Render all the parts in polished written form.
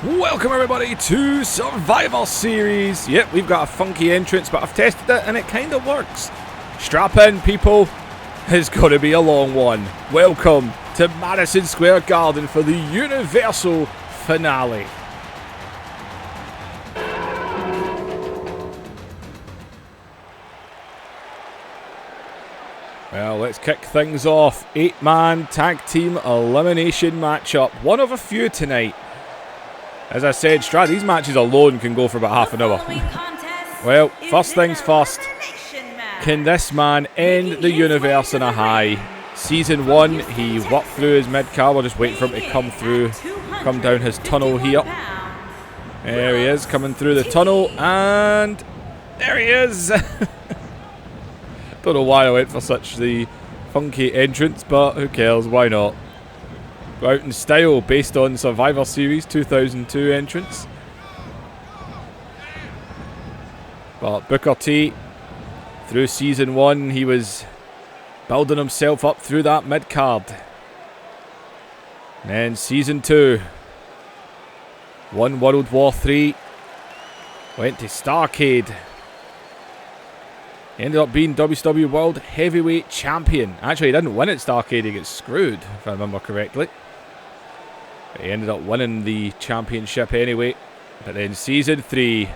Welcome everybody to Survivor Series. Yep, we've got a funky entrance, but I've tested it and it kind of works. Strap in, people. It's going to be a long one. Welcome to Madison Square Garden for the Universal Finale. Well, let's kick things off. 8-man tag team elimination matchup. One of a few tonight. As I said, these matches alone can go for about half an hour. Well, first things first. Can this man end the universe on a high? Season 1, he walked through his mid-car. We're just waiting for him to come through, come down his tunnel here. There he is, coming through the tunnel, and there he is. Don't know why I went for such the funky entrance, but who cares, why not? Go out in style based on Survivor Series 2002 entrance. But Booker T, through season 1, he was building himself up through that mid-card. And then season 2, won World War III, went to Starrcade. He ended up being WCW World Heavyweight Champion. Actually, he didn't win at Starrcade, he got screwed, if I remember correctly. But he ended up winning the championship anyway. But then season 3,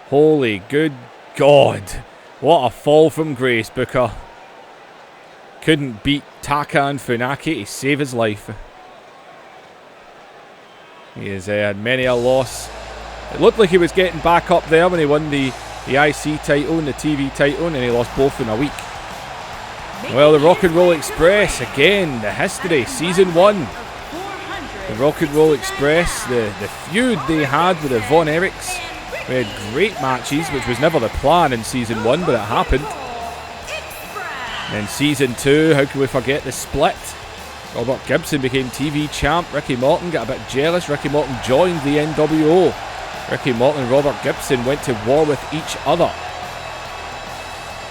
holy good God. What a fall from grace, Booker. Couldn't beat Taka and Funaki to save his life. He has had many a loss. It looked like he was getting back up there when he won the IC title and the TV title, and then he lost both in a week. Well, the Rock and Roll Express, again, the history, season 1. The Rock and Roll Express, the feud they had with the Von Erichs. We had great matches, which was never the plan in season 1, but it happened. And then season 2, how can we forget the split? Robert Gibson became TV champ. Ricky Morton got a bit jealous. Ricky Morton joined the NWO. Ricky Morton and Robert Gibson went to war with each other.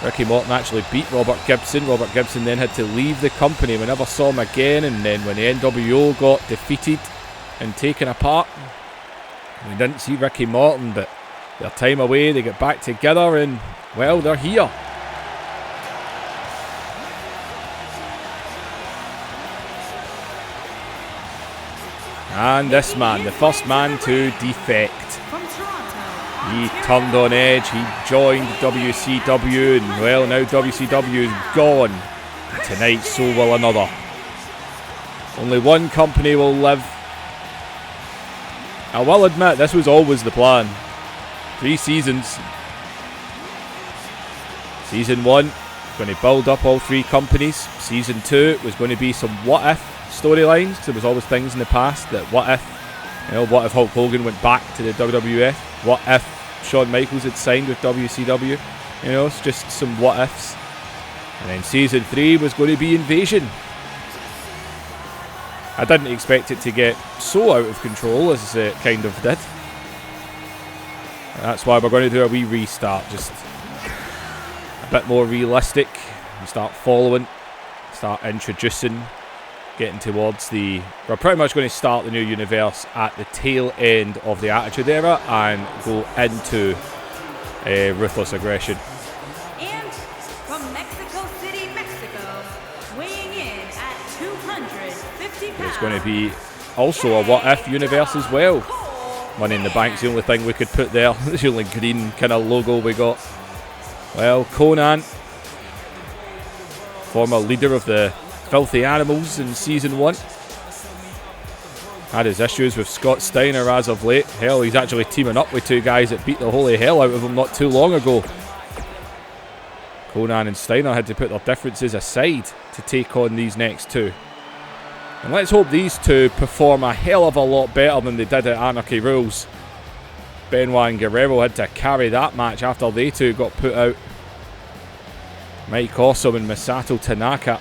Ricky Morton actually beat Robert Gibson. Robert Gibson then had to leave the company. We never saw him again. And then when the NWO got defeated and taken apart, we didn't see Ricky Morton, but their time away, they get back together and, well, they're here. And this man, the first man to defect. He turned on Edge, he joined WCW, and well, now WCW is gone. And tonight, so will another. Only one company will live. I will admit, this was always the plan. 3 seasons. Season 1, going to build up all 3 companies. Season 2 was going to be some what-if storylines, because there was always things in the past that what if Hulk Hogan went back to the WWF? What if Shawn Michaels had signed with WCW? You know, it's just some what ifs. And then season 3 was going to be Invasion. I didn't expect it to get so out of control as it kind of did. And that's why we're going to do a wee restart, just a bit more realistic. We start following, start introducing, getting towards the... We're pretty much going to start the new universe at the tail end of the Attitude Era and go into Ruthless Aggression. And from Mexico City, Mexico, weighing in at 250 pounds. There's going to be also a What If universe as well. Money in the Bank's the only thing we could put there. It's the only green kind of logo we got. Well, Conan, former leader of the Filthy Animals in season 1, had his issues with Scott Steiner as of late. Hell, he's actually teaming up with 2 guys that beat the holy hell out of him not too long ago. Conan and Steiner had to put their differences aside to take on these next 2. And let's hope these 2 perform a hell of a lot better than they did at Anarchy Rules. Benoit and Guerrero had to carry that match after they 2 got put out. Mike Awesome and Masato Tanaka.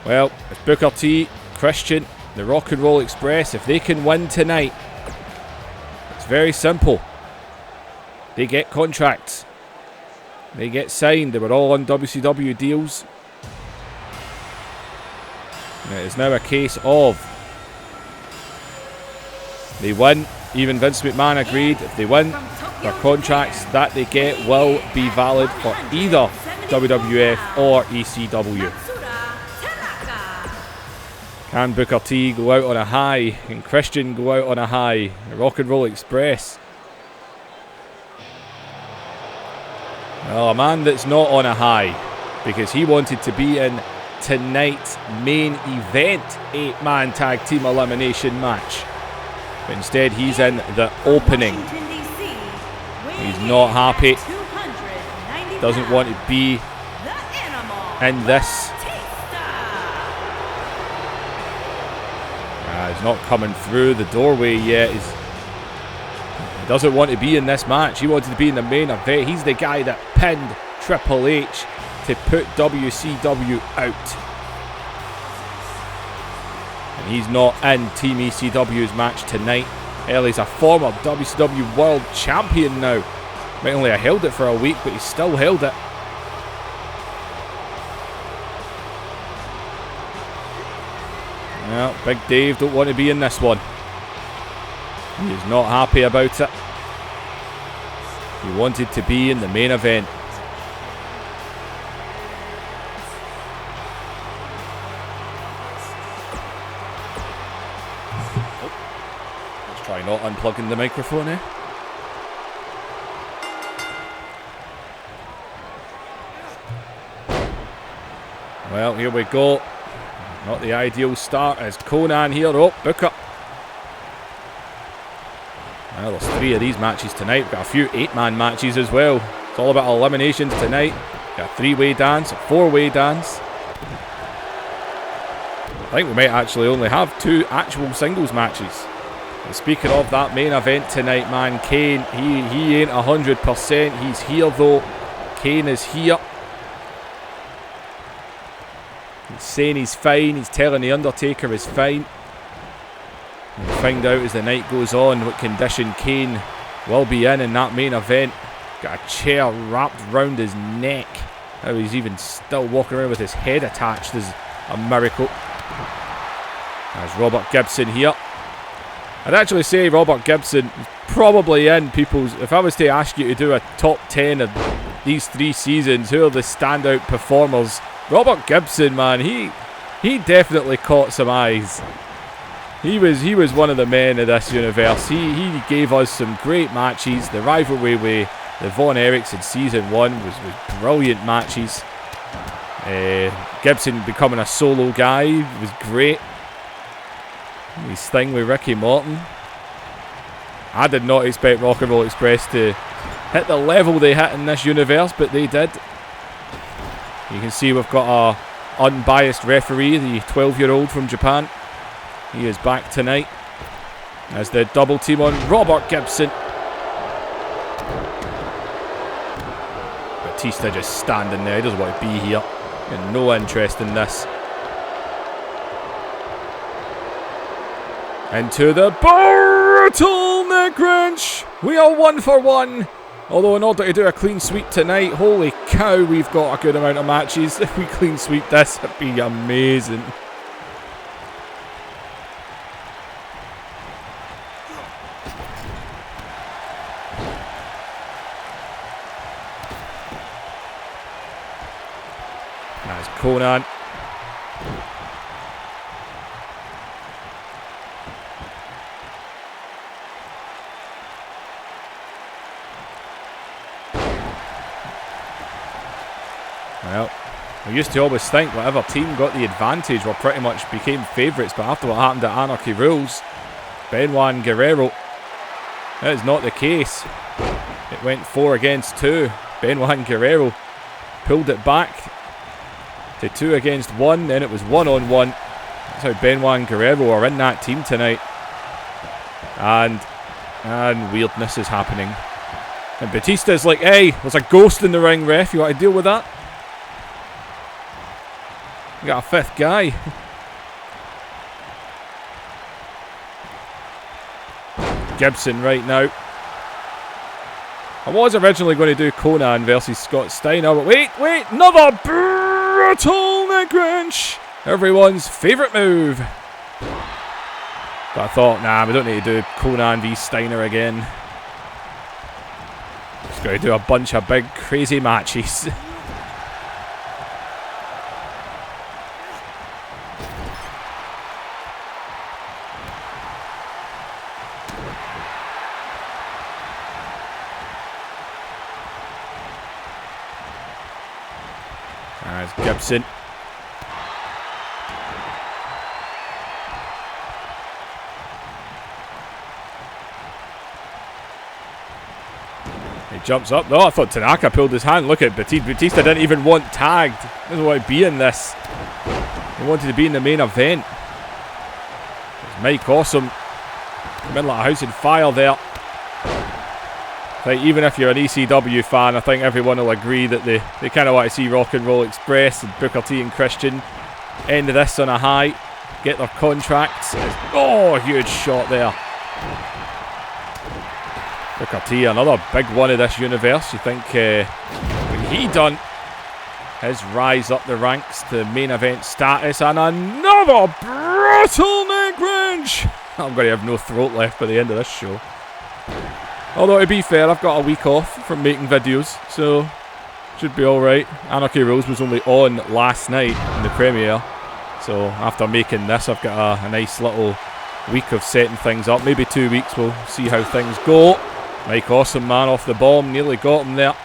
Well, if Booker T, Christian, the Rock and Roll Express, if they can win tonight, it's very simple. They get contracts. They get signed. They were all on WCW deals. And it is now a case of They win. Even Vince McMahon agreed if they win, their contracts that they get will be valid for either WWF or ECW. Can Booker T go out on a high? Can Christian go out on a high? The Rock and Roll Express. Well, a man that's not on a high, because he wanted to be in tonight's main event 8-man tag team elimination match. But instead he's in the opening. He's not happy. Doesn't want to be in this. He's not coming through the doorway yet. He doesn't want to be in this match. He wanted to be in the main event. He's the guy that pinned Triple H to put WCW out. And he's not in Team ECW's match tonight. Hell, he's a former WCW World Champion now. Might only have held it for a week, but he still held it. Well, Big Dave don't want to be in this one. He is not happy about it. He wanted to be in the main event. Let's try not unplugging the microphone, eh? Well, here we go. Not the ideal start as Conan here. Oh, Booker. Well, there's 3 of these matches tonight. We've got a few 8-man matches as well. It's all about eliminations tonight. Got a 3-way dance, a 4-way dance. I think we might actually only have 2 actual singles matches. And speaking of that main event tonight, man, Kane, he ain't 100%. He's here though. Kane is here. He's saying he's fine. He's telling The Undertaker is fine. We'll find out as the night goes on what condition Kane will be in that main event. Got a chair wrapped round his neck. How he's even still walking around with his head attached is a miracle. There's Robert Gibson here. I'd actually say Robert Gibson is probably in people's... If I was to ask you to do a top 10 of these 3 seasons, who are the standout performers? Robert Gibson, man, he definitely caught some eyes. He was one of the men of this universe. He gave us some great matches. The rivalry with the Von Erichs in season 1 was brilliant matches. Gibson becoming a solo guy was great. His thing with Ricky Morton. I did not expect Rock and Roll Express to hit the level they hit in this universe, but they did. You can see we've got our unbiased referee, the 12-year-old from Japan. He is back tonight as the double team on Robert Gibson. Batista just standing there. He doesn't want to be here. He has no interest in this. Into the brutal neck wrench. We are 1 for 1. Although in order to do a clean sweep tonight, holy cow, we've got a good amount of matches. If we clean sweep this, it'd be amazing. That's Conan. Well, we used to always think whatever team got the advantage were pretty much became favourites, but after what happened at Anarchy Rules, Benoit and Guerrero, that is not the case. It went 4 against 2. Benoit and Guerrero pulled it back to 2 against 1, then it was 1-on-1. That's how Benoit and Guerrero are in that team tonight. And weirdness is happening. And Batista's like, hey, there's a ghost in the ring, ref, you want to deal with that? We got a 5th guy. Gibson right now. I was originally going to do Conan versus Scott Steiner, but wait, another brutal neck wrench. Everyone's favourite move. But I thought, nah, we don't need to do Conan v Steiner again. Just got to do a bunch of big, crazy matches. There's Gibson. He jumps up. No, I thought Tanaka pulled his hand. Look at Batista. Batista didn't even want tagged. He doesn't want to be in this. He wanted to be in the main event. There's Mike Awesome. Middle of a house in fire there. Like, even if you're an ECW fan, I think everyone will agree that they kind of want to see Rock and Roll Express and Booker T and Christian end this on a high, get their contracts. Oh, huge shot there. Booker T, another big one of this universe. You think when he done his rise up the ranks to main event status, and another brutal neck wrench. I'm going to have no throat left by the end of this show. Although, to be fair, I've got a week off from making videos, so should be alright. Anarchy Rose was only on last night in the premiere, so after making this, I've got a nice little week of setting things up. Maybe 2 weeks, we'll see how things go. Mike Awesome, man, off the bomb, nearly got him there.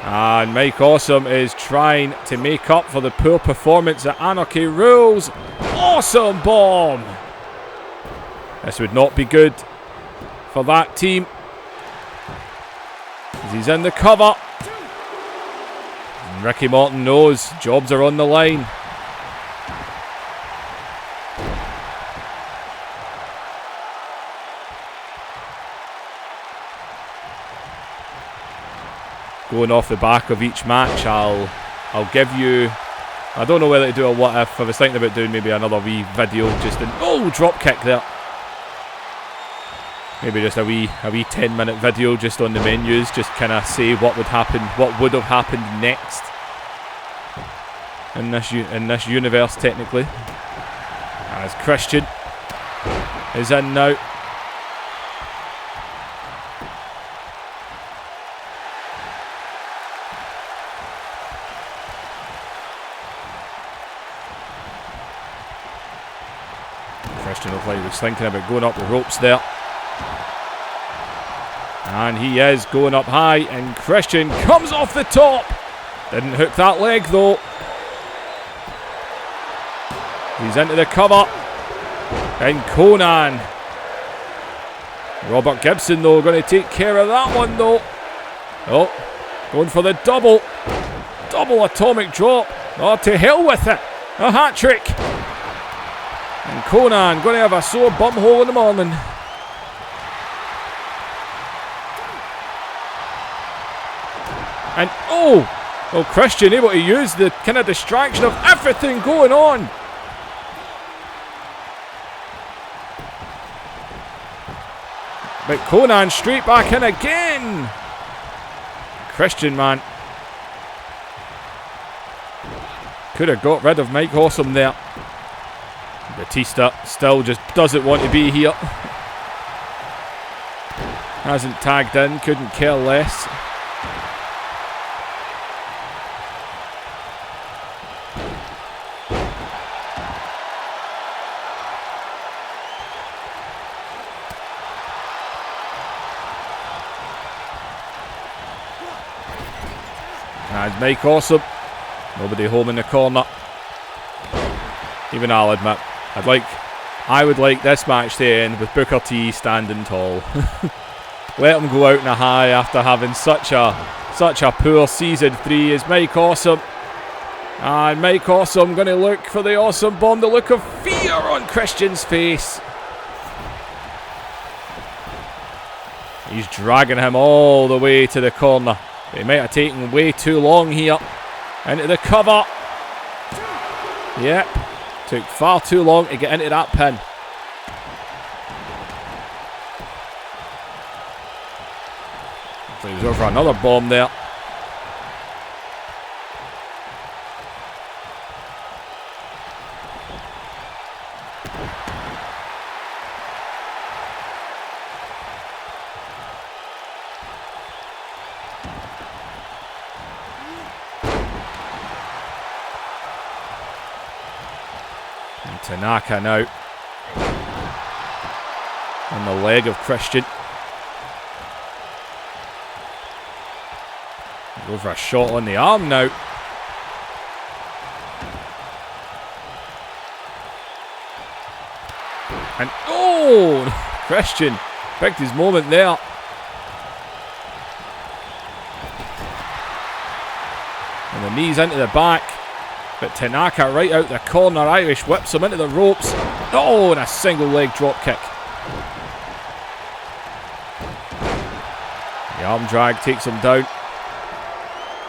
And Mike Awesome is trying to make up for the poor performance at Anarchy Rules. Awesome bomb! This would not be good for that team. As he's in the cover. And Ricky Morton knows jobs are on the line. Going off the back of each match, I'll give you, I don't know whether to do a what if. I was thinking about doing maybe another wee video just in, oh, drop kick there. Maybe just a wee 10-minute video just on the menus, just kind of say what would happen, what would have happened next in this universe technically. As Christian is in now. Christian looked like he was thinking about going up the ropes there. And he is going up high, and Christian comes off the top. Didn't hook that leg though. He's into the cover. And Conan. Robert Gibson though, going to take care of that one though. Oh, going for the double. Double atomic drop. Oh, to hell with it. A hat trick. And Conan going to have a sore bum hole in the morning. And oh, Christian able to use the kind of distraction of everything going on. But Conan straight back in again. Christian, man, could have got rid of Mike Awesome there. Batista still just doesn't want to be here. Hasn't tagged in, couldn't care less. As Mike Awesome, nobody home in the corner. Even I'll admit, I would like this match to end with Booker T standing tall. Let him go out in a high after having such a poor season 3 as Mike Awesome. And Mike Awesome going to look for the awesome bomb. The look of fear on Christian's face. He's dragging him all the way to the corner. He might have taken way too long here. Into the cover. Yep. Took far too long to get into that pin. He was over another bomb there. Tanaka now. On the leg of Christian. Go for a shot on the arm now. And oh, Christian picked his moment there. And the knees into the back. But Tanaka right out the corner. Irish whips him into the ropes. Oh, and a single leg drop kick. The arm drag takes him down.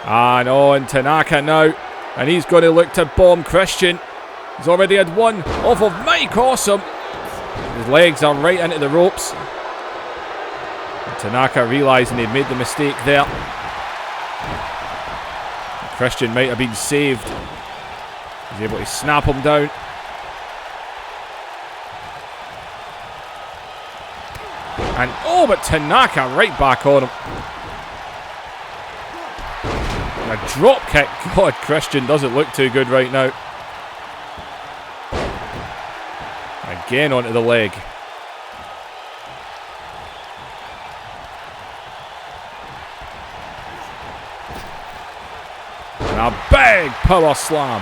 And on Tanaka now. And he's going to look to bomb Christian. He's already had one off of Mike Awesome. His legs are right into the ropes. And Tanaka realising he'd made the mistake there. Christian might have been saved. He's able to snap him down. And oh, but Tanaka right back on him. And a drop kick. God, Christian doesn't look too good right now. Again onto the leg. And a big power slam.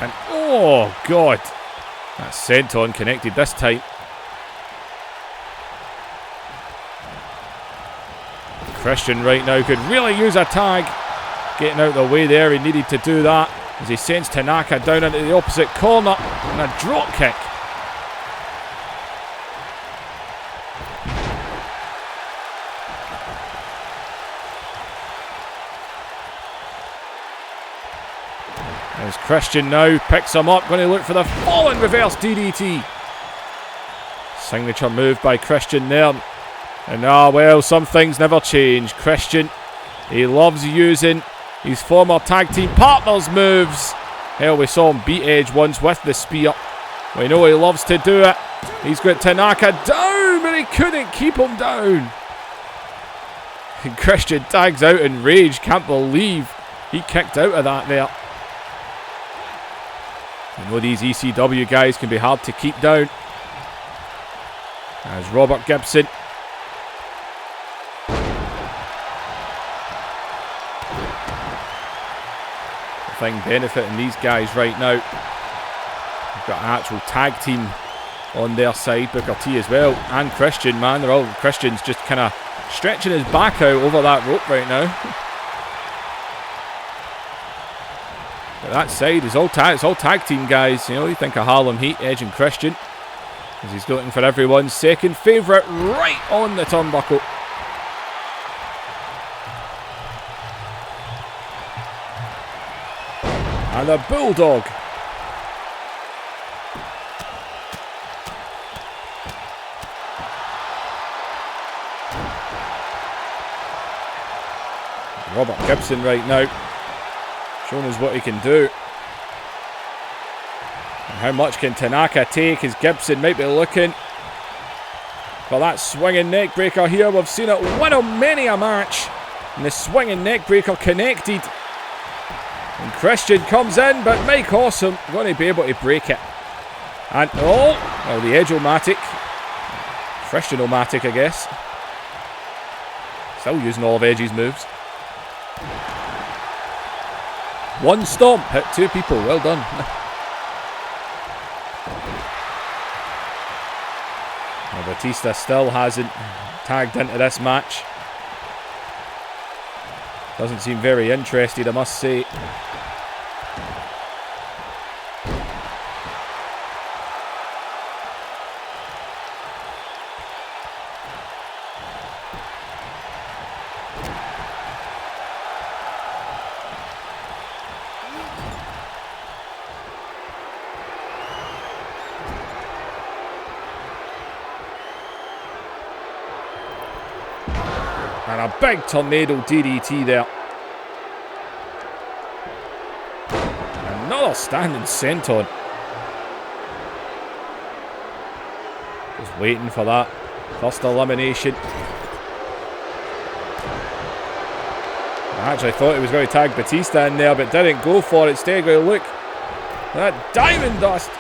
And oh God, that senton connected this time. Christian right now could really use a tag. Getting out of the way there, he needed to do that. As he sends Tanaka down into the opposite corner. And a drop kick. As Christian now picks him up, going to look for the fallen reverse DDT. Signature move by Christian there. And well, some things never change. Christian, he loves using his former tag team partners' moves. Hell, we saw him beat Edge once with the spear. We know he loves to do it. He's got Tanaka down, but he couldn't keep him down. And Christian tags out in rage. Can't believe he kicked out of that there. You know these ECW guys can be hard to keep down. As Robert Gibson. Thing benefiting these guys right now. They've got an actual tag team on their side. Booker T as well. And Christian, man. They're all Christian's just kind of stretching his back out over that rope right now. But that side is it's all tag team guys. You know, you think of Harlem Heat, Edge and Christian. As he's looking for everyone's second favourite right on the turnbuckle. And a bulldog. Robert Gibson right now. Showing us what he can do. And how much can Tanaka take as Gibson might be looking for that swinging neck breaker here. We've seen it win a many a match. And the swinging neck breaker connected. And Christian comes in, but Mike Awesome going to be able to break it. And oh, well, the Edge-o-matic. Christian-o-matic, I guess. Still using all of Edge's moves. One stomp, hit two people, well done. Well, Batista still hasn't tagged into this match. Doesn't seem very interested, I must say. And a big tornado DDT there. Another standing senton. waiting for that first elimination. I actually thought he was going to tag Batista in there, but didn't go for it. Instead, going to look that diamond dust.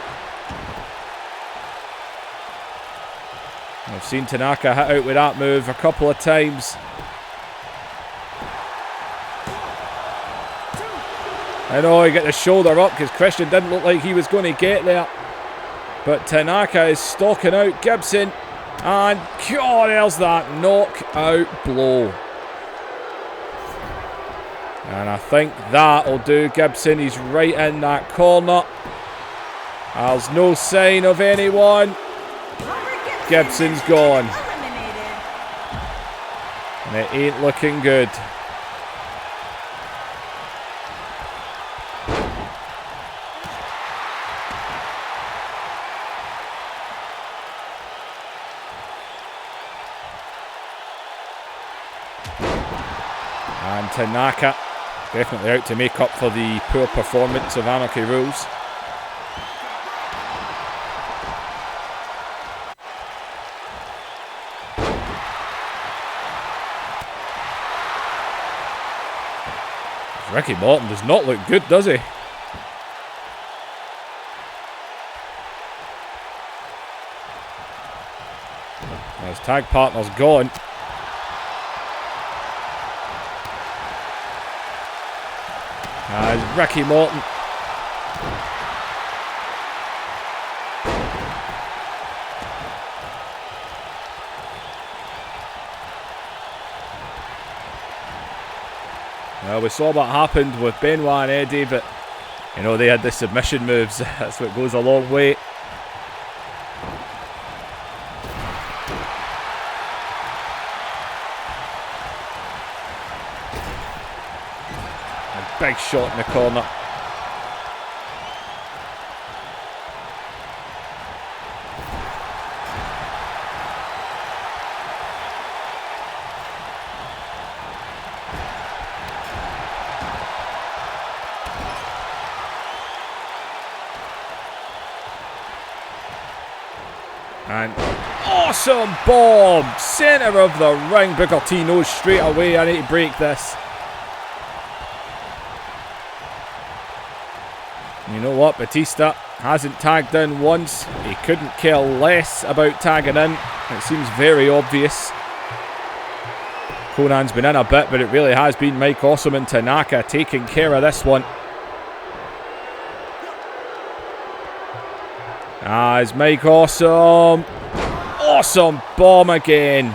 I've seen Tanaka hit out with that move a couple of times. I know he got the shoulder up because Christian didn't look like he was going to get there. But Tanaka is stalking out Gibson. And, oh, there's that knockout blow. And I think that'll do Gibson. He's right in that corner. There's no sign of anyone. Gibson's gone. And it ain't looking good. And Tanaka definitely out to make up for the poor performance of Anarchy Rules. Ricky Morton does not look good, does he? His tag partner's gone. As Ricky Morton. Well, we saw what happened with Benoit and Eddie, but you know, they had the submission moves. That's what goes a long way. A big shot in the corner. And awesome bomb! Centre of the ring. Booker T knows straight away, I need to break this. You know what? Batista hasn't tagged in once. He couldn't care less about tagging in. It seems very obvious. Conan's been in a bit, but it really has been Mike Awesome and Tanaka taking care of this one. As Mike Awesome. Awesome bomb again.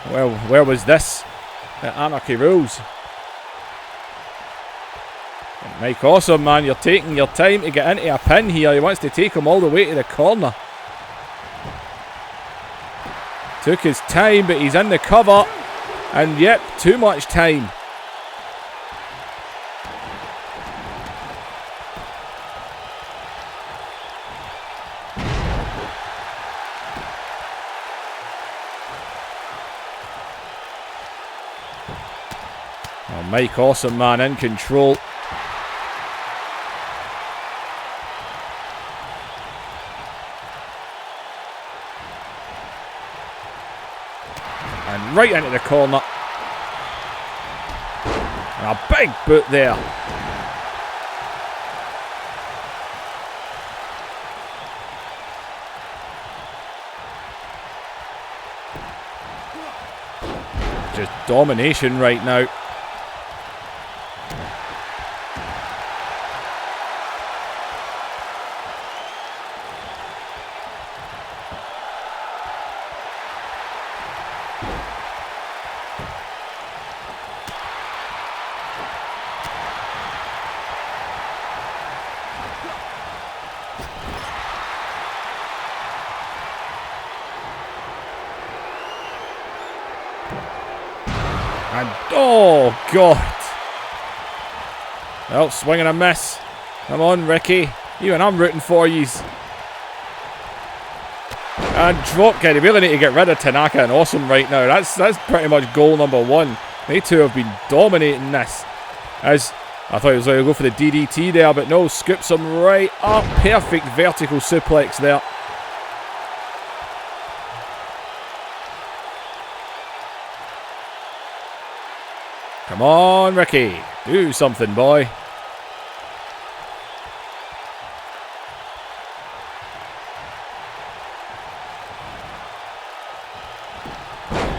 Well, where was this? At Anarchy Rules. Mike Awesome, man, you're taking your time to get into a pin here. He wants to take him all the way to the corner. Took his time, but he's in the cover. And yep, too much time. Mike Awesome, man, in control. And right into the corner. And a big boot there. Just domination right now. And oh god. Well, swing and a miss. Come on, Ricky. Even I'm rooting for yous. And drop kick. They really need to get rid of Tanaka and Awesome right now. That's pretty much goal number one. They two have been dominating this. As I thought he was going to go for the DDT there, but no, scoops him right up. Perfect vertical suplex there. Come on, Ricky. Do something, boy.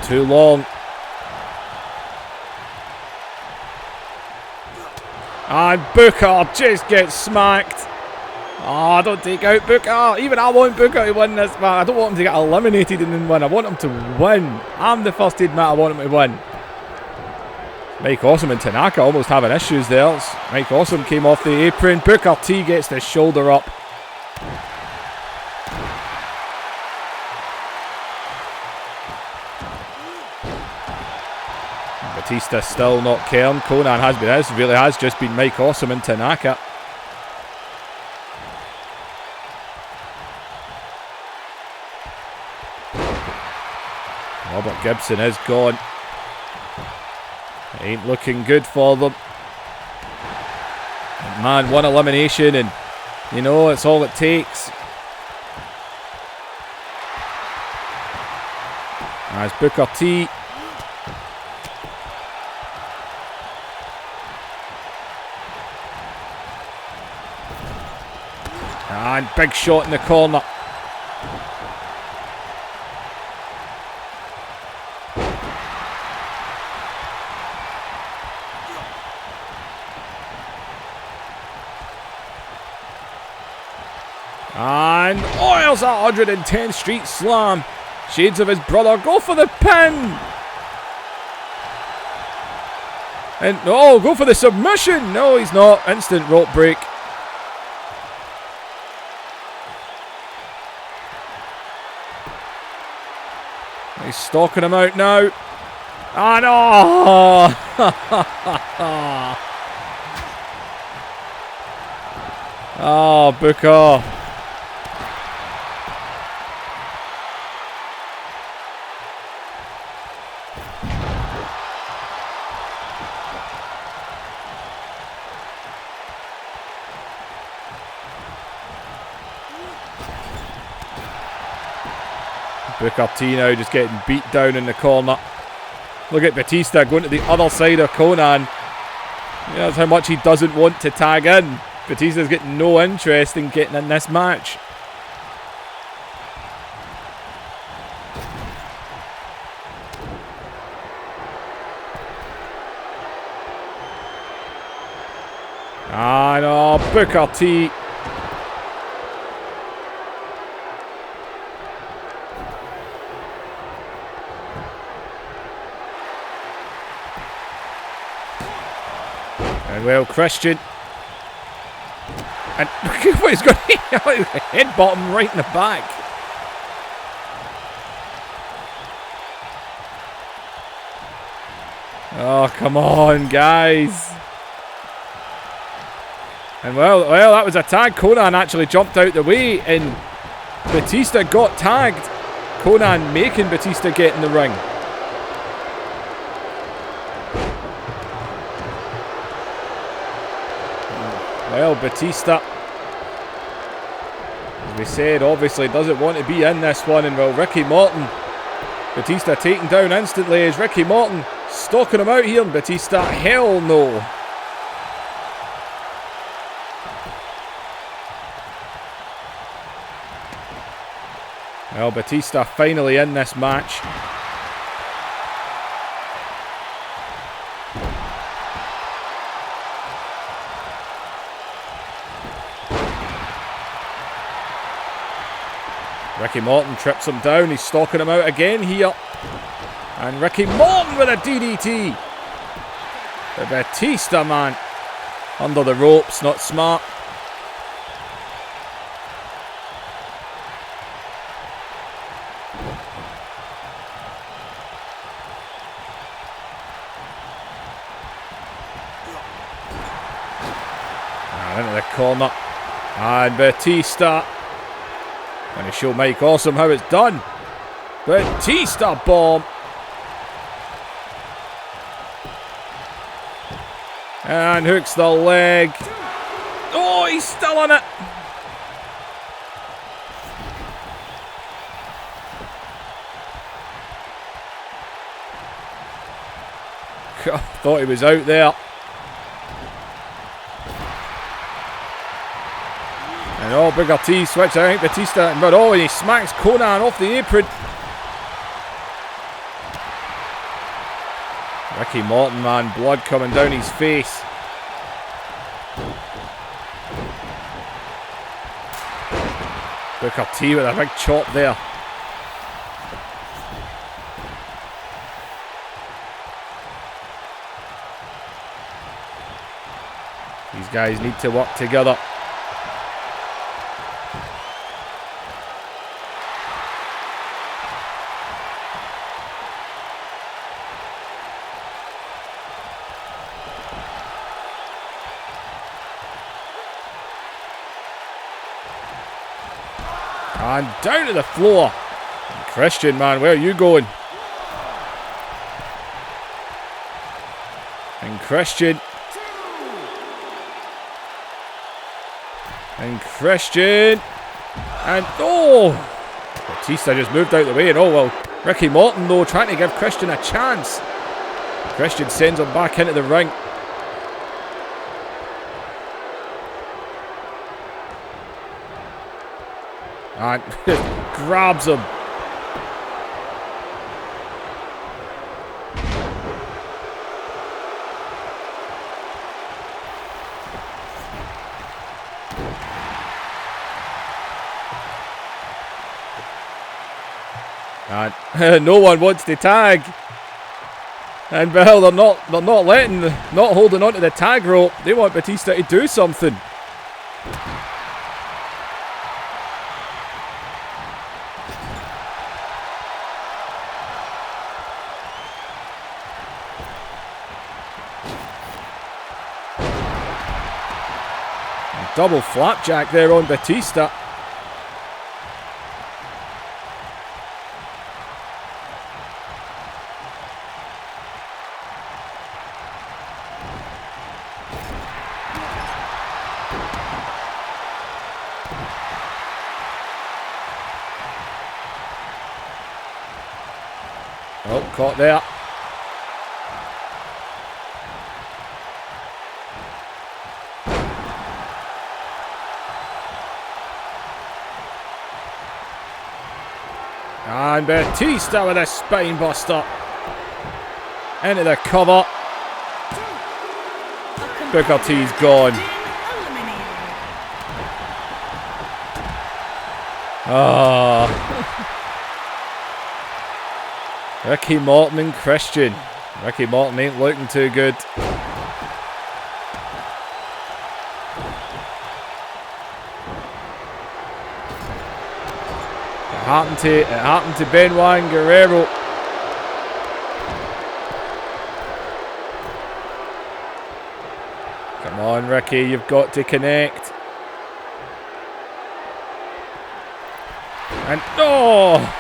Too long. And Booker just gets smacked. Oh, don't take out Booker. Even I want Booker to win this match. I don't want him to get eliminated and then win. I want him to win. I'm the first to admit I want him to win. Mike Awesome and Tanaka almost having issues there. Mike Awesome came off the apron. Booker T gets the shoulder up. Batista still not caring. Conan has been his. Really has just been Mike Awesome and Tanaka. Robert Gibson is gone. Ain't looking good for them. Man, one elimination and, you know, it's all it takes. As Booker T. And big shot in the corner. And oils that 110th Street Slam. Shades of his brother. Go for the pin. And oh, go for the submission. No, he's not. Instant rope break. He's stalking him out now. And oh! Oh, Booker. Booker T now just getting beat down in the corner. Look at Batista going to the other side of Conan. Yeah, that's how much he doesn't want to tag in. Batista's getting no interest in getting in this match. Ah, no, Booker T. And well, Christian. And look at what he's got here. Headbutt him right in the back. Oh, come on, guys. And well, that was a tag. Conan actually jumped out the way and Batista got tagged. Conan making Batista get in the ring. Well, Batista, as we said, obviously doesn't want to be in this one. And well, Ricky Morton, Batista taken down instantly as Ricky Morton stalking him out here. And Batista, hell no. Well, Batista finally in this match. Ricky Morton trips him down. He's stalking him out again here. And Ricky Morton with a DDT. The Batista, man. Under the ropes, not smart. And into the corner. And Batista. Going to show Mike Awesome how it's done. Batista bomb. And hooks the leg. Oh, he's still on it. Thought he was out there. And oh, Booker T switch. I think Batista. But oh, and he smacks Conan off the apron. Ricky Morton, man. Blood coming down his face. Booker T with a big chop there. These guys need to work together. And down to the floor. And Christian, man, where are you going? And Christian. And Christian. And oh! Batista just moved out the way. And oh, well, Ricky Morton, though, trying to give Christian a chance. Christian sends him back into the ring. And grabs him. And no one wants to tag. And well, they're not holding on to the tag rope. They want Batista to do something. Double flapjack there on Batista. Oh, caught there. And Batista with a spine buster. Into the cover. Booker T's gone. Oh. Ricky Morton and Christian. Ricky Morton ain't looking too good. It happened to Benoit and Guerrero. Come on, Ricky, you've got to connect. And oh!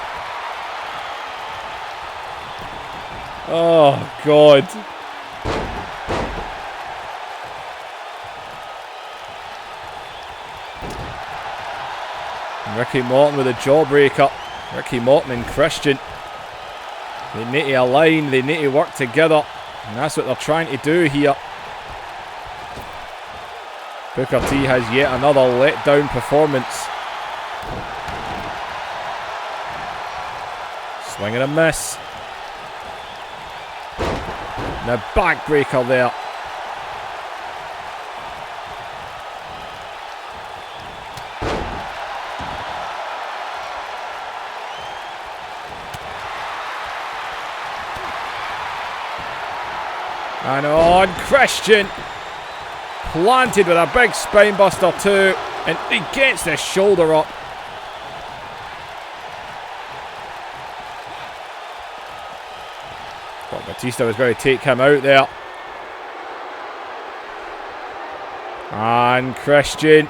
Oh, God. Ricky Morton with a jawbreaker. Ricky Morton and Christian. They need to align. They need to work together. And that's what they're trying to do here. Booker T has yet another letdown performance. Swing and a miss. And a backbreaker there. And on Christian, planted with a big spine buster too, and he gets the shoulder up. But Batista was going to take him out there. And Christian,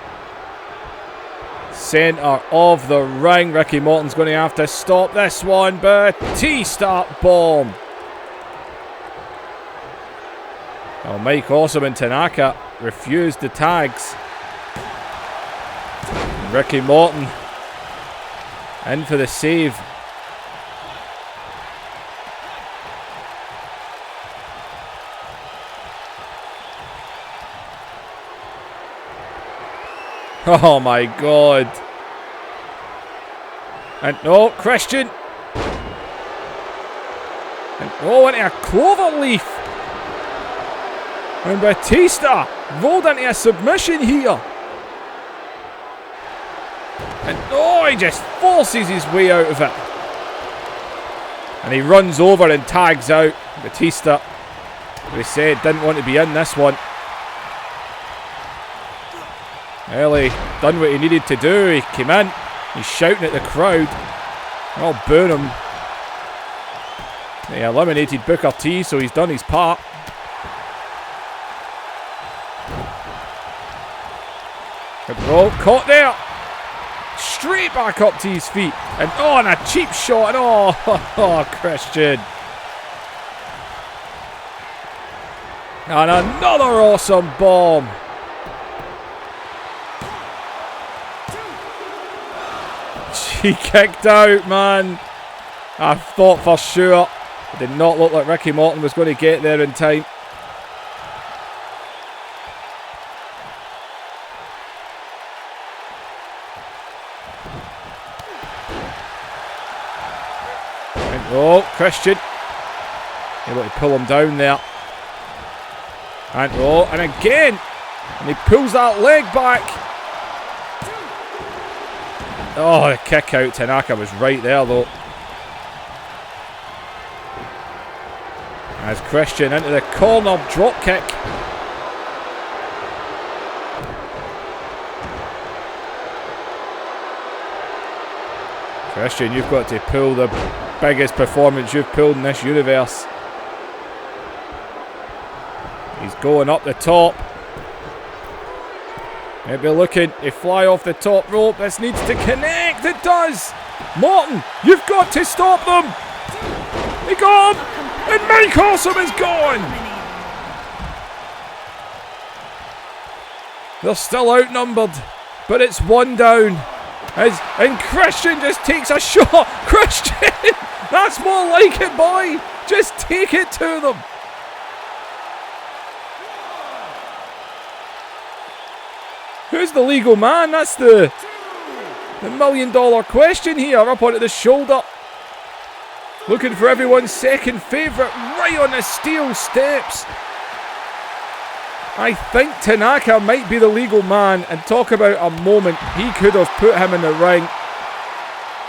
centre of the ring. Ricky Morton's going to have to stop this one. Batista bomb. Well, Mike Awesome and Tanaka refused the tags. And Ricky Morton in for the save. Oh my God. And no, Christian. And into a clover leaf. And Batista rolled into a submission here. And oh, he just forces his way out of it. And he runs over and tags out Batista. They said didn't want to be in this one. Well, he done what he needed to do. He came in. He's shouting at the crowd. They're all booing him. They eliminated Booker T, so he's done his part. Oh, caught there. Straight back up to his feet. And oh, and a cheap shot. And oh, Christian. And another awesome bomb. He kicked out, man. I thought for sure. It did not look like Ricky Morton was going to get there in time. And, oh, Christian. Able to pull him down there. And oh, and again. And he pulls that leg back. Oh, the kick out. Tanaka was right there, though. As Christian into the corner drop kick. Christian, you've got to pull the biggest performance you've pulled in this universe. He's going up the top. Maybe looking to fly off the top rope. This needs to connect. It does. Morton, you've got to stop them. They got him. And Mike Awesome is gone. They're still outnumbered. But it's one down. And Christian just takes a shot. Christian! That's more like it, boy. Just take it to them. Who's the legal man? That's the $1 million question here. Up onto the shoulder. Looking for everyone's second favourite. Right on the steel steps. I think Tanaka might be the legal man. And talk about a moment he could have put him in the ring.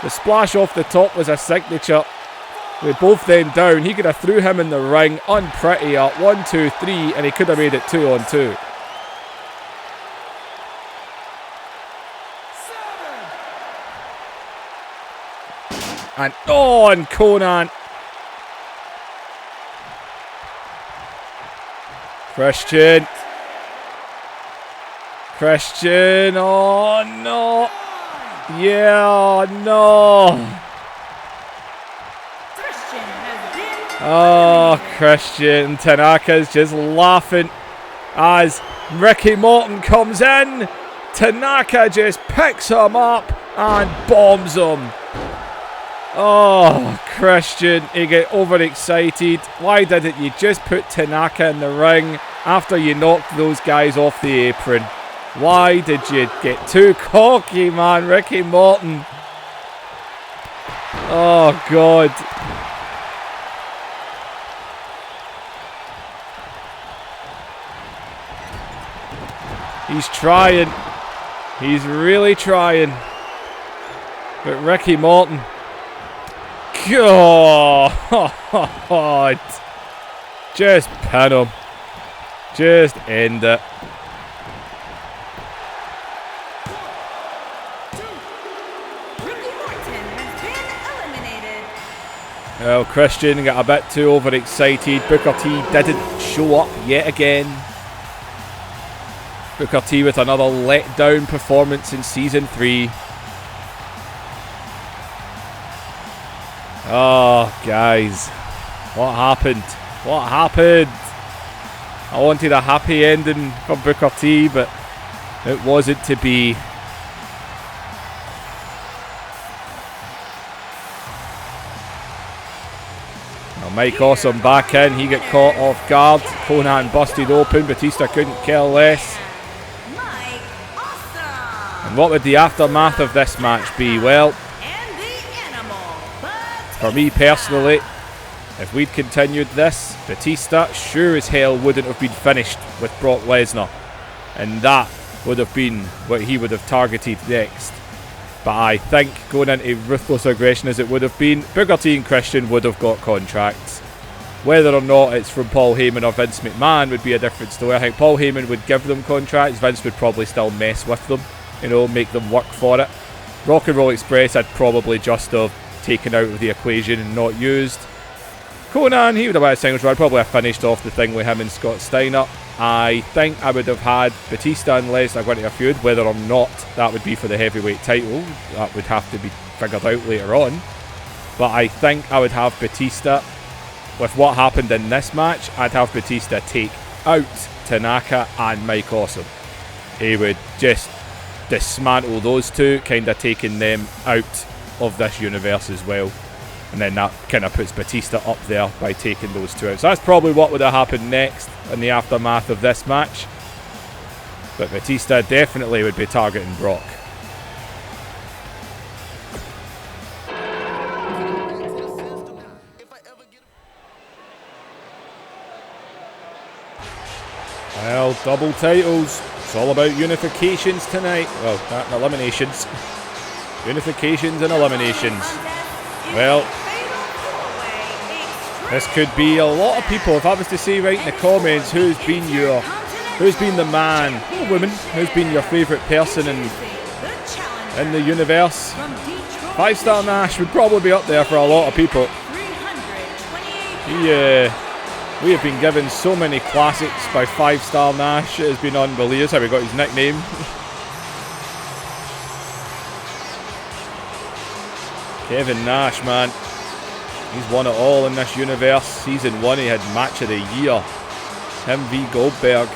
The splash off the top was a signature. With both then down, he could have threw him in the ring. Unprettier. 1, 2, 3. And he could have made it 2 on 2. And oh, and Conan. Christian. Oh no. Yeah, no. Oh, Christian. Tanaka's just laughing as Ricky Morton comes in. Tanaka just picks him up and bombs him. Oh, Christian, you get overexcited. Why didn't you just put Tanaka in the ring after you knocked those guys off the apron? Why did you get too cocky, man, Ricky Morton? Oh, God. He's trying. He's really trying. But Ricky Morton... God. Just pin him. Just end it. Well, Christian got a bit too overexcited. Booker T didn't show up yet again. Booker T with another letdown performance in Season 3. Oh, guys. What happened? What happened? I wanted a happy ending for Booker T, but it wasn't to be. Well, Mike Awesome back in. He got caught off guard. Conan busted open. Batista couldn't care less. Mike Awesome. And what would the aftermath of this match be? Well, for me personally, if we'd continued this, Batista sure as hell wouldn't have been finished with Brock Lesnar. And that would have been what he would have targeted next. But I think going into Ruthless Aggression as it would have been, Booker T and Christian would have got contracts. Whether or not it's from Paul Heyman or Vince McMahon would be a different story. I think Paul Heyman would give them contracts. Vince would probably still mess with them, you know, make them work for it. Rock and Roll Express I'd probably just have taken out of the equation and not used. Conan, he would have had a singles run. I'd probably have finished off the thing with him and Scott Steiner. I think I would have had Batista and Lesnar going to a feud. Whether or not that would be for the heavyweight title, that would have to be figured out later on. But I think I would have Batista. With what happened in this match, I'd have Batista take out Tanaka and Mike Awesome. He would just dismantle those two, kind of taking them out of this universe as well. And then that kind of puts Batista up there by taking those two out. So that's probably what would have happened next in the aftermath of this match. But Batista definitely would be targeting Brock. Well, double titles. It's all about unifications tonight. Well, eliminations. Unifications and eliminations. Well, this could be a lot of people. If I was to say right in the comments who's been the man or woman, who's been your favourite person in the universe, 5-Star Nash would probably be up there for a lot of people. We have been given so many classics by 5-Star Nash. It has been unbelievable. That's how we got his nickname. Kevin Nash, man. He's won it all in this universe. Season 1, he had Match of the Year. Him v Goldberg.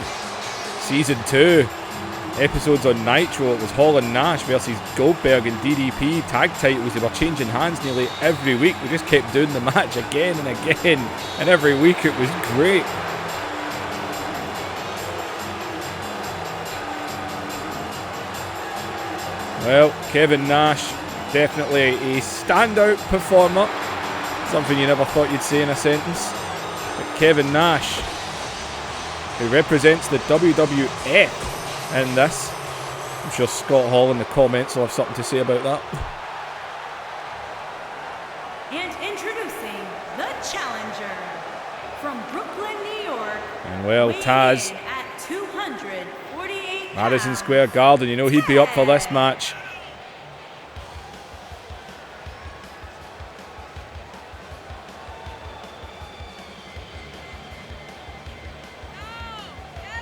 Season 2, episodes on Nitro, it was Hall and Nash versus Goldberg and DDP. Tag titles, they were changing hands nearly every week. We just kept doing the match again and again. And every week it was great. Well, Kevin Nash, definitely a standout performer. Something you never thought you'd say in a sentence. But Kevin Nash, who represents the WWF in this. I'm sure Scott Hall in the comments will have something to say about that. And introducing the challenger from Brooklyn, New York. And well, Taz, at 248 Madison Square Garden, you know he'd be up for this match.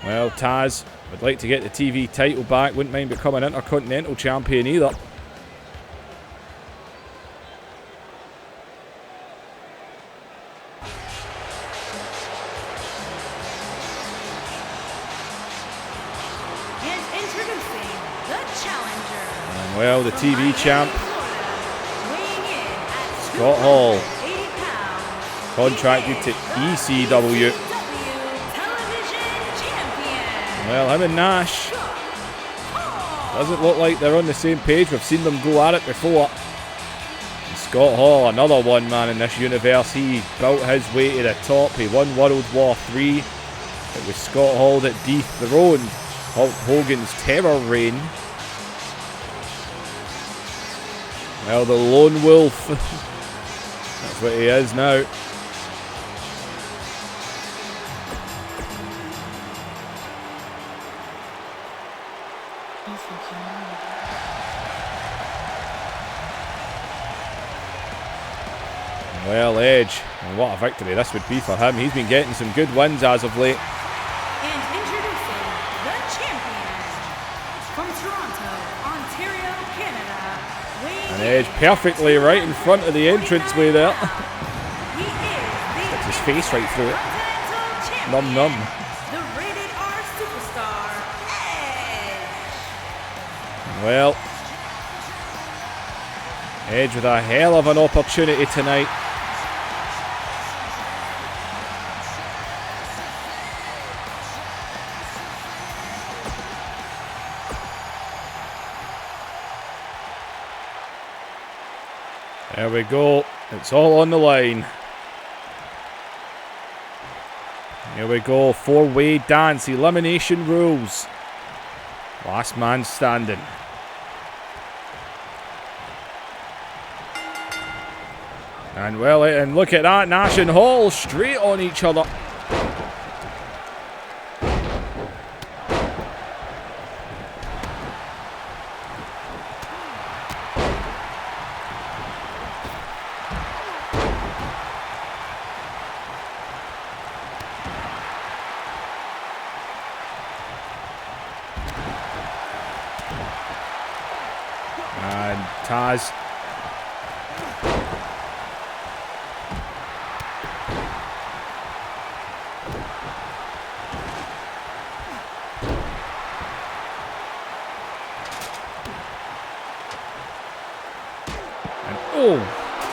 Well, Taz would like to get the TV title back. Wouldn't mind becoming Intercontinental Champion either. And introducing the challenger. And well, the TV champ, Weighing in at Scott Hall, 280 pounds. contracted to ECW. Well, him and Nash, doesn't look like they're on the same page. We've seen them go at it before. And Scott Hall, another one man in this universe. He built his way to the top. He won World War III. It was Scott Hall that dethroned Hulk Hogan's terror reign. Well, the lone wolf. That's what he is now. Well, Edge, and what a victory this would be for him. He's been getting some good wins as of late. And introducing the champion from Toronto, Ontario, Canada. And Edge perfectly right in front of the entranceway there. He is Gets his face right through it. Num Num num. The rated R superstar, Edge. Well, Edge with a hell of an opportunity tonight. There we go. It's all on the line. Here we go. 4-way dance. Elimination rules. Last man standing. And well, and look at that. Nash and Hall straight on each other. And Taz. And oh,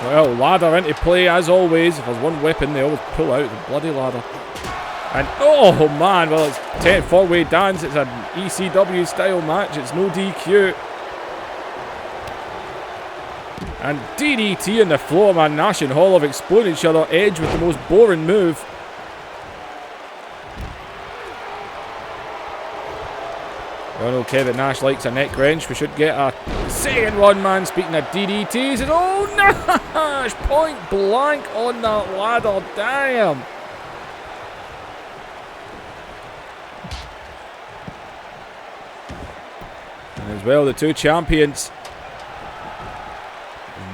well, ladder into play as always. If there's one weapon, they always pull out the bloody ladder. And oh man, well, it's 10 4-way dance. It's an ECW style match. It's no DQ. And DDT on the floor, man. Nash and Hall have exploded each other. Edge with the most boring move. Oh no, Kevin Nash likes a neck wrench. We should get a second one, man. Speaking of DDTs, and oh, Nash! Point blank on that ladder. Damn. And as well, the two champions.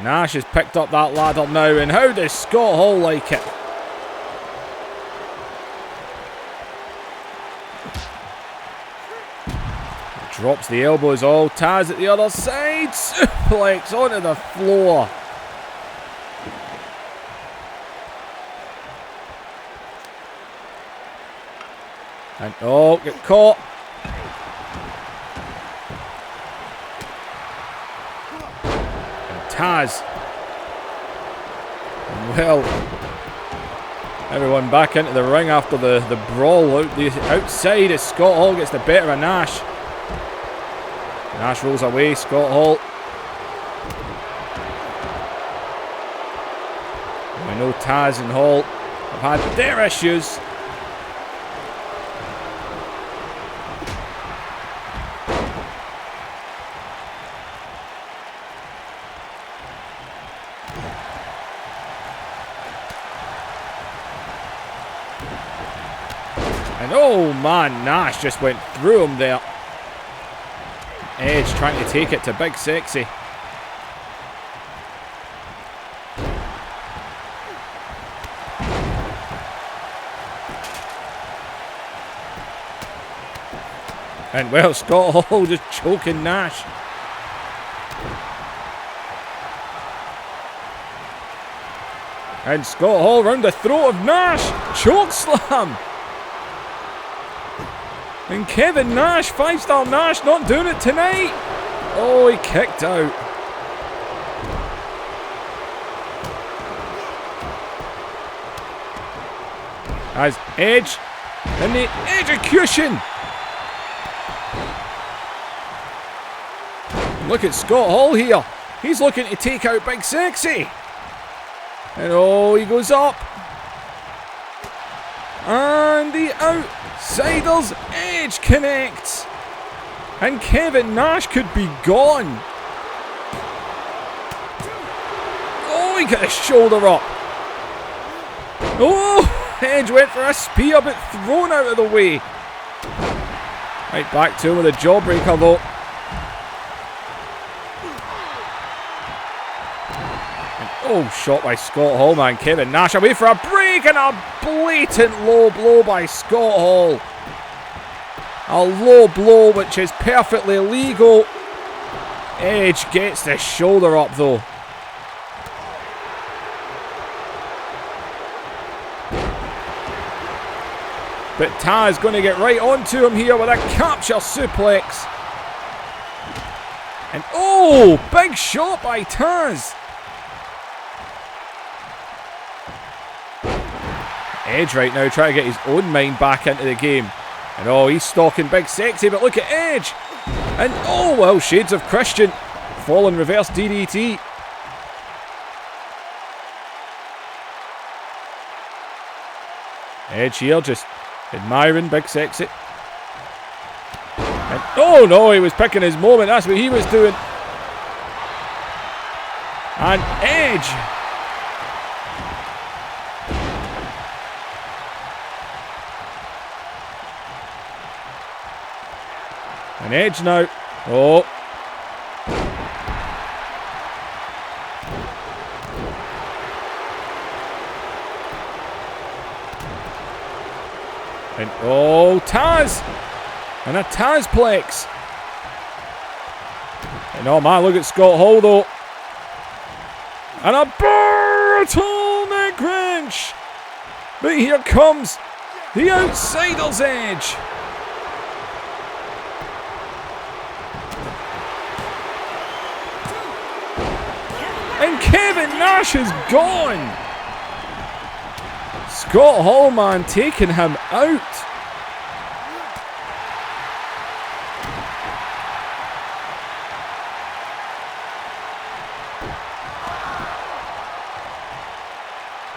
Nash has picked up that ladder now, and how does Scott Hall like it? Drops the elbows all. Taz at the other side. Suplex onto the floor. And oh, get caught. Taz. Well, everyone back into the ring after the brawl out the outside as Scott Hall gets the better of Nash. Nash rolls away, Scott Hall. We know Taz and Hall have had their issues. And oh man, Nash just went through him there. Edge trying to take it to Big Sexy. And well, Scott Hall just choking Nash. And Scott Hall round the throat of Nash. Choke slam. And Kevin Nash, 5-star Nash, not doing it tonight. Oh, he kicked out. As Edge and the execution. Look at Scott Hall here. He's looking to take out Big Sexy. And oh, he goes up. And the Outsiders Edge connects. And Kevin Nash could be gone. Oh, he got his shoulder up. Oh, Edge went for a spear but thrown out of the way. Right back to him with a jawbreaker though. Oh, shot by Scott Hall, man. Kevin Nash away for a break and a blatant low blow by Scott Hall. A low blow which is perfectly legal. Edge gets the shoulder up though. But Taz going to get right onto him here with a capture suplex. And oh, big shot by Taz. Edge right now trying to get his own mind back into the game. And oh, he's stalking Big Sexy, but look at Edge. And oh, well, shades of Christian. Fallen reverse DDT. Edge here just admiring Big Sexy. And, oh no, he was picking his moment. That's what he was doing. And Edge. And Edge now. Oh. And oh, Taz. And a Tazplex. And oh man, look at Scott Hall though. And a brutal neck wrench. But here comes the Outsider's Edge. And Kevin Nash is gone. Scott Hall, man, taking him out.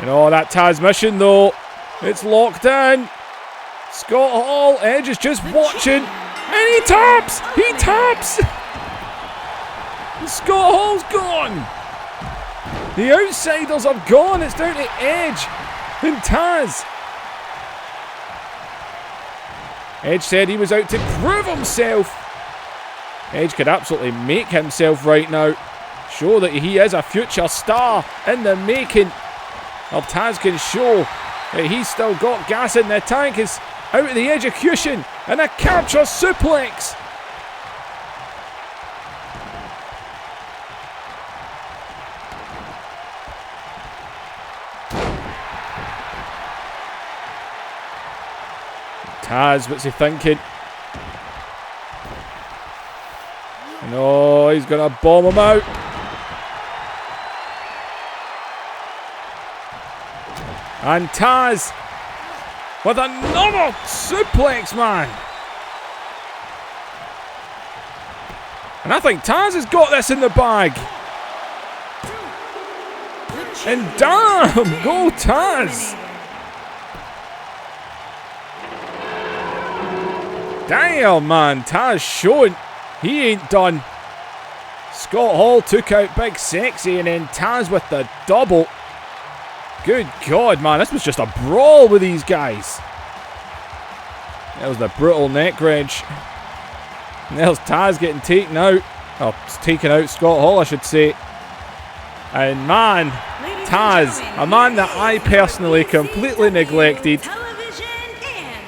You know, that Taz mission though, it's locked in. Scott Hall, Edge is just watching. And he taps! He taps! Scott Hall's gone. The Outsiders are gone. It's down to Edge and Taz. Edge said he was out to prove himself. Edge could absolutely make himself right now. Show that he is a future star in the making. Well, Taz can show that he's still got gas in the tank. Is out of the execution and a capture suplex. Taz, what's he thinking? No, he's going to bomb him out. And Taz with another suplex, man. And I think Taz has got this in the bag. And damn, go Taz. Damn, man, Taz showing he ain't done. Scott Hall took out Big Sexy and then Taz with the double. Good God, man, this was just a brawl with these guys. That was the brutal neck wrench. And there's Taz getting taken out. Oh, taken out Scott Hall, I should say. And man, Taz, a man that I personally completely neglected,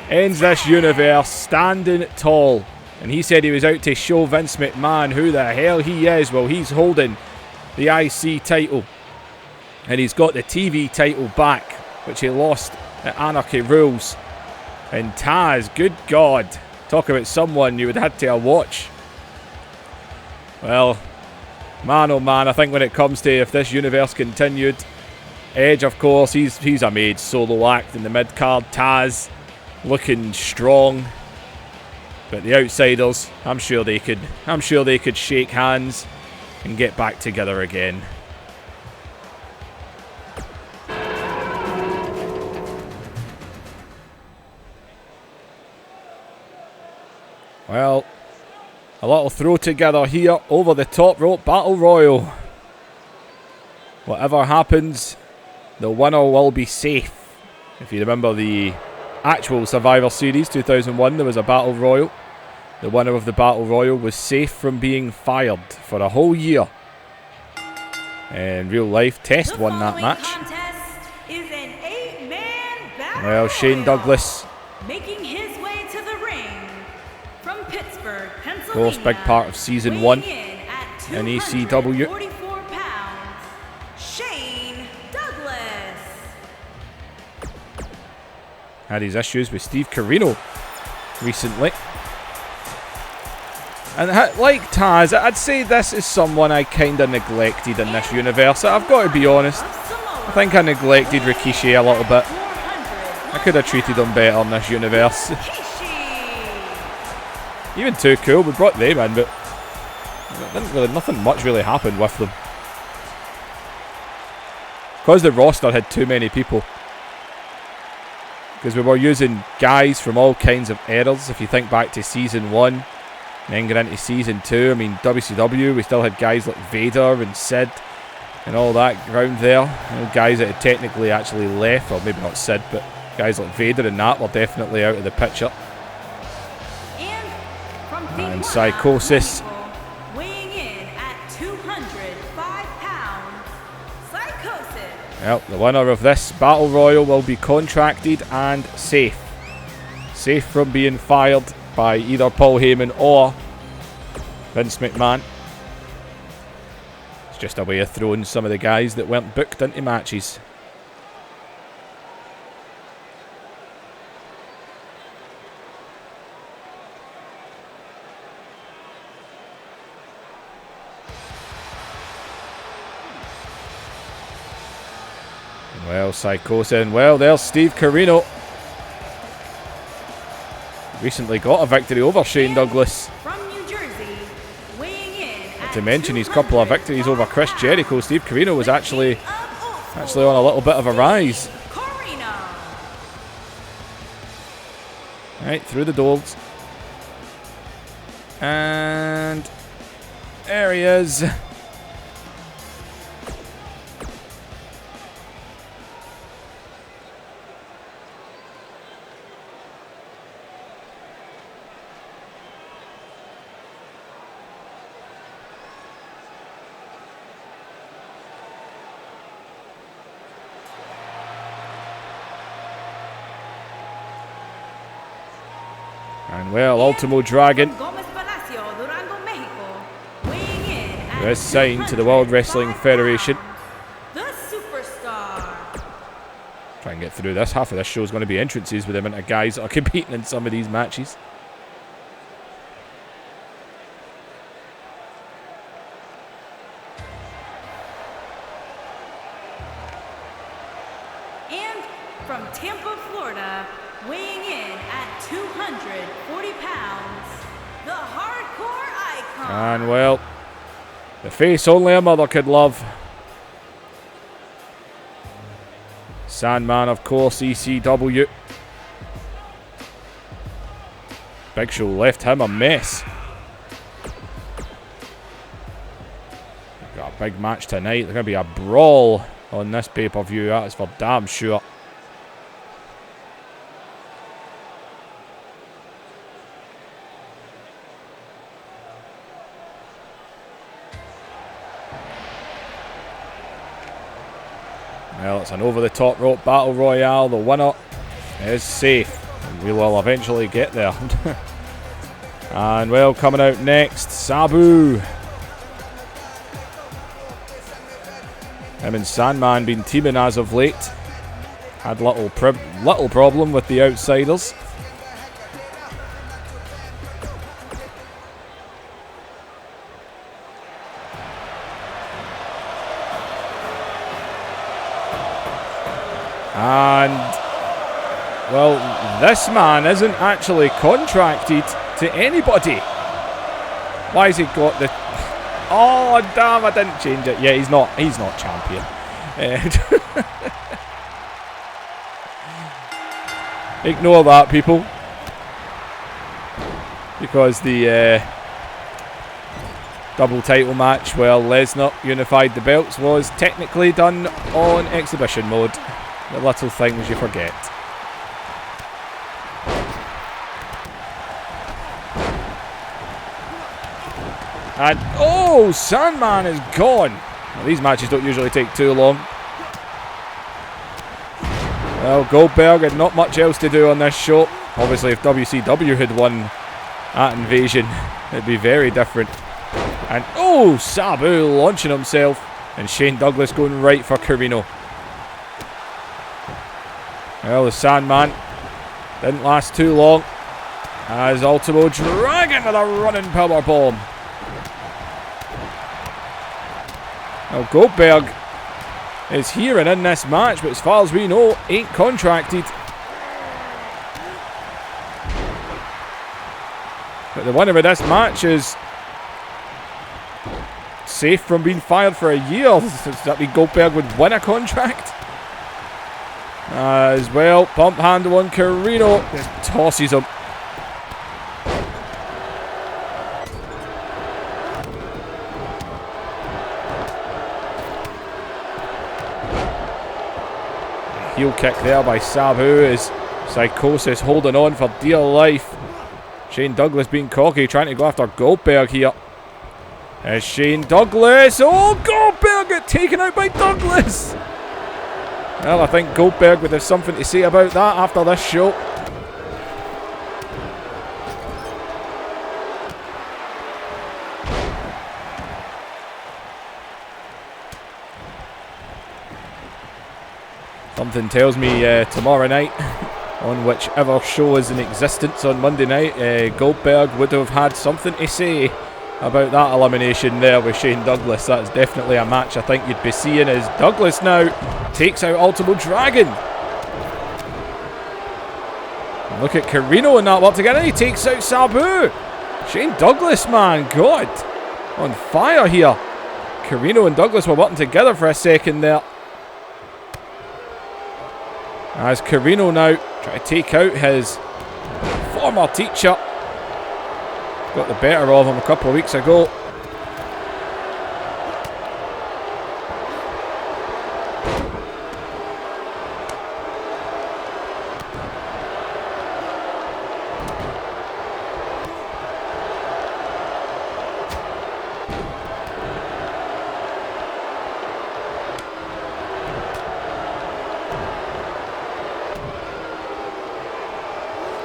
ends this universe standing tall. And he said he was out to show Vince McMahon who the hell he is. Well, he's holding the IC title. And he's got the TV title back, which he lost at Anarchy Rules. And Taz, good God. Talk about someone you would have to watch. Well, man oh man, I think when it comes to if this universe continued, Edge, of course, he's a made solo act in the mid-card. Taz looking strong. But the Outsiders, I'm sure they could shake hands and get back together again. Well, a little throw together here over the top rope battle royal. Whatever happens, the winner will be safe. If you remember the actual Survivor Series 2001, there was a battle royal. The winner of the battle royal was safe from being fired for a whole year. In real life, Test won that match. Is an 8-man battle well, Shane Douglas, making his way to the ring from Pittsburgh, Pennsylvania. of course, big part of season 1 in ECW. 44 pounds, Shane Douglas. Had his issues with Steve Corino recently. And like Taz, I'd say this is someone I kind of neglected in this universe. I've got to be honest. I think I neglected Rikishi a little bit. I could have treated him better in this universe. Even Too Cool, we brought them in, but nothing much really happened with them. Because the roster had too many people. because we were using guys from all kinds of eras. If you think back to Season 1 and then get into Season 2, I mean, WCW, we still had guys like Vader and Sid and all that around there. You know, guys that had technically actually left, or maybe not Sid, but guys like Vader and that were definitely out of the picture. And Psychosis. Weighing in at 205 pounds, Psychosis. Well, the winner of this Battle Royal will be contracted and safe. Safe from being fired by either Paul Heyman or Vince McMahon. It's just a way of throwing some of the guys that weren't booked into matches. Well, Psychosis, well, there's Steve Corino. Recently got a victory over Shane Douglas. From New Jersey, weighing in Not to mention his couple of victories over Chris Jericho. Steve Corino was actually on a little bit of a rise. Right, through the doors. And there he is. And well, Ultimo Dragon is signed to the World Wrestling Federation. The superstar. Try and get through this. Half of this show is going to be entrances with the amount of guys that are competing in some of these matches. And from Tampa, Florida, weighing in at 240 pounds, the hardcore icon. And well, the face only a mother could love. Sandman, of course, ECW. Big Show left him a mess. We've got a big match tonight. There's going to be a brawl on this pay-per-view. That is for damn sure. Well, it's an over-the-top rope battle royale. The winner is safe. And we will eventually get there. And, well, coming out next, Sabu. Him and Sandman been teaming as of late. Had little problem with the outsiders. And, well, this man isn't actually contracted to anybody. Why has he got the... Oh, damn, I didn't change it. Yeah, he's not champion. Ignore that, people. Because the double title match where Lesnar unified the belts was technically done on exhibition mode. The little things you forget. And, oh, Sandman is gone. Well, these matches don't usually take too long. Well, Goldberg had not much else to do on this show. Obviously, if WCW had won at Invasion, it'd be very different. And, oh, Sabu launching himself. And Shane Douglas going right for Corino. Well, the Sandman didn't last too long. As Ultimo Dragon with a running powerbomb. Well, Goldberg is here and in this match, but as far as we know, ain't contracted. But the winner of this match is safe from being fired for a year. Does that mean Goldberg would win a contract? As well, pump handle on Carino. Just tosses him. Heel kick there by Sabu as Psychosis holding on for dear life. Shane Douglas being cocky, trying to go after Goldberg here. As Shane Douglas. Oh, Goldberg got taken out by Douglas. Well, I think Goldberg would have something to say about that after this show. Something tells me tomorrow night, on whichever show is in existence on Monday night, Goldberg would have had something to say about that elimination there with Shane Douglas. That's definitely a match I think you'd be seeing, as Douglas now takes out Ultimo Dragon. And look at Carino in that work together. He takes out Sabu. Shane Douglas, man, God, on fire here. Carino and Douglas were working together for a second there. As Carino now trying to take out his former teacher. Got the better of him a couple of weeks ago.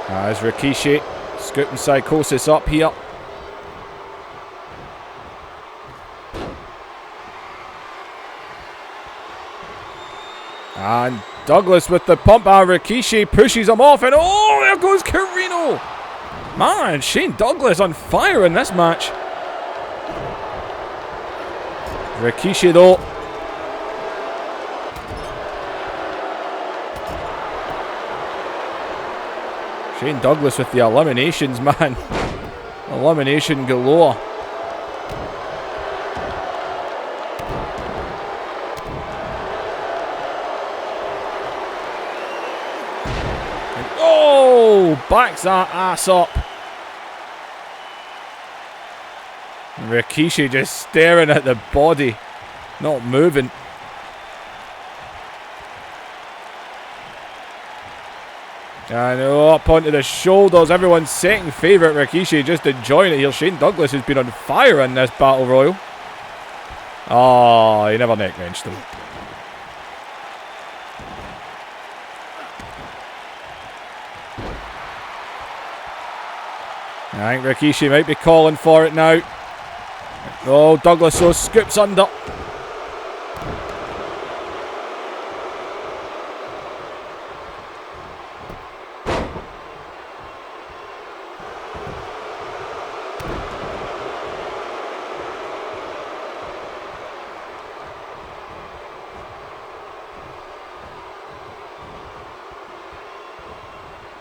As Rikishi scooping Psychosis up here. And Douglas with the pump. Rikishi pushes him off, and oh, there goes Carino. Man, Shane Douglas on fire in this match. Rikishi though. Shane Douglas with the eliminations, man. Elimination galore. And oh, backs that ass up. Rikishi just staring at the body, not moving. And up onto the shoulders, everyone's second favourite Rikishi just enjoying it here. Shane Douglas has been on fire in this Battle Royal. Oh, he never neck wrenched him. I think Rikishi might be calling for it now. Oh, Douglas so scoops under.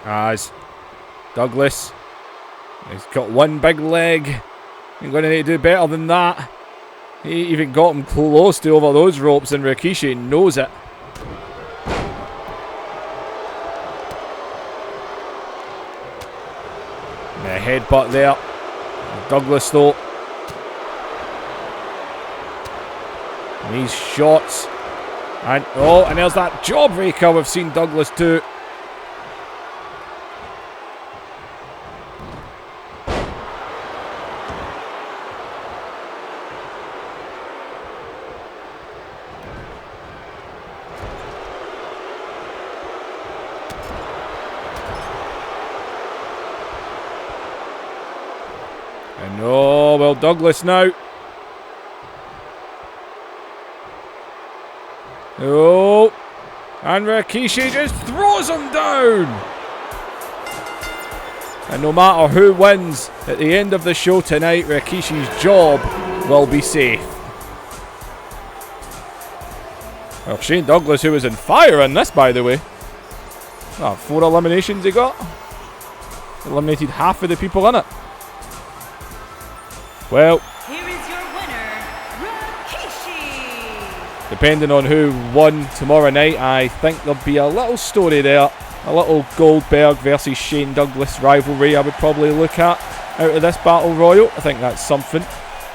As Douglas, he's got one big leg. He's going to need to do better than that. He even got him close to over those ropes, and Rikishi knows it. And a headbutt there. Douglas though. And these shots. And oh, and there's that jawbreaker we've seen Douglas do. And oh, well, Douglas now. Oh, and Rikishi just throws him down. And no matter who wins at the end of the show tonight, Rikishi's job will be safe. Well, Shane Douglas, who was on fire in this, by the way. Oh, 4 eliminations he got. Eliminated half of the people in it. Well, Here is your winner, Rikishi. depending on who won tomorrow night, I think there'll be a little story there. A little Goldberg versus Shane Douglas rivalry I would probably look at out of this Battle Royal. I think that's something.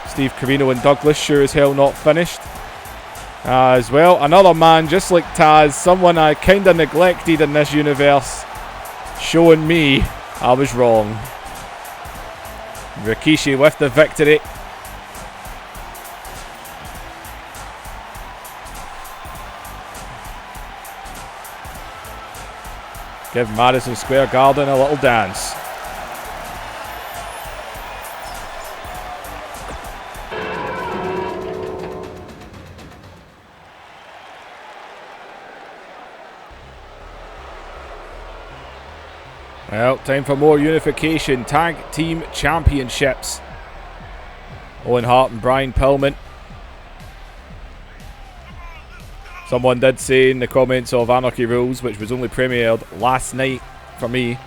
Steve Corino and Douglas sure as hell not finished. As well, another man just like Taz, someone I kind of neglected in this universe, showing me I was wrong. Rikishi with the victory. Give Madison Square Garden a little dance. Well, time for more Unification Tag Team Championships. Owen Hart and Brian Pillman. Someone did say in the comments of Anarchy Rules, which was only premiered last night for me,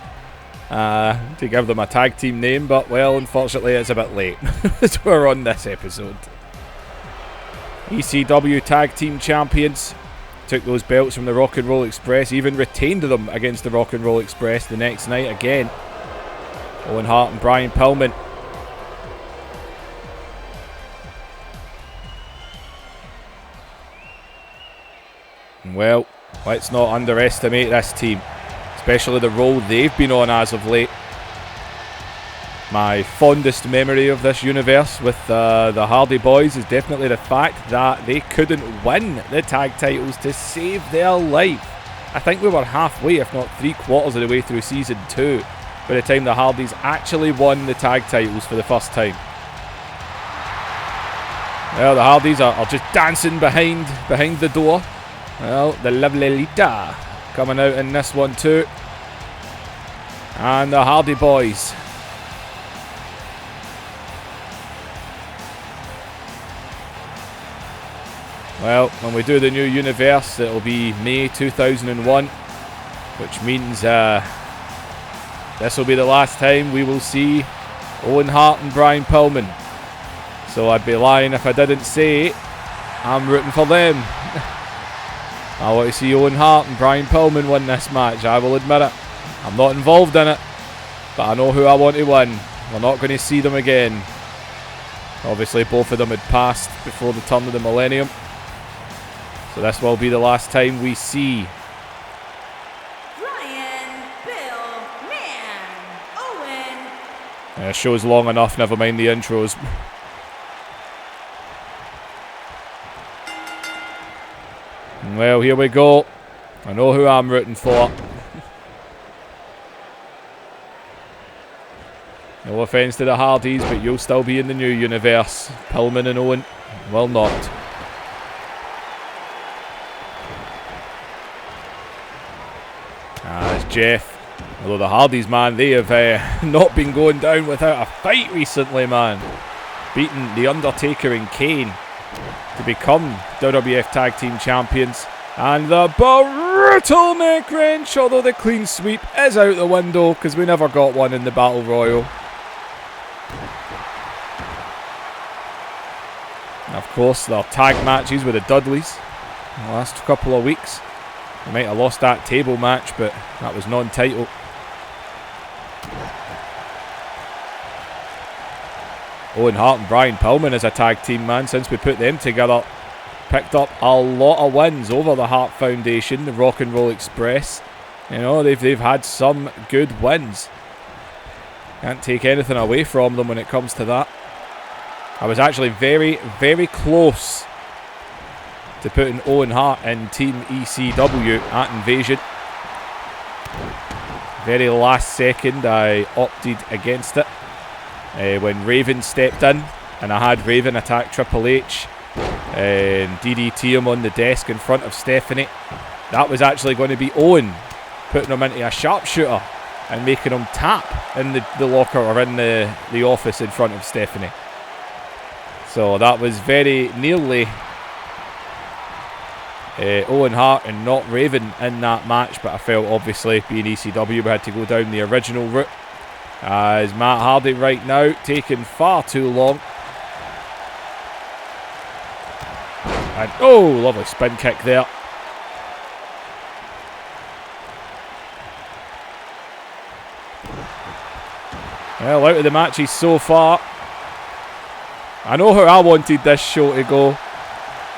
to give them a tag team name, but well, unfortunately it's a bit late as we're on this episode. ECW Tag Team Champions. Took those belts from the Rock and Roll Express, even retained them against the Rock and Roll Express the next night again. Owen Hart and Brian Pillman. Well, let's not underestimate this team, especially the role they've been on as of late. My fondest memory of this universe with the Hardy Boys is definitely the fact that they couldn't win the tag titles to save their life. I think we were halfway, if not 3/4 of the way through season 2 by the time the Hardys actually won the tag titles for the first time. Well, the Hardys are just dancing behind the door. Well, the lovely Lita coming out in this one too. And the Hardy Boys. Well, when we do the new universe, it'll be May 2001, which means this will be the last time we will see Owen Hart and Brian Pillman. So I'd be lying if I didn't say I'm rooting for them. I want to see Owen Hart and Brian Pillman win this match, I will admit it. I'm not involved in it, but I know who I want to win. We're not going to see them again. Obviously, both of them had passed before the turn of the millennium. So this will be the last time we see Brian, Bill, Man, Owen. Show's long enough, never mind the intros. Well, here we go. I know who I'm rooting for. No offence to the Hardys, but you'll still be in the new universe. Pillman and Owen will not. It's Jeff. Although the Hardys, man, they have not been going down without a fight recently, man. Beating The Undertaker and Kane to become WWF Tag Team Champions. And the brutal neck wrench, although the clean sweep is out the window because we never got one in the Battle Royal. And of course, their tag matches with the Dudleys in the last couple of weeks. They might have lost that table match, but that was non-title. Owen Hart and Brian Pillman as a tag team, man, since we put them together. Picked up a lot of wins over the Hart Foundation, the Rock and Roll Express. You know, they've had some good wins. Can't take anything away from them when it comes to that. I was actually very, very close to putting Owen Hart in Team ECW at Invasion. Very last second I opted against it when Raven stepped in, and I had Raven attack Triple H and DDT him on the desk in front of Stephanie. That was actually going to be Owen, putting him into a sharpshooter and making him tap in the locker or in the office in front of Stephanie. So that was very nearly Owen Hart and not Raven in that match, but I felt obviously being ECW we had to go down the original route. As Matt Hardy right now taking far too long. And oh, lovely spin kick there. Well, out of the matches so far. I know how I wanted this show to go.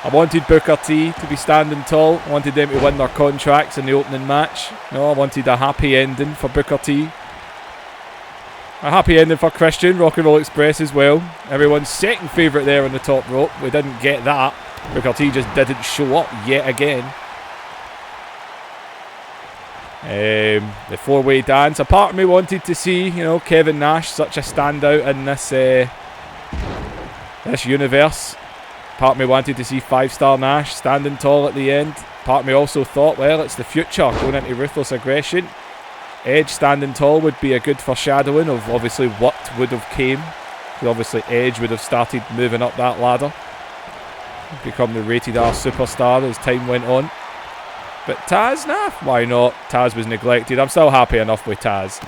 I wanted Booker T to be standing tall. I wanted them to win their contracts in the opening match. No, I wanted a happy ending for Booker T. A happy ending for Christian, Rock and Roll Express as well. Everyone's second favourite there on the top rope. We didn't get that. Booker T just didn't show up yet again. The four-way dance. A part of me wanted to see, Kevin Nash, such a standout in this universe. Part of me wanted to see 5-star Nash standing tall at the end. Part of me also thought, well, it's the future going into Ruthless Aggression. Edge standing tall would be a good foreshadowing of obviously what would have came. Obviously Edge would have started moving up that ladder. Become the rated R superstar as time went on. But Taz, nah, why not? Taz was neglected. I'm still happy enough with Taz.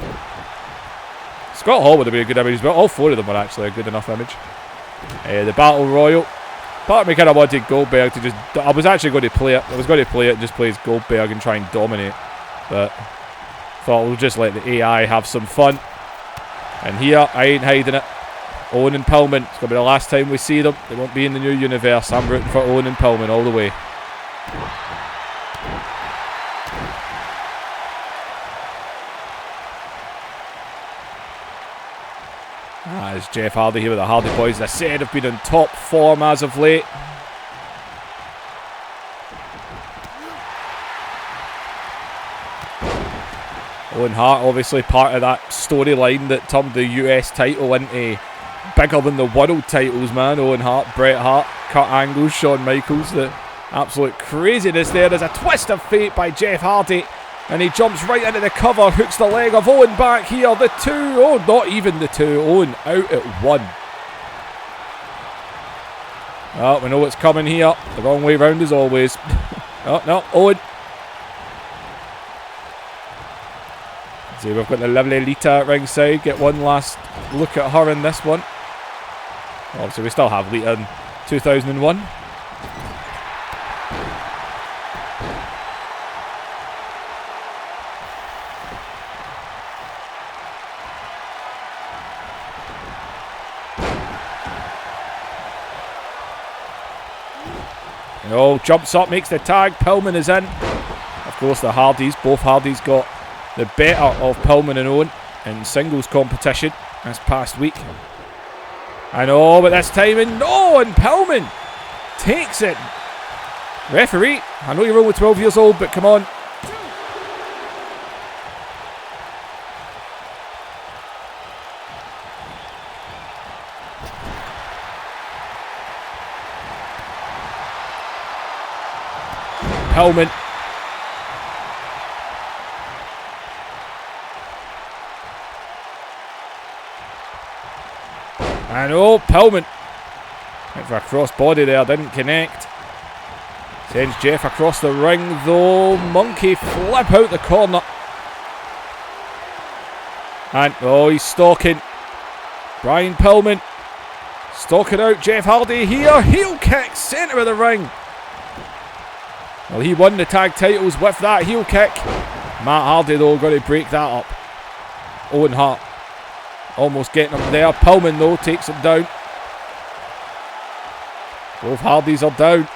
Scott Hall would have been a good image as well. All four of them were actually a good enough image. The Battle Royal. Part of me kind of wanted Goldberg to just... I was actually going to play it. I was going to play it and just play as Goldberg and try and dominate. But thought we'll just let the AI have some fun. And here, I ain't hiding it. Owen and Pillman. It's going to be the last time we see them. They won't be in the new universe. I'm rooting for Owen and Pillman all the way. As Jeff Hardy here with the Hardy Boys, as I said, have been in top form as of late. Owen Hart, obviously part of that storyline that turned the US title into bigger than the world titles, man. Owen Hart, Bret Hart, Kurt Angle, Shawn Michaels. The absolute craziness there. There's a twist of fate by Jeff Hardy. And he jumps right into the cover, hooks the leg of Owen back here. The two, oh, not even the two. Owen out at one. Oh, we know what's coming here. The wrong way round as always. Oh, no, Owen. See, we've got the lovely Lita at ringside. Get one last look at her in this one. Obviously, we still have Lita in 2001. Oh, jumps up, makes the tag. Pillman is in. Of course, the Hardys, both Hardys got the better of Pillman and Owen in singles competition this past week. I know, but this time, and Pillman takes it. Referee, I know you're only 12 years old, but come on. Pillman. And Pillman. Went for a crossbody there, didn't connect. Sends Jeff across the ring though. Monkey flip out the corner. And he's stalking. Brian Pillman. Stalking out Jeff Hardy here. Heel kick, centre of the ring. Well, he won the tag titles with that heel kick. Matt Hardy, though, got to break that up. Owen Hart almost getting him there. Pillman, though, takes him down. Both Hardys are down.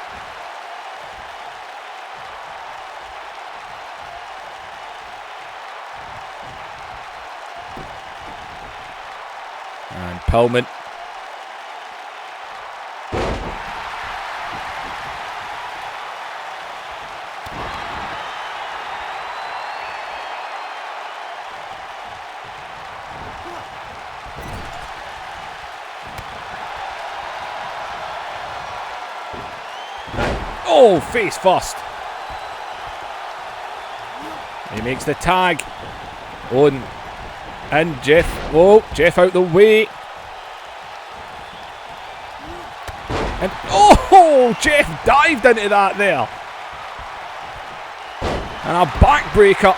And Pillman. Oh, face first. He makes the tag. Owen and Jeff. Oh, Jeff out the way. And Jeff dived into that there. And a backbreaker.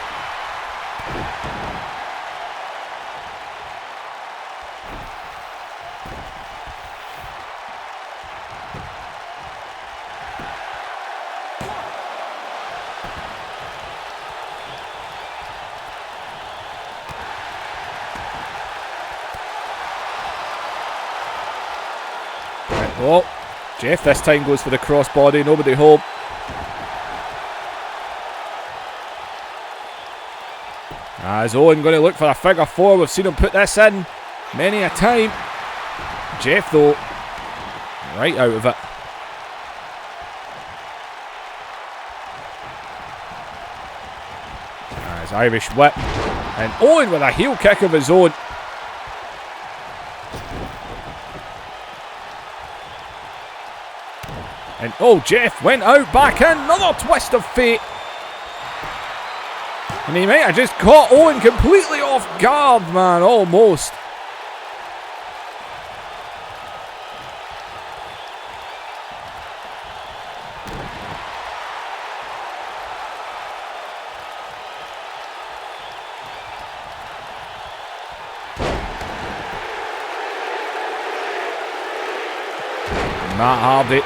Oh, Jeff this time goes for the crossbody. Nobody home. As Owen going to look for a figure four. We've seen him put this in many a time. Jeff, though, right out of it. As Irish whip. And Owen with a heel kick of his own. And oh, Jeff went out, back in. Another twist of fate. And he might have just caught Owen completely off guard, man. Almost. Matt Hardy.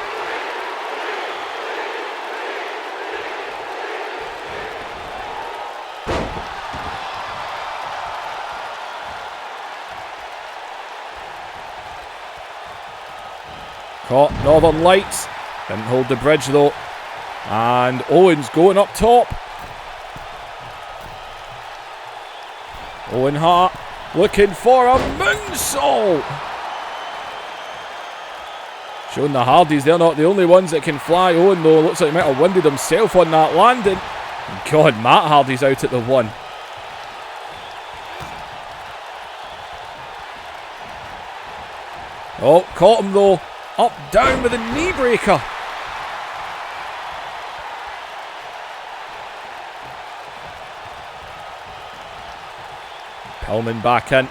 Caught Northern Lights. Didn't hold the bridge though. And Owen's going up top. Owen Hart looking for a moonsault. Showing the Hardys they're not the only ones that can fly. Owen though looks like he might have winded himself on that landing. God, Matt Hardy's out at the one. Oh, caught him though. Up, down with a knee breaker. Pillman back in.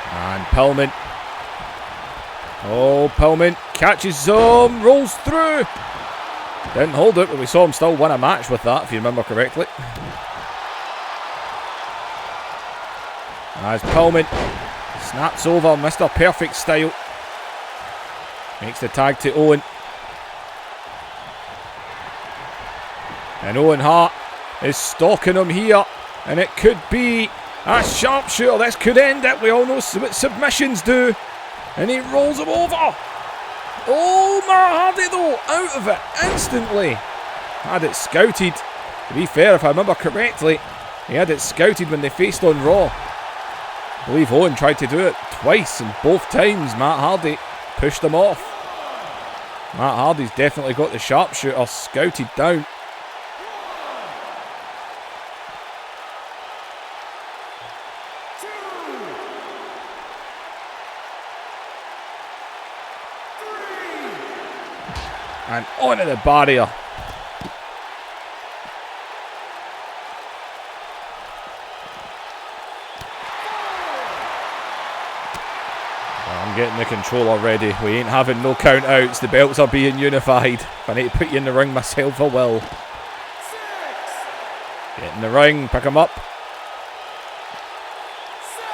And Pillman. Oh, Pillman catches him, rolls through. Didn't hold it, but we saw him still win a match with that, if you remember correctly. As Pillman snaps over Mr. Perfect style. Makes the tag to Owen. And Owen Hart is stalking him here. And it could be a sharpshooter. This could end it. We all know what submissions do. And he rolls him over. Oh, Matt Hardy though, out of it instantly. Had it scouted. To be fair, if I remember correctly, he had it scouted when they faced on Raw. I believe Owen tried to do it twice, and both times Matt Hardy pushed him off. Matt Hardy's definitely got the sharpshooter scouted down. And onto the barrier. I'm getting the control already. We ain't having no count outs. The belts are being unified. If I need to put you in the ring myself, I will. Get in the ring, pick him up.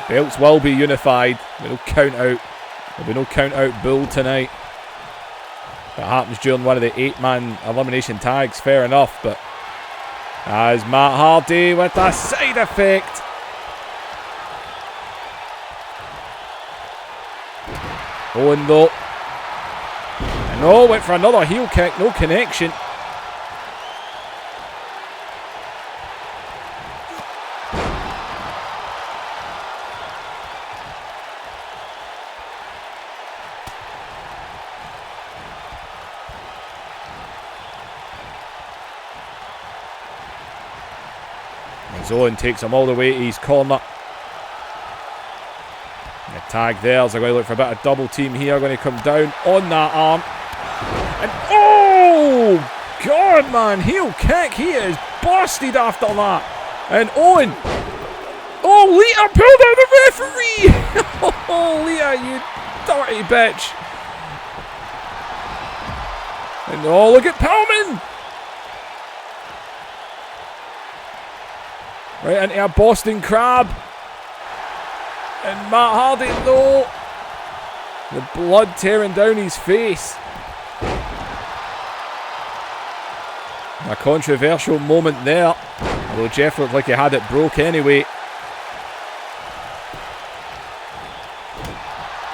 Belts will be unified. There'll be no count out. There'll be no count out bull tonight. That happens during one of the 8-man elimination tags, fair enough, but as Matt Hardy with a side effect. Owen though. And oh, went for another heel kick, no connection. Owen takes him all the way to his corner. The tag there, so they're going to look for a bit of double team here. Going to come down on that arm. And oh, God, man, heel kick. He is busted after that. And Owen. Oh, Lita pulled out the referee. Oh, Lita, you naughty bitch. And oh, look at Pillman. Right into a Boston Crab. And Matt Hardy, though. The blood tearing down his face. A controversial moment there. Although Jeff looked like he had it broke anyway.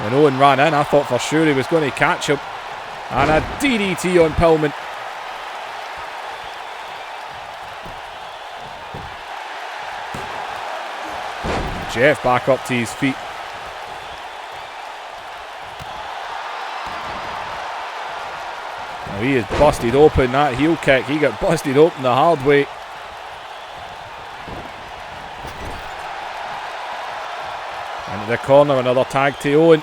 When Owen ran in, I thought for sure he was going to catch him. And a DDT on Pillman. Jeff back up to his feet. Now he is busted open. That heel kick, he got busted open the hard way. Into the corner, another tag to Owen.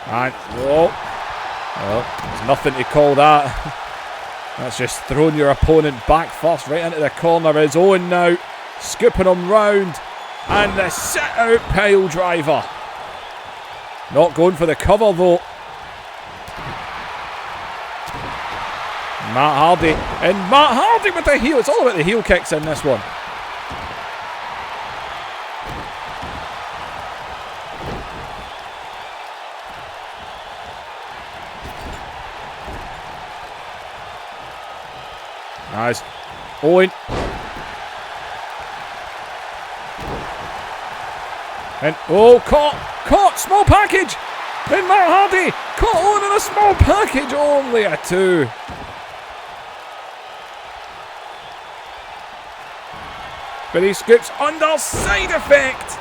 And whoa. Well, there's nothing to call that. That's just throwing your opponent back first. Right into the corner is Owen now. Scooping him round. And the sit-out pile driver. Not going for the cover though. Matt Hardy. And Matt Hardy with the heel. It's all about the heel kicks in this one. Nice. Owen. And oh, caught, small package. And Matt Hardy caught Owen in a small package, only a 2. But he scoops under side effect.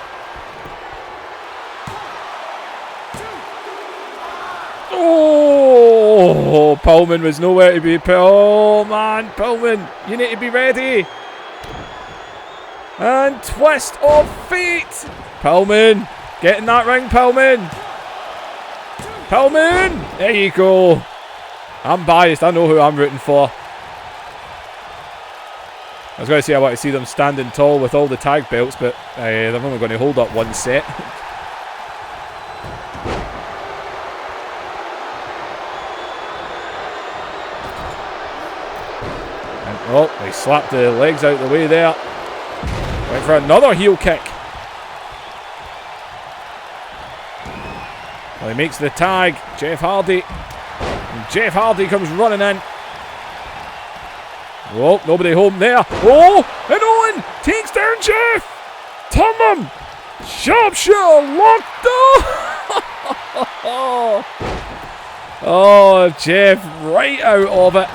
Oh, Pillman was nowhere to be. Oh man, Pillman, you need to be ready. And twist of fate. Pillman, get in that ring, Pillman. Pillman, there you go. I'm biased, I know who I'm rooting for. I was going to say I want to see them standing tall with all the tag belts, but they're only going to hold up one set. And oh, they slapped the legs out the way there. Went for another heel kick. Well, he makes the tag, Jeff Hardy. And Jeff Hardy comes running in. Oh, nobody home there. Oh, and Owen takes down Jeff. Turnham. Sharpshooter locked up. Oh, Jeff right out of it.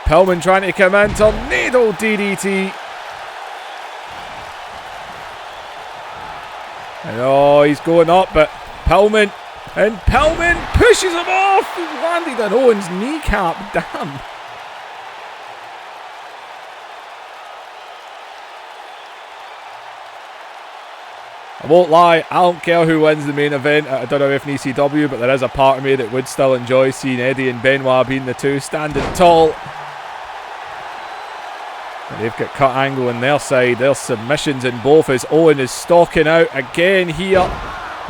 Pillman trying to come in. Tornado DDT. And oh, he's going up, but Pillman. And Pillman pushes him off. He landed on Owen's kneecap. Damn. I won't lie, I don't care who wins the main event at WWF and ECW, but there is a part of me that would still enjoy seeing Eddie and Benoit being the two standing tall. They've got cut angle on their side. There's submissions in both as Owen is stalking out again here.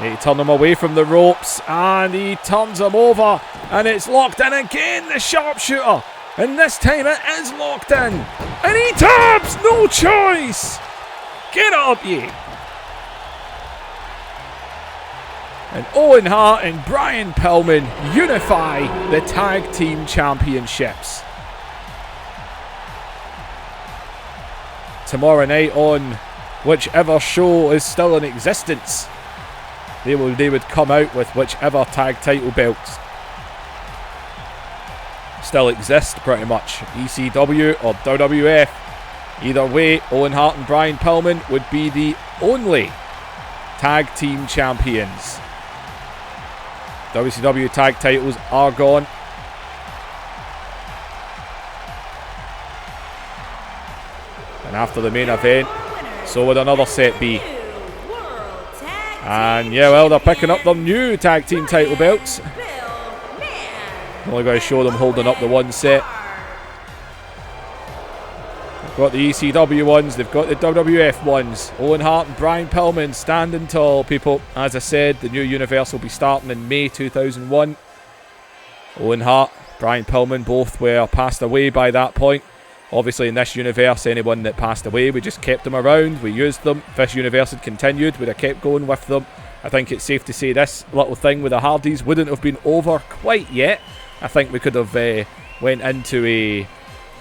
He turned him away from the ropes and he turns him over and it's locked in again, the sharpshooter. And this time it is locked in. And he taps! No choice! Get up, ye! And Owen Hart and Brian Pillman unify the Tag Team Championships. Tomorrow night on whichever show is still in existence, they would come out with whichever tag title belts still exist, pretty much. ECW or WWF. Either way, Owen Hart and Brian Pillman would be the only tag team champions. WCW tag titles are gone. And after the main event, so would another set be. And yeah, well, they're picking up their new tag team title belts. Only going to show them holding up the one set. They've got the ECW ones, they've got the WWF ones. Owen Hart and Brian Pillman standing tall, people. As I said, the new universe will be starting in May 2001. Owen Hart, Brian Pillman, both were passed away by that point. Obviously, in this universe, anyone that passed away, we just kept them around, we used them. If this universe had continued, we'd have kept going with them. I think it's safe to say this little thing with the Hardys wouldn't have been over quite yet. I think we could have went into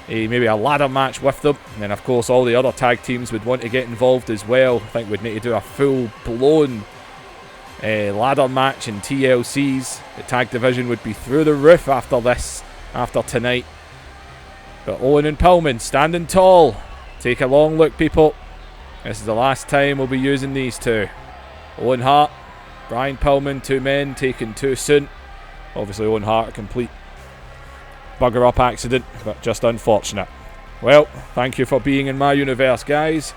maybe a ladder match with them. And then, of course, all the other tag teams would want to get involved as well. I think we'd need to do a full-blown ladder match in TLCs. The tag division would be through the roof after this, after tonight. But Owen and Pillman standing tall. Take a long look, people. This is the last time we'll be using these two. Owen Hart, Brian Pillman, two men taken too soon. Obviously Owen Hart, a complete bugger up accident, but just unfortunate. Well, thank you for being in my universe, guys.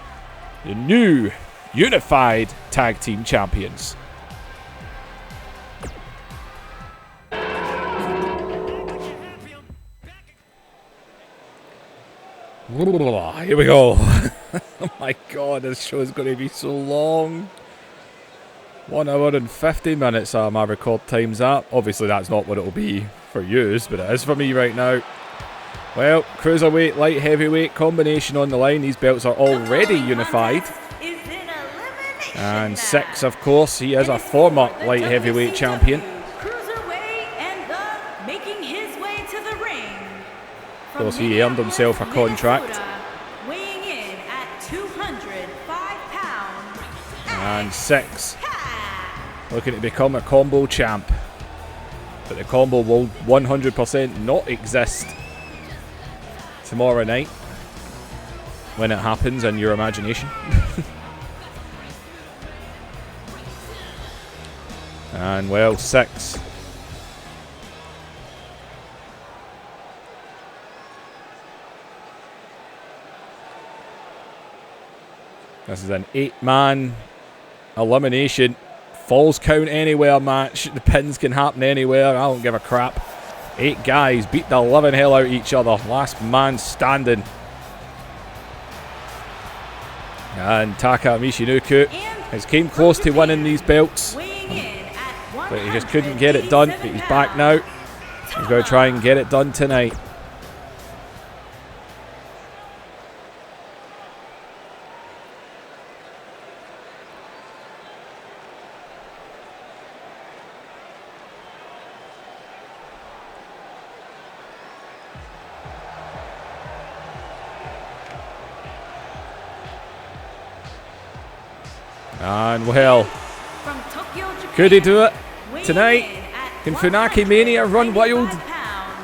The new Unified Tag Team Champions. Here we go. Oh my god, this show is going to be so long. 1 hour and 50 minutes are my record times at. Obviously that's not what it will be for you, but it is for me right now. Well, Cruiserweight, Light Heavyweight combination on the line. These belts are already unified. And Six, of course, he is a former Light Heavyweight champion. Of course, he earned himself a contract. Weighing in at 205 pounds. And Six looking to become a combo champ. But the combo will 100% not exist tomorrow night when it happens in your imagination. And well, Six. This is an 8-man elimination. Falls count anywhere match. The pins can happen anywhere. I don't give a crap. 8 guys beat the living hell out of each other. Last man standing. And Taka Michinoku has came close to winning these belts. But he just couldn't get it done. But he's back now. He's going to try and get it done tonight. And well, could he do it tonight? Can Funaki Mania run wild?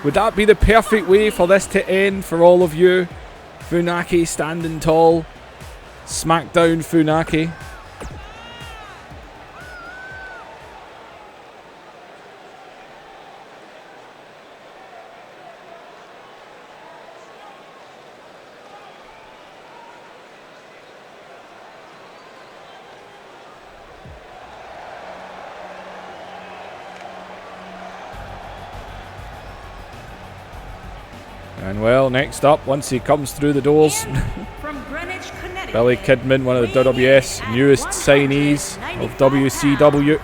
Would that be the perfect way for this to end for all of you? Funaki standing tall. Smackdown Funaki. And well, next up, once he comes through the doors, Billy Kidman, one of the WWS newest signees of WCW.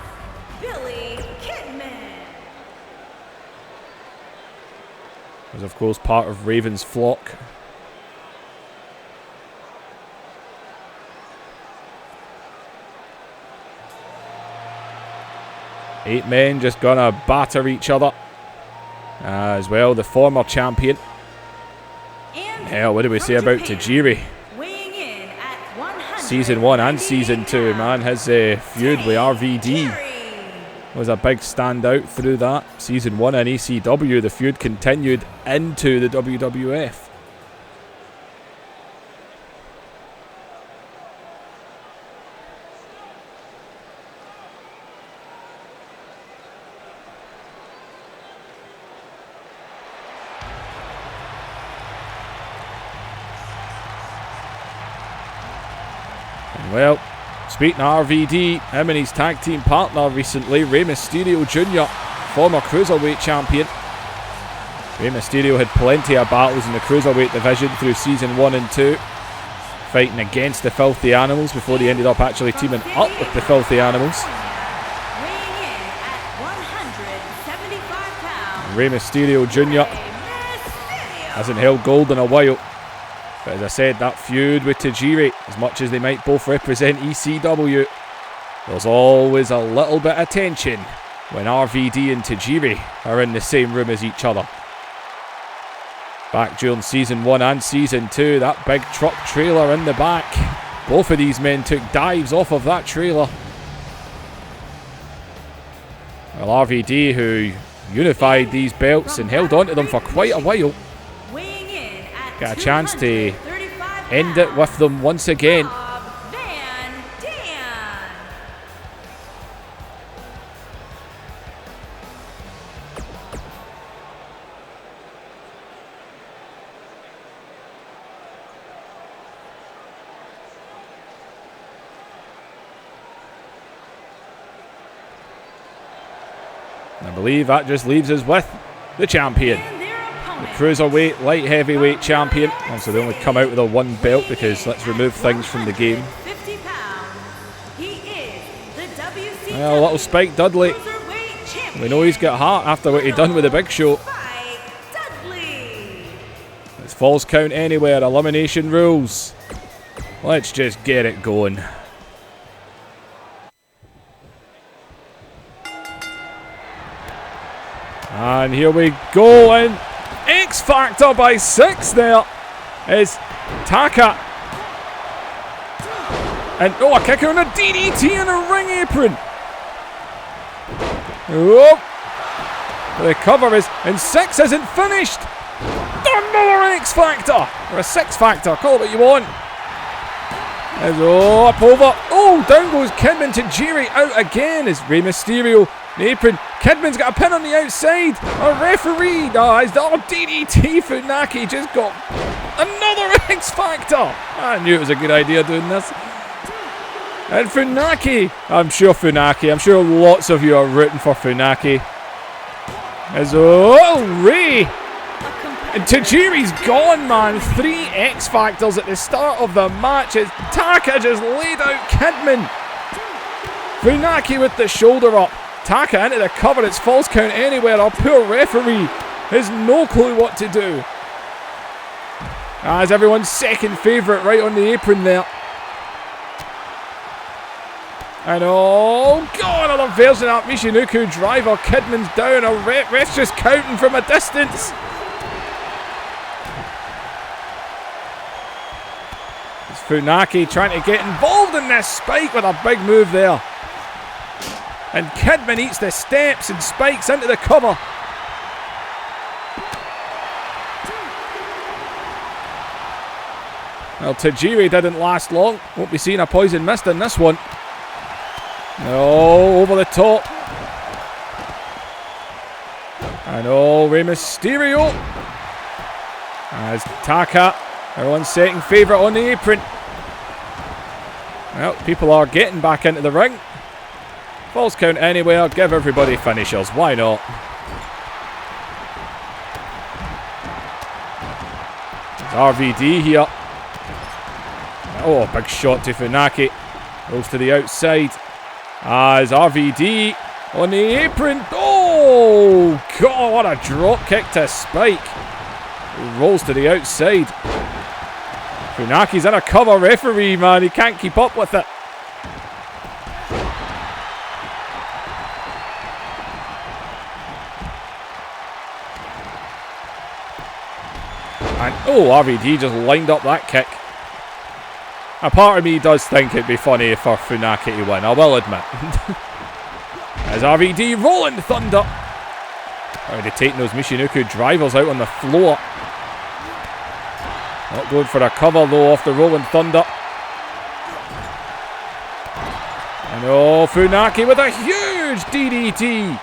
Billy Kidman. Was of course part of Raven's flock. Eight men just gonna batter each other. As well, the former champion. Hell, what do we say about Tajiri? Season 1 and Season 2, man. His feud with RVD was a big standout through that. Season 1 in ECW, the feud continued into the WWF. Well, speaking of RVD, him and his tag team partner recently, Rey Mysterio Jr., former Cruiserweight champion, Rey Mysterio had plenty of battles in the Cruiserweight division through season 1 and 2, fighting against the Filthy Animals before he ended up actually teaming up with the Filthy Animals. Rey Mysterio Jr. hasn't held gold in a while. But as I said, that feud with Tajiri, as much as they might both represent ECW, there's always a little bit of tension when RVD and Tajiri are in the same room as each other. Back during season 1 and season 2, that big truck trailer in the back, both of these men took dives off of that trailer. Well, RVD, who unified these belts and held on to them for quite a while, got a chance to end it with them once again. I believe that just leaves us with the champion. The Cruiserweight, Light Heavyweight champion. Also, they only come out with a one belt because let's remove things from the game. Well, little Spike Dudley. We know he's got heart after what he done with the Big Show. It's Falls Count Anywhere, elimination rules. Let's just get it going. And here we go, and X Factor by 6 there is Taka. And a kicker and a DDT and a ring apron. Oh, the cover is, and 6 isn't finished. Another X Factor, or a 6 Factor, call it what you want. And up over. Oh, down goes Kidman. Tajiri out again as Rey Mysterio. The apron. Kidman's got a pin on the outside. A referee. DDT. Funaki just got another X Factor. I knew it was a good idea doing this. And Funaki. I'm sure lots of you are rooting for Funaki. As Rey. And Tajiri's gone, man. 3 X Factors at the start of the match as Taka just laid out Kidman. Funaki with the shoulder up. Taka into the cover. It's Falls Count Anywhere. Our poor referee has no clue what to do. As everyone's second favourite right on the apron there. And oh god, another version of that Michinoku driver. Kidman's down. A ref's just counting from a distance. It's Funaki trying to get involved in this. Spike with a big move there. And Kidman eats the steps and spikes into the cover. Well, Tajiri didn't last long. Won't be seeing a poison mist in this one. Oh, over the top. And Rey Mysterio. As Taka, everyone's second favourite on the apron. Well, people are getting back into the ring. Falls Count Anywhere, give everybody finishers, why not? There's RVD here. Oh, big shot to Funaki. Goes to the outside. As RVD on the apron. Oh, God, what a drop kick to Spike. Rolls to the outside. Funaki's in a cover. Referee, man, he can't keep up with it. And RVD just lined up that kick. A part of me does think it'd be funny for Funaki to win, I will admit. As RVD rolling thunder. Already taking those Michinoku drivers out on the floor. Not going for a cover though off the rolling thunder. And Funaki with a huge DDT.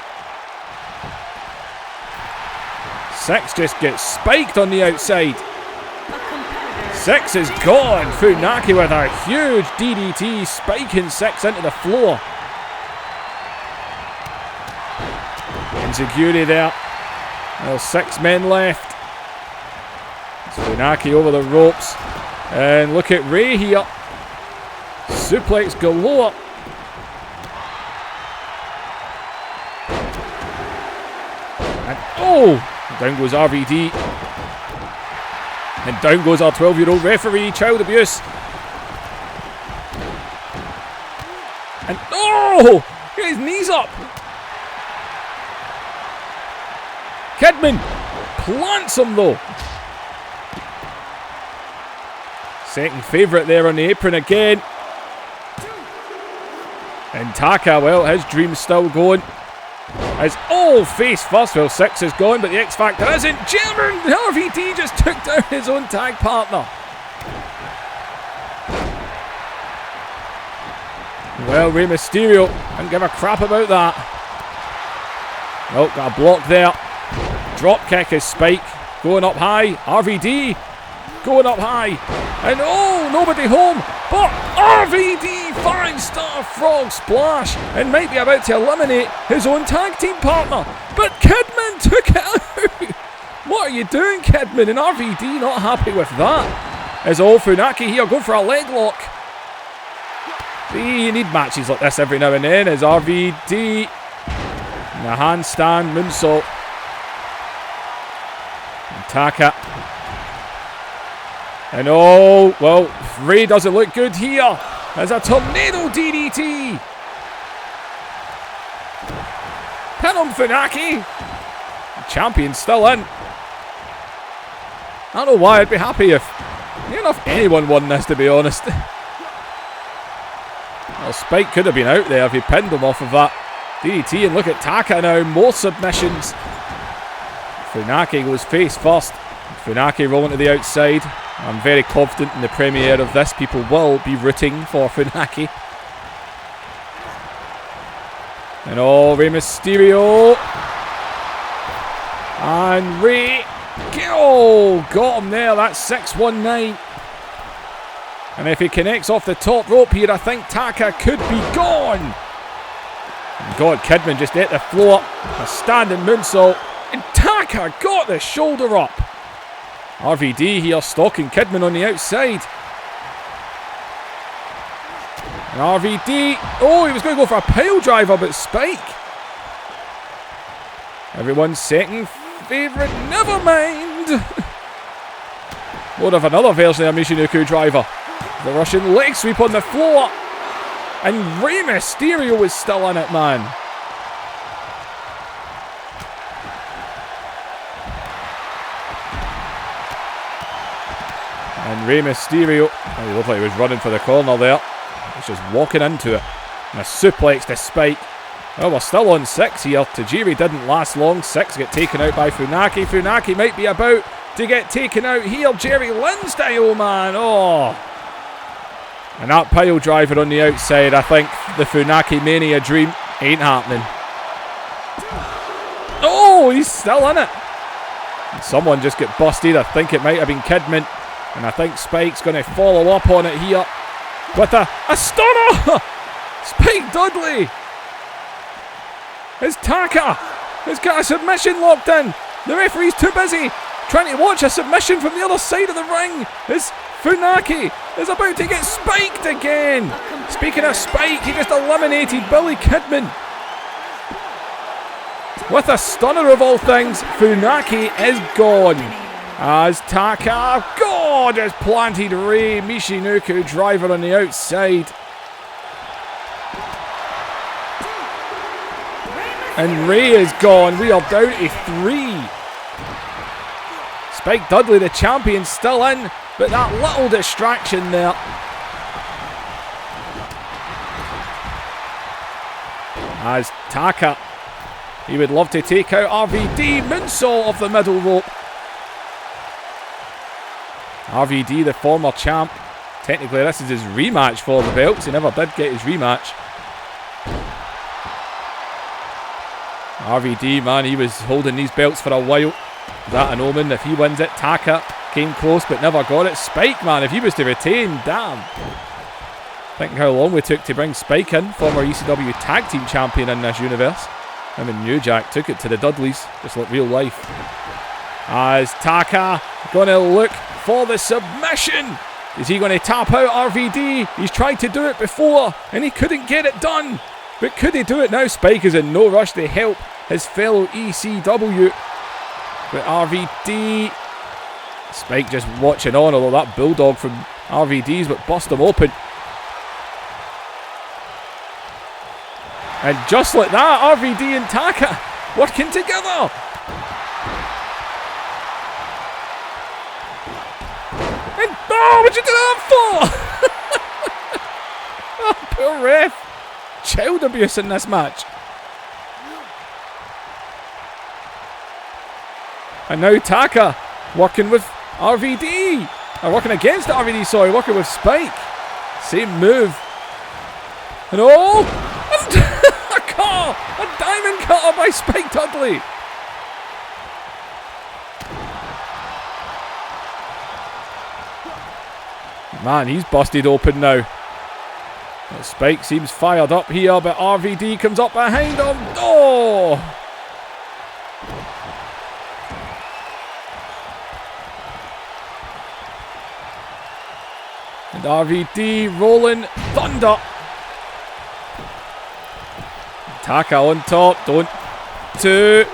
6 just gets spiked on the outside. 6 is gone. Funaki with a huge DDT, spiking 6 into the floor. Insecurity there. There's 6 men left. It's Funaki over the ropes. And look at Ray here. Suplex galore. And oh! Down goes RVD. And down goes our 12-year-old referee. Child abuse. And oh! Get his knees up. Kidman plants him though. Second favourite there on the apron again. And Taka, well, his dream's still going. As all face first, well, 6 is gone, but the X Factor isn't. German RVD just took down his own tag partner. Well, Rey Mysterio didn't give a crap about that. Oh, got a block there. Drop kick is Spike. Going up high. RVD going up high. And oh, nobody home. But RVD 5-star frog splash. And might be about to eliminate his own tag team partner. But Kidman took it out. What are you doing, Kidman? And RVD not happy with that. As all Funaki here going for a leg lock. See, you need matches like this every now and then. As RVD. And a handstand moonsault. And Taka. And oh, well, Ray doesn't look good here. There's a tornado DDT. Pin him, Funaki. The champion's still in. I don't know why. I'd be happy if anyone won this, to be honest. Well, Spike could have been out there if he pinned him off of that DDT. And look at Taka now. More submissions. Funaki goes face first. Funaki rolling to the outside. I'm very confident in the premiere of this. People will be rooting for Funaki. And oh, Rey Mysterio. And Ray. Oh, got him there. That's 619. And if he connects off the top rope here, I think Taka could be gone. And God, Kidman just ate the floor. A standing moonsault. And Taka got the shoulder up. RVD here stalking Kidman on the outside. And RVD. Oh, he was going to go for a pile driver, but Spike. Everyone's second favourite. Never mind. More of another version of Michinoku driver. The Russian leg sweep on the floor. And Rey Mysterio is still in it, man. And Rey Mysterio, oh, he looked like he was running for the corner there. He's just walking into it. And a suplex to Spike. Well, we're still on 6 here. Tajiri didn't last long. 6 get taken out by Funaki. Funaki might be about to get taken out here. Jerry Lynn style, man. Oh. And that pile driver on the outside, I think the Funaki Mania dream ain't happening. Oh, he's still in it. And someone just got busted. I think it might have been Kidman. And I think Spike's going to follow up on it here with a stunner. Spike Dudley. It's Taka. He's got a submission locked in. The referee's too busy trying to watch a submission from the other side of the ring. It's Funaki is about to get spiked again. Speaking of Spike, he just eliminated Billy Kidman. With a stunner of all things, Funaki is gone. As Taka, God, has planted Rey Michinoku driver on the outside. And Ray is gone. We are down to 3. Spike Dudley, the champion, still in, but that little distraction there. As Taka, he would love to take out RVD. Moonsault off the middle rope. RVD, the former champ. Technically, this is his rematch for the belts. He never did get his rematch. RVD, man, he was holding these belts for a while. Is that an omen? If he wins it, Taka came close but never got it. Spike, man, if he was to retain, damn. Think how long we took to bring Spike in, former ECW tag team champion in this universe. Him and New Jack took it to the Dudleys, just like real life. As Taka going to look for the submission. Is he going to tap out RVD? He's tried to do it before and he couldn't get it done. But could he do it now? Spike is in no rush to help his fellow ECW. But RVD... Spike just watching on, although that bulldog from RVD's but bust him open. And just like that, RVD and Taka working together. And oh, what'd you do that for? Oh, poor ref. Child abuse in this match. And now Taka working with RVD. Or working against RVD, sorry, working with Spike. Same move. And oh! A diamond cutter by Spike Dudley. Man, he's busted open now. Well, Spike seems fired up here, but RVD comes up behind him. Oh! And RVD rolling thunder. Taka on top, don't. 2.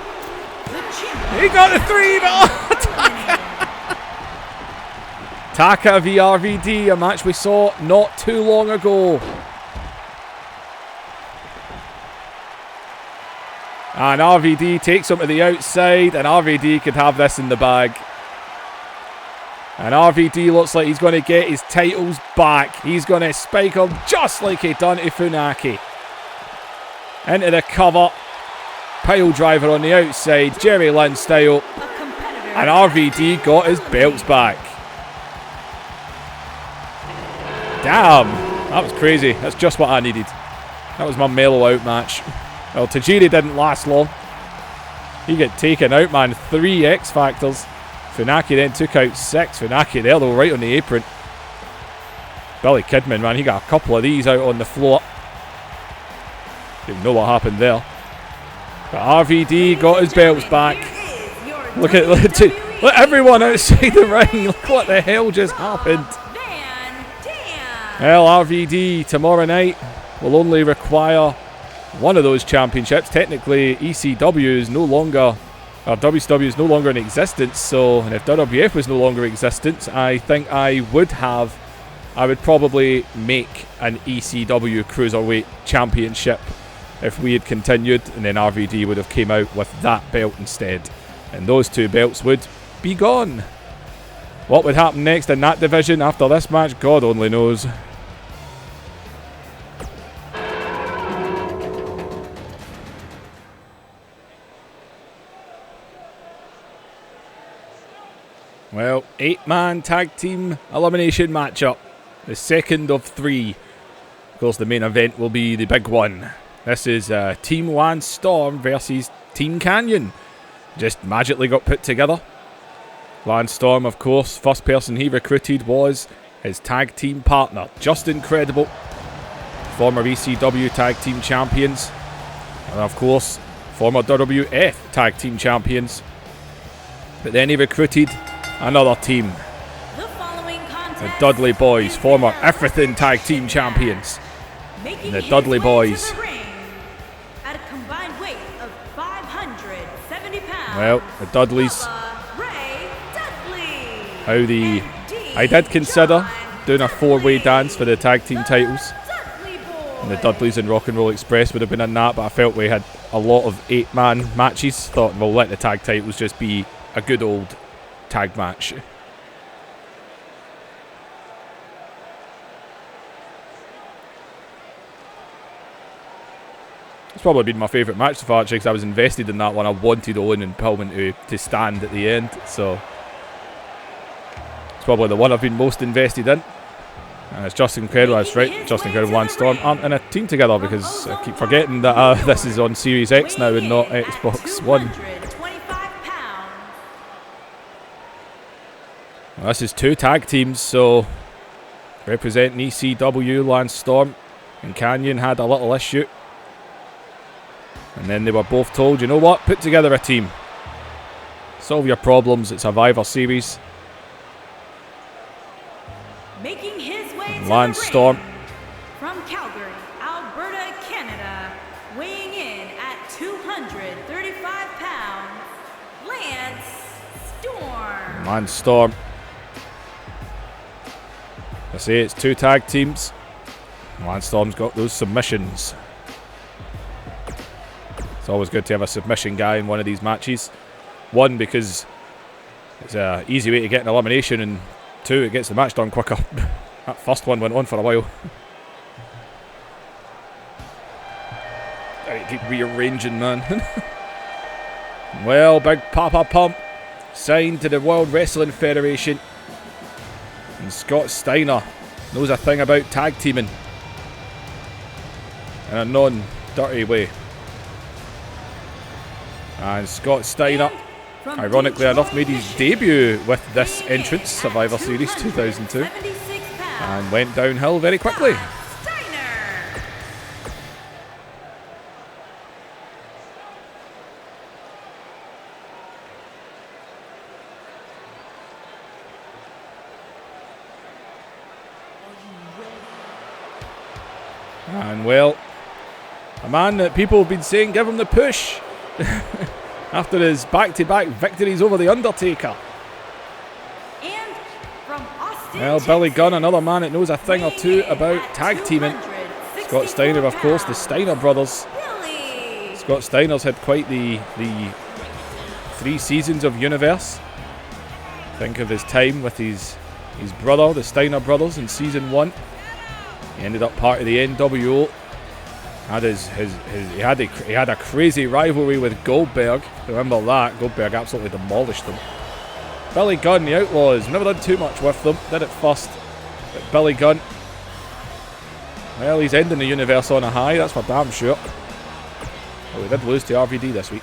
He got the 3, but oh, Taka. Taka v RVD, a match we saw not too long ago. And RVD takes him to the outside, and RVD could have this in the bag. And RVD looks like he's going to get his titles back. He's going to spike him just like he done to Funaki. Into the cover. Pile driver on the outside. Jerry Lynn style. And RVD got his belts back. Damn. That was crazy. That's just what I needed. That was my mellow out match. Well, Tajiri didn't last long. He got taken out, man. 3 X Factors. Funaki then took out 6. Funaki there, though, right on the apron. Billy Kidman, man. He got a couple of these out on the floor. Didn't know what happened there. But RVD got his belts back. Look at everyone outside the ring. Look what the hell just happened. Well, RVD tomorrow night will only require one of those championships. Technically, ECW is no longer, or WCW is no longer in existence. So, and if WWF was no longer in existence, I think I would probably make an ECW Cruiserweight Championship if we had continued, and then RVD would have came out with that belt instead. And those 2 belts would be gone. What would happen next in that division after this match, God only knows. Well, 8-man tag team elimination matchup. The second of 3. Of course, the main event will be the big one. This is Team Lance Storm versus Team Canyon. Just magically got put together. Lance Storm, of course, first person he recruited was his tag team partner, Just Incredible. Former ECW tag team champions. And of course, former WWF tag team champions. But then he recruited another team. The Dudley Boys, former Everything tag team champions. And the Dudley Boys. Well, the Dudleys. I did consider doing a 4-way dance for the tag team titles. And the Dudleys and Rock and Roll Express would have been in that, but I felt we had a lot of 8-man matches. Thought, we'll let the tag titles just be a good old tag match. It's probably been my favourite match so far, actually, because I was invested in that one. I wanted Owen and Pillman to stand at the end, so it's probably the one I've been most invested in. And it's Just Incredible, that's right, Just Incredible and Storm aren't in a team together, because I keep forgetting that this is on Series X now and not Xbox One. Well, this is 2 tag teams, so representing ECW, Lance Storm and Canyon had a little issue. And then they were both told, you know what, put together a team. Solve your problems at Survivor Series. Making his way to Lance the ring, Storm. from Calgary, Alberta, Canada, weighing in at 235 pounds, Lance Storm. Lance Storm. I say it's 2 tag teams. Lance Storm's got those submissions. It's always good to have a submission guy in one of these matches. 1, because it's an easy way to get an elimination, and 2, it gets the match done quicker. That first one went on for a while. I keep rearranging, man. Well, Big Papa Pump signed to the World Wrestling Federation. And Scott Steiner knows a thing about tag teaming in a non-dirty way. And Scott Steiner, ironically enough, made his debut with this entrance, Survivor Series 2002, and went downhill very quickly. And well, a man that people have been saying give him the push after his back-to-back victories over The Undertaker. And from Austin, Well, Billy Gunn, another man that knows a thing or two about tag teaming. Scott Steiner, of course, the Steiner brothers. Billy. Scott Steiner's had quite the 3 seasons of Universe. Think of his time with his brother, the Steiner brothers, in season 1. He ended up part of the NWO. He had a crazy rivalry with Goldberg. Remember that? Goldberg absolutely demolished them. Billy Gunn, the Outlaws, never done too much with them. Did it first, but Billy Gunn, well, he's ending the Universe on a high. That's for damn sure. Well, we did lose to RVD this week.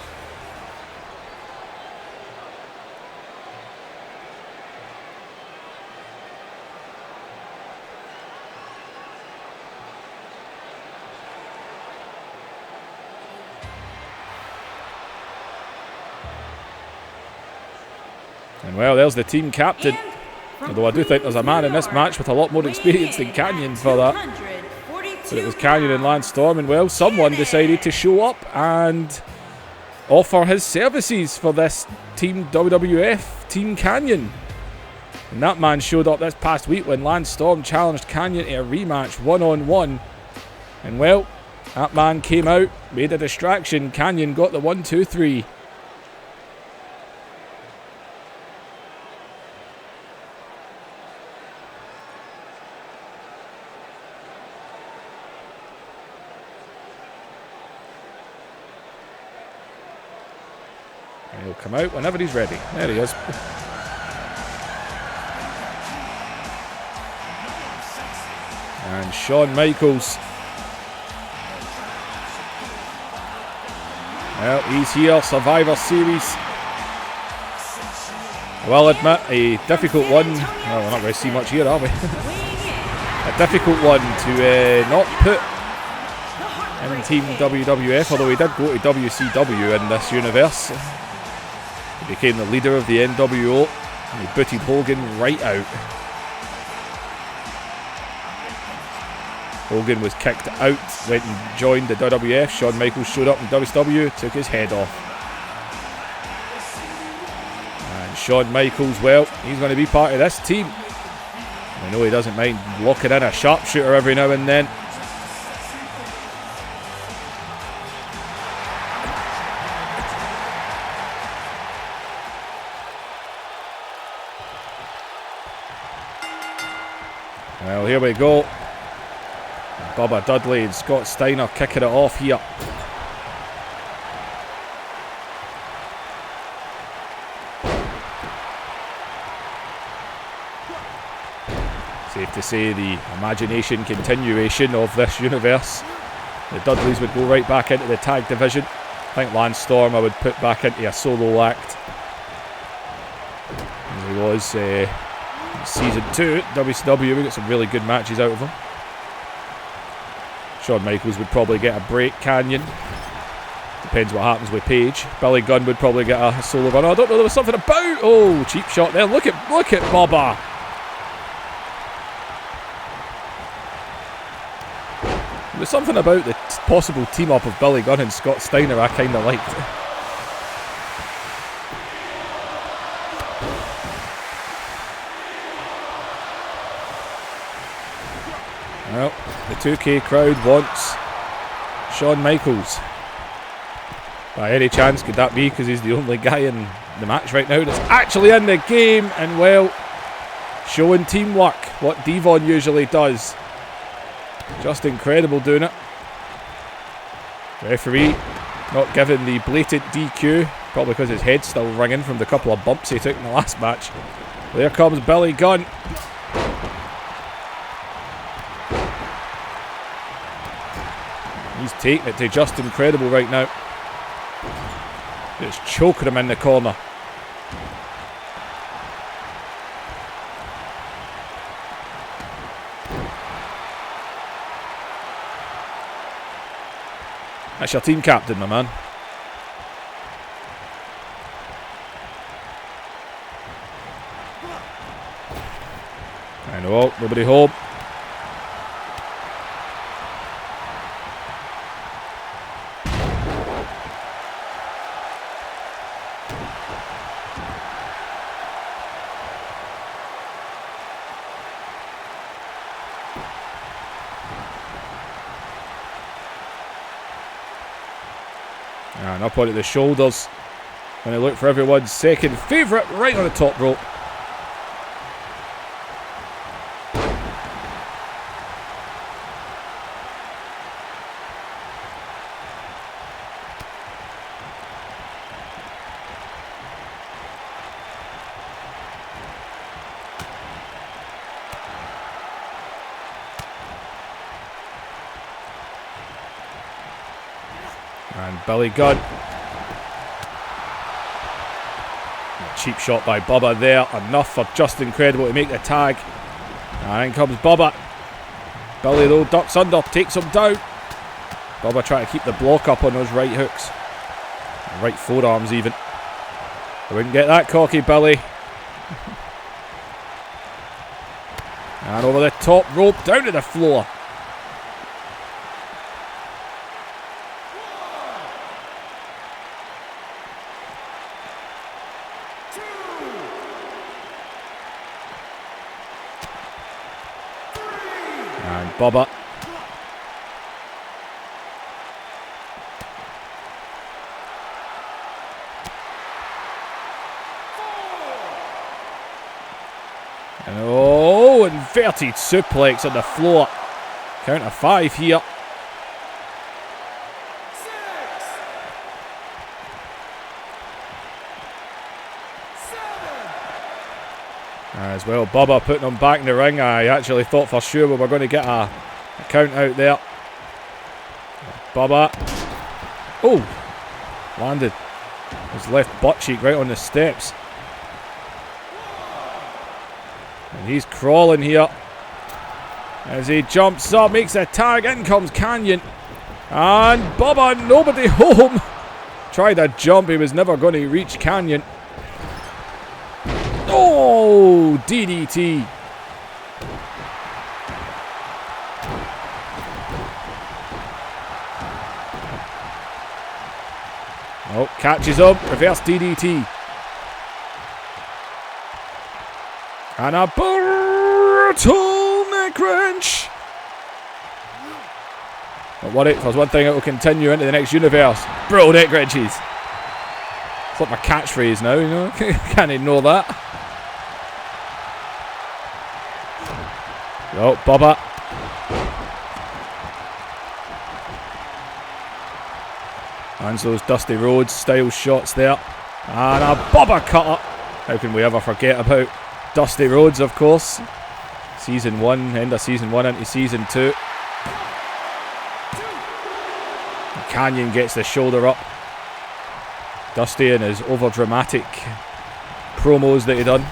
And well, there's the team captain. Although I do think there's a man in this match with a lot more experience than Kanyon for that. But it was Kanyon and Lance Storm, and well, someone decided to show up and offer his services for this Team WWF, Team Kanyon. And that man showed up this past week when Lance Storm challenged Kanyon to a rematch 1-on-1. And well, that man came out, made a distraction. Kanyon got the 1, 2, 3. He'll come out whenever he's ready. There he is. And Shawn Michaels. Well, he's here, Survivor Series. I will admit, a difficult one. Well, we're not going to see much here, are we? A difficult one to not put in Team WWF, although he did go to WCW in this universe. He became the leader of the NWO, and he booted Hogan right out. Hogan was kicked out, went and joined the WWF. Shawn Michaels showed up in WCW, took his head off. And Shawn Michaels, well, he's going to be part of this team. I know he doesn't mind locking in a sharpshooter every now and then. Well, here we go. Bubba Dudley and Scott Steiner kicking it off here. Safe to say the imagination continuation of this universe. The Dudleys would go right back into the tag division. I think Lance Storm I would put back into a solo act, as he was in season 2 WCW. We got some really good matches out of him. Shawn Michaels would probably get a break. Kanyon. Depends what happens with Page. Billy Gunn would probably get a solo run. I don't know, there was something about... Oh, cheap shot there. Look at Bubba. There's something about the possible team-up of Billy Gunn and Scott Steiner I kind of liked. Well, the 2K crowd wants Shawn Michaels. By any chance could that be because he's the only guy in the match right now that's actually in the game, and well, showing teamwork, what Devon usually does. Just incredible doing it. Referee not giving the blatant DQ, probably because his head's still ringing from the couple of bumps he took in the last match. There comes Billy Gunn. He's taking it to just incredible right now. Just choking him in the corner. That's your team captain, my man. I know, nobody home. And up onto the shoulders. And they look for everyone's second favourite right on the top rope. And Billy Gunn. A cheap shot by Bubba there. Enough for just incredible to make the tag. And in comes Bubba. Billy though ducks under, takes him down. Bubba trying to keep the block up on those right hooks. Right forearms even. I wouldn't get that cocky, Billy. And over the top rope, down to the floor. And Bubba. And oh, inverted suplex on the floor. Count of 5 here. 6, 7. As well, Bubba putting him back in the ring. I actually thought for sure we were going to get a count out there. Bubba. Oh, landed his left butt cheek right on the steps. And he's crawling here as he jumps up, makes a tag. In comes Canyon. And Bubba, nobody home. Tried a jump, he was never going to reach Canyon. Oh, DDT. Oh, catches up, reverse DDT. And a brutal neck wrench. Don't worry, if there's one thing that will continue into the next universe. Brutal neck wrenches. It's like my catchphrase now, you know. Can't ignore that. Oh, Bubba. And those Dusty Rhodes style shots there. And a Bubba cutter. How can we ever forget about Dusty Rhodes, of course. Season 1, end of Season 1 into Season 2. Canyon gets the shoulder up. Dusty and his over-dramatic promos that he done.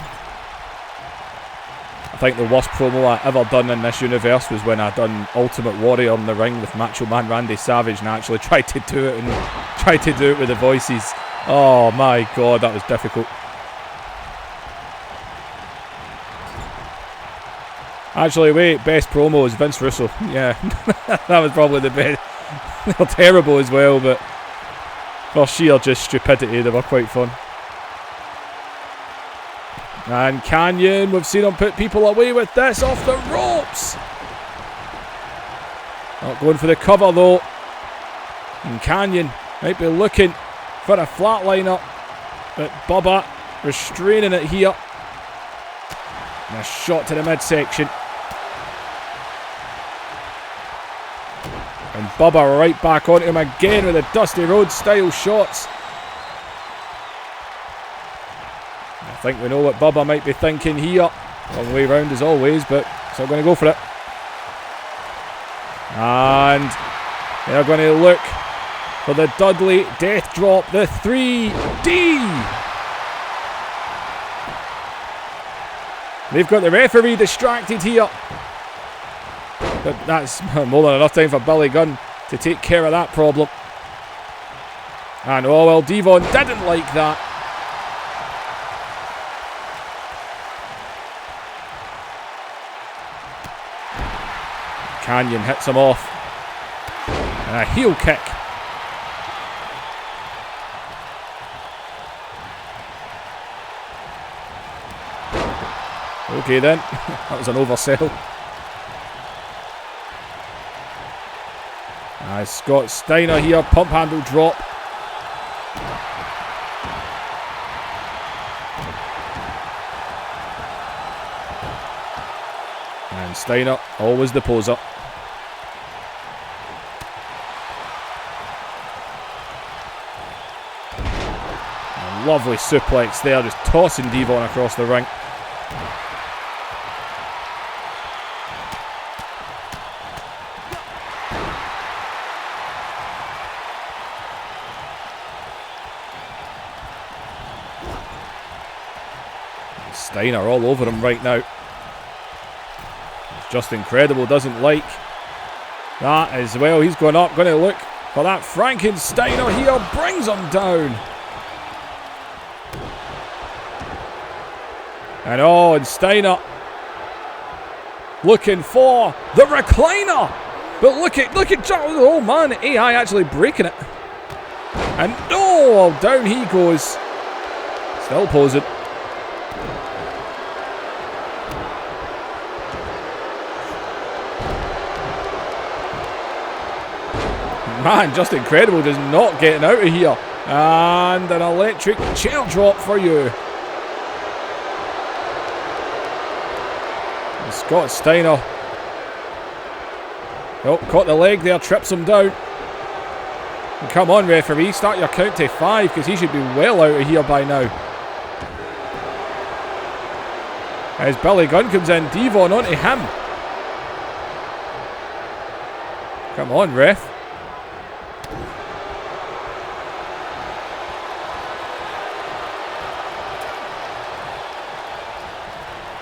I think the worst promo I ever done in this universe was when I done Ultimate Warrior in the ring with Macho Man Randy Savage, and I actually tried to do it with the voices. Oh my god, that was difficult. Actually, wait, best promo is Vince Russo. Yeah, that was probably the best. They were terrible as well, but for sheer just stupidity, they were quite fun. And Canyon, we've seen him put people away with this off the ropes. Not going for the cover though. And Canyon might be looking for a flatliner, but Bubba restraining it here. And a shot to the midsection. And Bubba right back onto him again with the Dusty Rhodes style shots. I think we know what Bubba might be thinking here. Long way round as always, but still going to go for it. And they're going to look for the Dudley Death Drop, the 3D. They've got the referee distracted here. But that's more than enough time for Billy Gunn to take care of that problem. And oh well, Devon didn't like that. Canyon hits him off. And a heel kick. Okay then, that was an oversell. Scott Steiner here, pump handle drop. And Steiner, always the poser. A lovely suplex there, just tossing Devon across the ring. Steiner all over him right now. It's just incredible, doesn't like that as well. He's going up, going to look for that Frankensteiner here, brings him down. And Steiner looking for the recliner. But look at oh man, AI actually breaking it. And down he goes. Still posing. Man, just incredible, just not getting out of here. And an electric chair drop for you. And Scott Steiner. Oh, caught the leg there, trips him down. And come on, referee, start your count to 5 because he should be well out of here by now. As Billy Gunn comes in, Devon onto him. Come on, ref.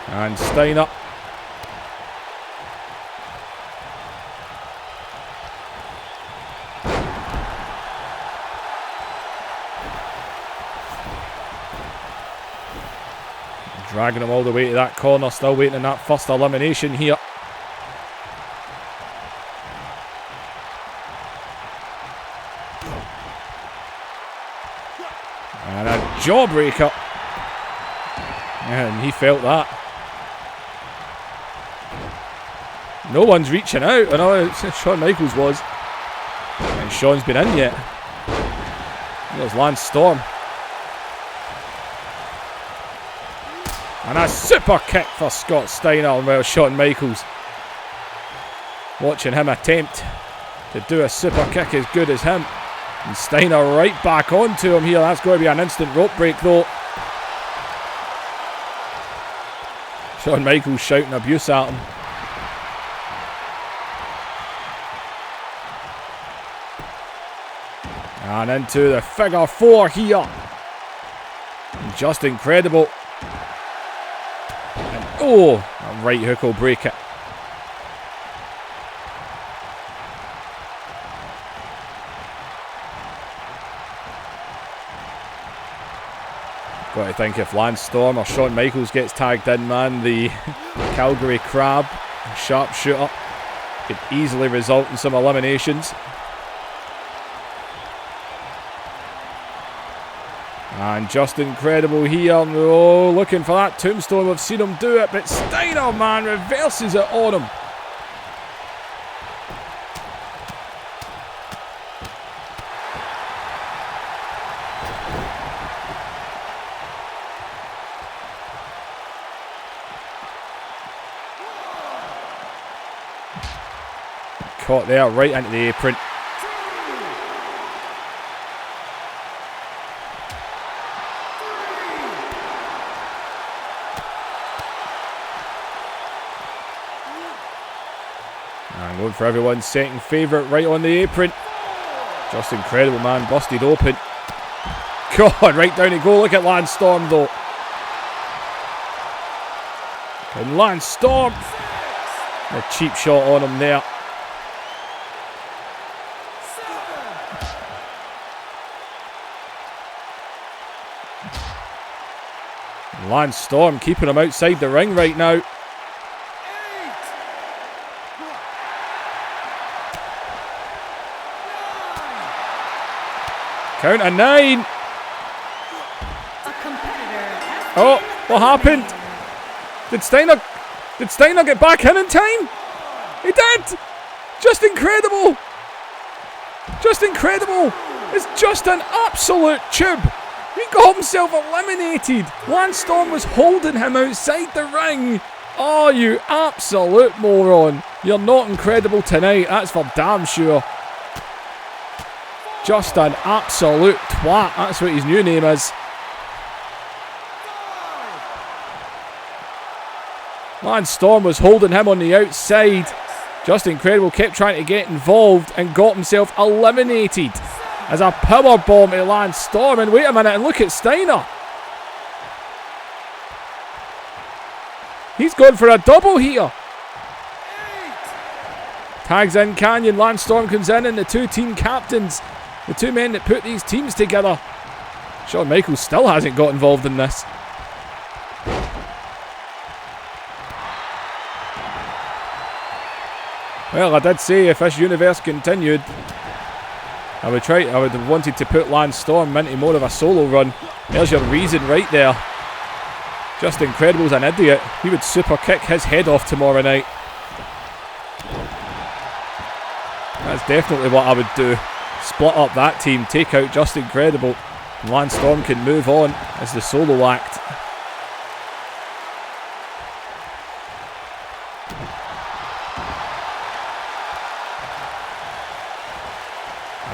And Steiner. Dragging him all the way to that corner, still waiting on that first elimination here. And a jawbreaker. And he felt that. No one's reaching out. I know Shawn Michaels was. And Shawn's been in yet. There's Lance Storm. And a super kick for Scott Steiner. Well, Shawn Michaels watching him attempt to do a super kick as good as him. And Steiner right back onto him here. That's going to be an instant rope break though. Shawn Michaels shouting abuse at him. And into the figure 4 here. And just incredible. And a right hook will break it. Got to think if Lance Storm or Shawn Michaels gets tagged in, man, the Calgary Crab, sharpshooter, could easily result in some eliminations. And just incredible here. Oh, looking for that tombstone. We've seen him do it, but Steiner, man, reverses it on him. Caught there, right into the apron. And going for everyone's second favourite, right on the apron. Just incredible, man. Busted open. God, right down to go. Look at Lance Storm, though. And Lance Storm. A cheap shot on him there. Lance Storm keeping him outside the ring right now. Count of 9. Oh, what happened? Did Steiner get back in time? He did! Just incredible! Just incredible! It's just an absolute tube. He got himself eliminated. Lance Storm was holding him outside the ring. Oh, you absolute moron. You're not incredible tonight, that's for damn sure. Just an absolute twat. That's what his new name is. Lance Storm was holding him on the outside. Just incredible. Kept trying to get involved and got himself eliminated. As a power bomb to Lance Storm. And wait a minute, and look at Steiner. He's going for a double here. Tags in Canyon. Lance Storm comes in, and the two team captains, the two men that put these teams together. Shawn Michaels still hasn't got involved in this. Well, I did say if this universe continued, I would have wanted to put Lance Storm into more of a solo run. There's your reason right there. Just incredible as an idiot. He would super kick his head off tomorrow night. That's definitely what I would do. Split up that team, take out Just Incredible. And Lance Storm can move on as the solo act.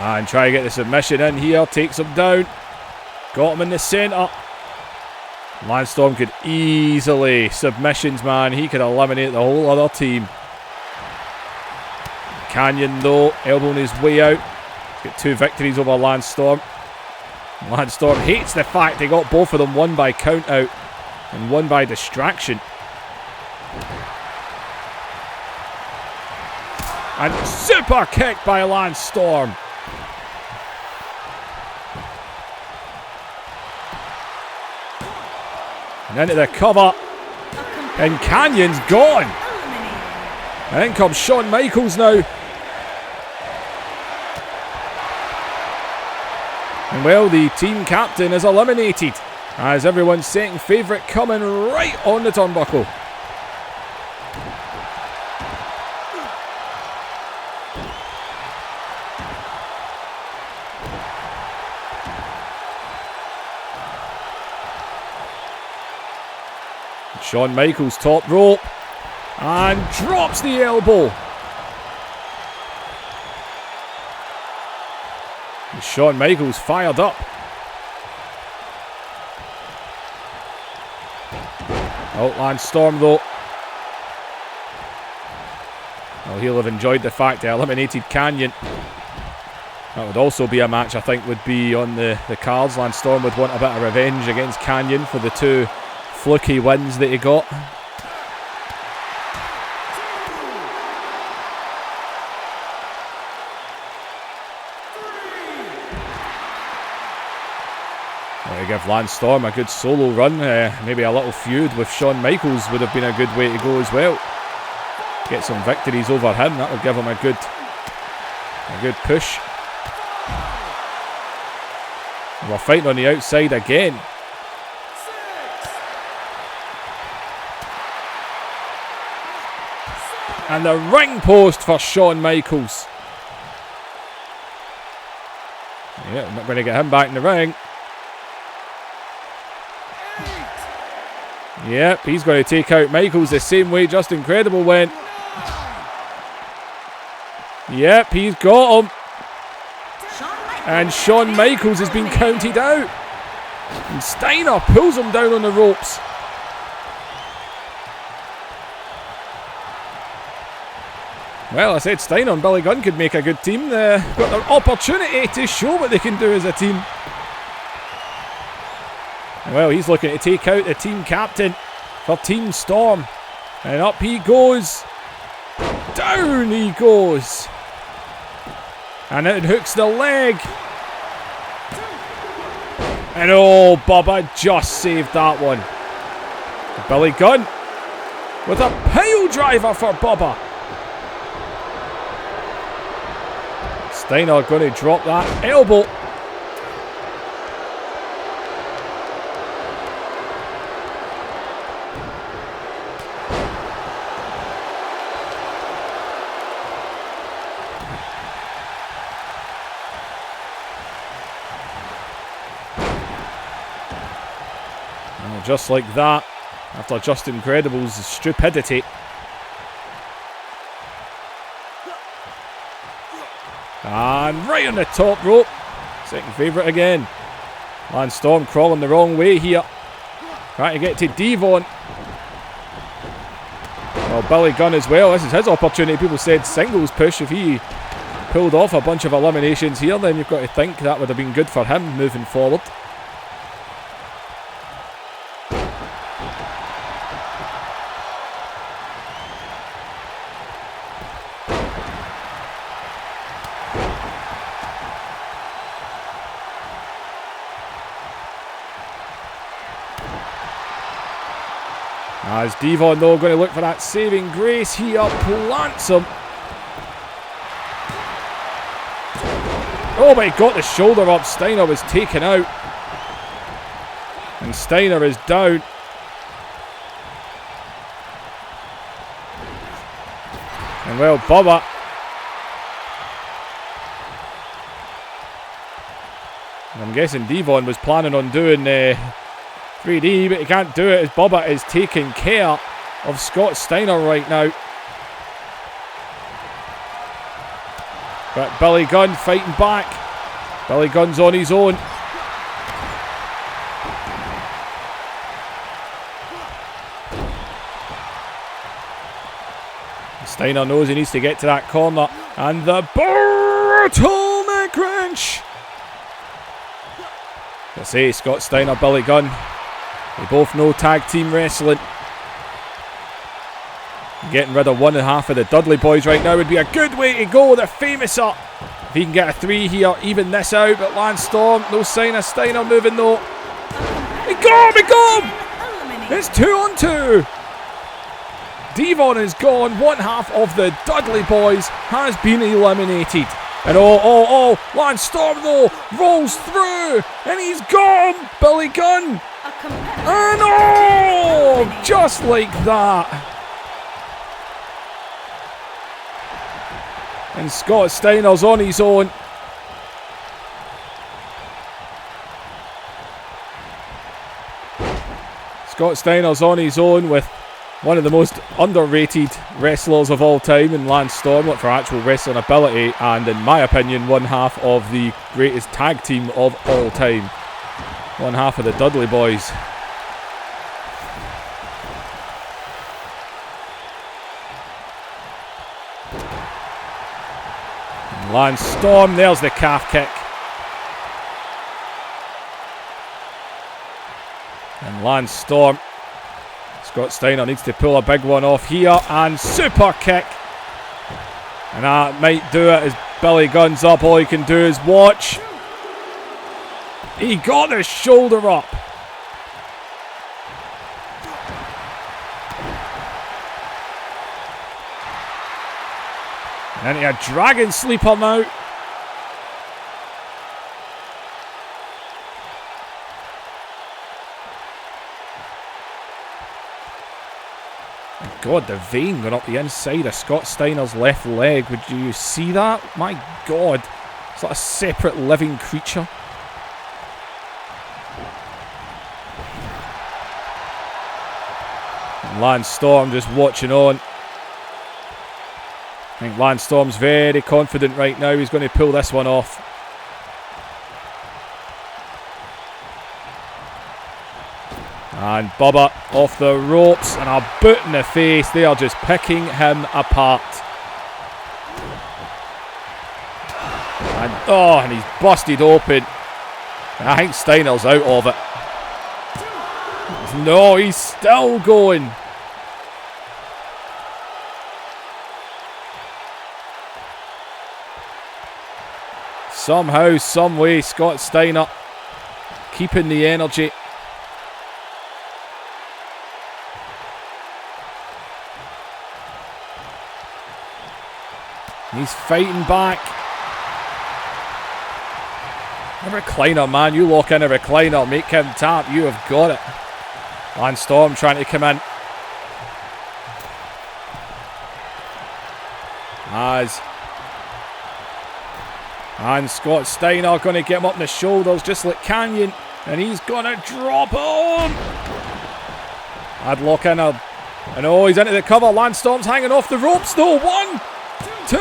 And try to get the submission in here. Takes him down. Got him in the centre. Lance Storm could easily, submissions, man. He could eliminate the whole other team. Canyon, though, elbowing his way out. He's got 2 victories over Lance Storm. Lance Storm hates the fact they got both of them, one by count out and one by distraction. And super kick by Lance Storm. And into the cover. And Canyon's gone. And in comes Shawn Michaels now. And well, the team captain is eliminated as everyone's second favourite coming right on the turnbuckle. Shawn Michaels top rope and drops the elbow. And Shawn Michaels fired up. Oh, Lance Storm though. Well, he'll have enjoyed the fact they eliminated Canyon. That would also be a match I think would be on the cards. Lance Storm would want a bit of revenge against Canyon for the 2 fluky wins that he got. To give Lance Storm a good solo run. Maybe a little feud with Shawn Michaels would have been a good way to go as well. Get some victories over him. That will give him a good push. We're fighting on the outside again. And the ring post for Shawn Michaels. Yeah, I'm not going to get him back in the ring. Yep, he's going to take out Michaels the same way Just Incredible went. Yep, he's got him. And Shawn Michaels has been counted out. And Steiner pulls him down on the ropes. Well, I said Steiner and Billy Gunn could make a good team. They've got their opportunity to show what they can do as a team. Well, he's looking to take out the team captain for Team Storm. And up he goes. Down he goes. And it hooks the leg. And oh, Bubba just saved that one. Billy Gunn with a pile driver for Bubba. Steiner going to drop that elbow. And just like that, after Just Incredible's stupidity. And right on the top rope. Second favourite again. Lance Storm crawling the wrong way here. Trying to get to Devon. Well, Billy Gunn as well. This is his opportunity. People said singles push. If he pulled off a bunch of eliminations here, then you've got to think that would have been good for him moving forward. As Devon though going to look for that saving grace here, plants him. Oh, but he got the shoulder up. Steiner was taken out. And Steiner is down. And well, Bubba. I'm guessing Devon was planning on doing 3D, but he can't do it as Bubba is taking care of Scott Steiner right now. But Billy Gunn fighting back. Billy Gunn's on his own. Steiner knows he needs to get to that corner. And the brutal neck wrench. I say Scott Steiner, Billy Gunn. They both know tag team wrestling. Getting rid of one half of the Dudley Boys right now would be a good way to go. The famous up. If he can get a 3 here, even this out. But Lance Storm, no sign of Steiner moving though. He got him! He got him! It's 2 on 2. Devon is gone. One half of the Dudley Boys has been eliminated. And oh, Lance Storm though rolls through. And he's gone. Billy Gunn. And oh, just like that. And Scott Steiner's on his own. Scott Steiner's on his own with one of the most underrated wrestlers of all time in Lance Storm, for actual wrestling ability, and in my opinion, one half of the greatest tag team of all time. One half of the Dudley Boys. And Lance Storm, there's the calf kick. And Lance Storm. Scott Steiner needs to pull a big one off here, and super kick. And that might do it as Billy Gunn's up. All he can do is watch. He got the shoulder up. And a dragon sleeper now. God, the vein going up the inside of Scott Steiner's left leg. Would you see that? My God. It's like a separate living creature. And Lance Storm just watching on. I think Lance Storm's very confident right now. He's going to pull this one off. And Bubba off the ropes and a boot in the face. They are just picking him apart. And he's busted open. I think Steiner's out of it. No, he's still going. Somehow, some way, Scott Steiner keeping the energy. He's fighting back. A recliner, man. You lock in a recliner, make him tap. You have got it. Lance Storm trying to come in. And Scott Steiner going to get him up in the shoulders just like Canyon. And he's going to drop on. I'd lock in a... And oh, he's into the cover. Lance Storm's hanging off the ropes though. 1, 2.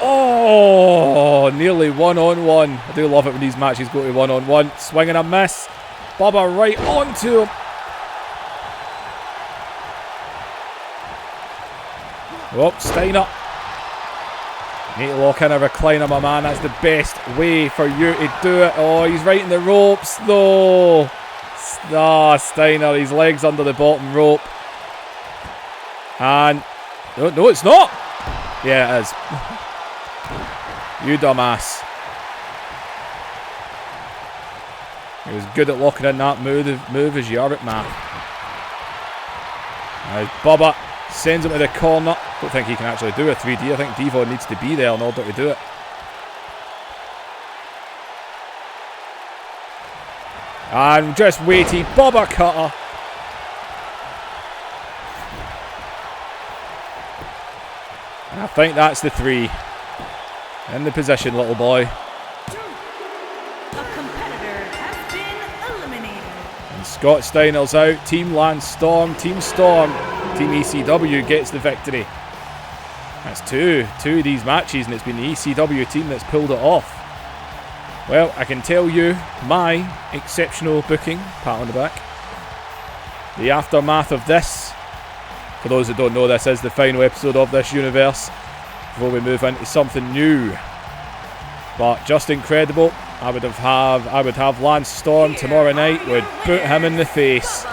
Oh, nearly 1-on-1. I do love it when these matches go to 1-on-1. Swing and a miss. Bubba right onto him. Oh, Steiner. Need to lock in a recliner, my man. That's the best way for you to do it. Oh, he's right in the ropes, though. Steiner, his legs under the bottom rope. And... No, it's not. Yeah, it is. You dumbass. He was good at locking in that move as you are at math. Now Bubba sends him to the corner. Don't think he can actually do a 3D. I think Devo needs to be there in order to do it. And just weighty Bubba cutter. And I think that's the 3. In the position, little boy. A competitor has been eliminated. And Scott Steiner's out. Team Lance Storm. Team Storm. Team ECW gets the victory. That's two of these matches, and it's been the ECW team that's pulled it off. Well, I can tell you my exceptional booking, pat on the back. The aftermath of this, for those that don't know, this is the final episode of this universe before we move into something new. But just incredible. I would have Lance Storm tomorrow night, would boot him in the face.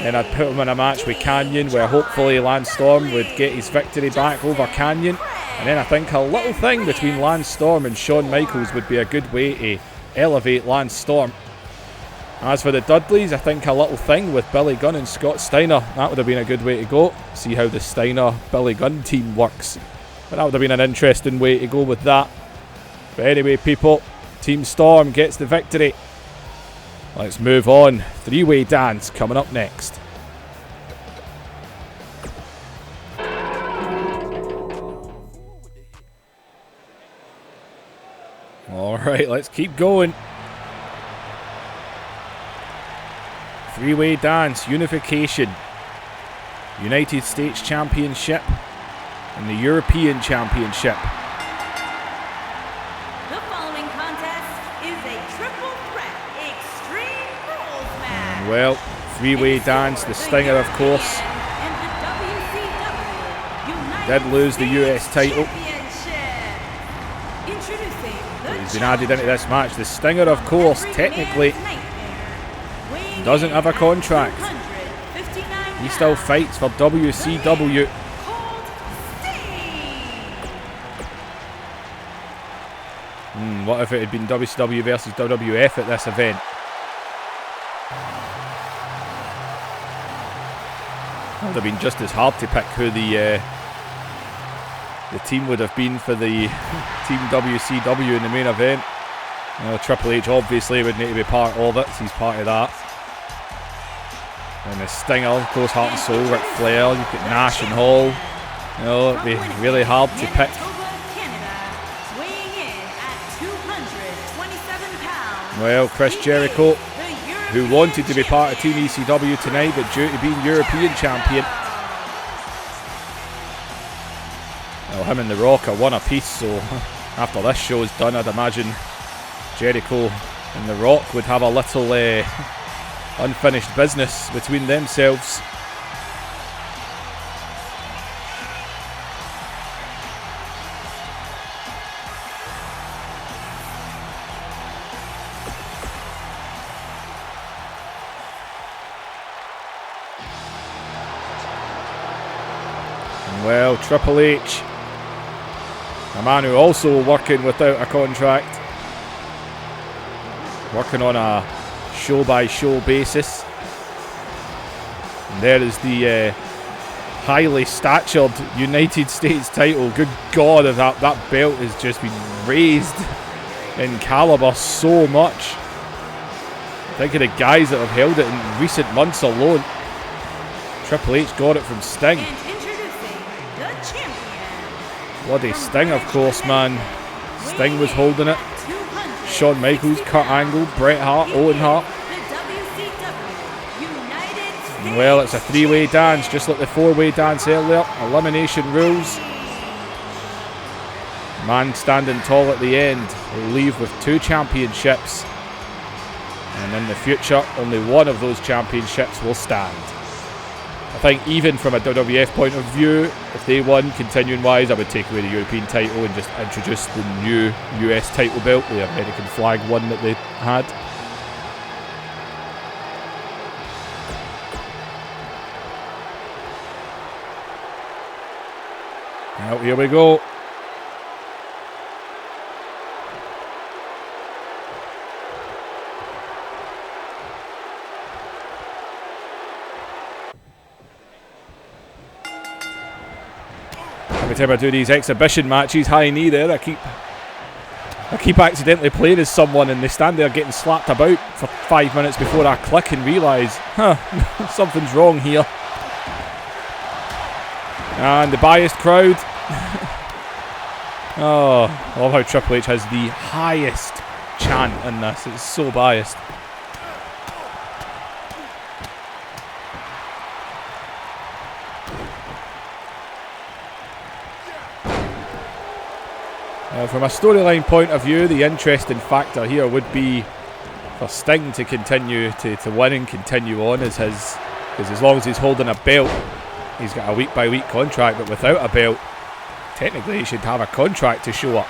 Then I'd put him in a match with Canyon where hopefully Lance Storm would get his victory back over Canyon. And then I think a little thing between Lance Storm and Shawn Michaels would be a good way to elevate Lance Storm. As for the Dudleys, I think a little thing with Billy Gunn and Scott Steiner, that would have been a good way to go. See how the Steiner-Billy Gunn team works. But that would have been an interesting way to go with that. But anyway, people, Team Storm gets the victory. Let's move on. 3-way dance coming up next. Alright, let's keep going. 3-way dance, Unification, United States Championship, and the European Championship. The following contest is a triple threat extreme rules match. Well, 3-way dance, the Stinger, of course, did lose the US title. He's been added into this match. The Stinger, of course, technically doesn't have a contract. He still fights for WCW. What if it had been WCW versus WWF at this event? It would have been just as hard to pick who the team would have been for the Team WCW in the main event. Triple H obviously would need to be part of it, so he's part of that. And the Stinger, of course, Heart and Soul, Ric Flair, you've got Nash and Hall. It'd be really hard to pick. Well, Chris Jericho, who wanted to be part of Team ECW tonight, but due to being European champion, well, him and The Rock are one apiece, so after this show is done, I'd imagine Jericho and The Rock would have a little unfinished business between themselves. Well, Triple H, a man who also working without a contract, working on a show-by-show basis. And there is the highly statured United States title. Good God, that belt has just been raised in caliber so much. Think of the guys that have held it in recent months alone. Triple H got it from Sting. Bloody Sting, of course, man. Sting was holding it. Shawn Michaels, Kurt Angle, Bret Hart, Owen Hart. Well, it's a three-way dance, just like the four-way dance earlier. Elimination rules. Man standing tall at the end will leave with 2 championships. And in the future, only one of those championships will stand. I think even from a WWF point of view, if they won continuing wise, I would take away the European title and just introduce the new US title belt, the American flag one that they had. Well, here we go. Every time I do these exhibition matches, high knee there, I keep accidentally playing as someone and they stand there getting slapped about for 5 minutes before I click and realise, something's wrong here. And the biased crowd. Oh, I love how Triple H has the highest chant in this. It's so biased. From a storyline point of view, the interesting factor here would be for Sting to continue to win and continue on as his, because as long as he's holding a belt, he's got a week-by-week contract, but without a belt, technically he should have a contract to show up.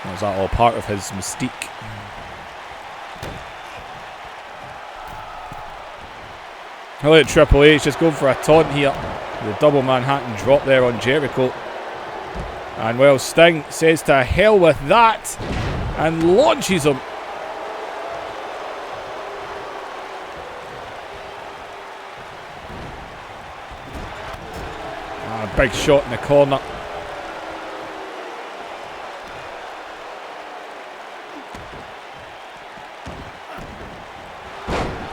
Or is that all part of his mystique? Look at Triple H just going for a taunt here. The double Manhattan drop there on Jericho. And well, Sting says to hell with that and launches him. Big shot in the corner.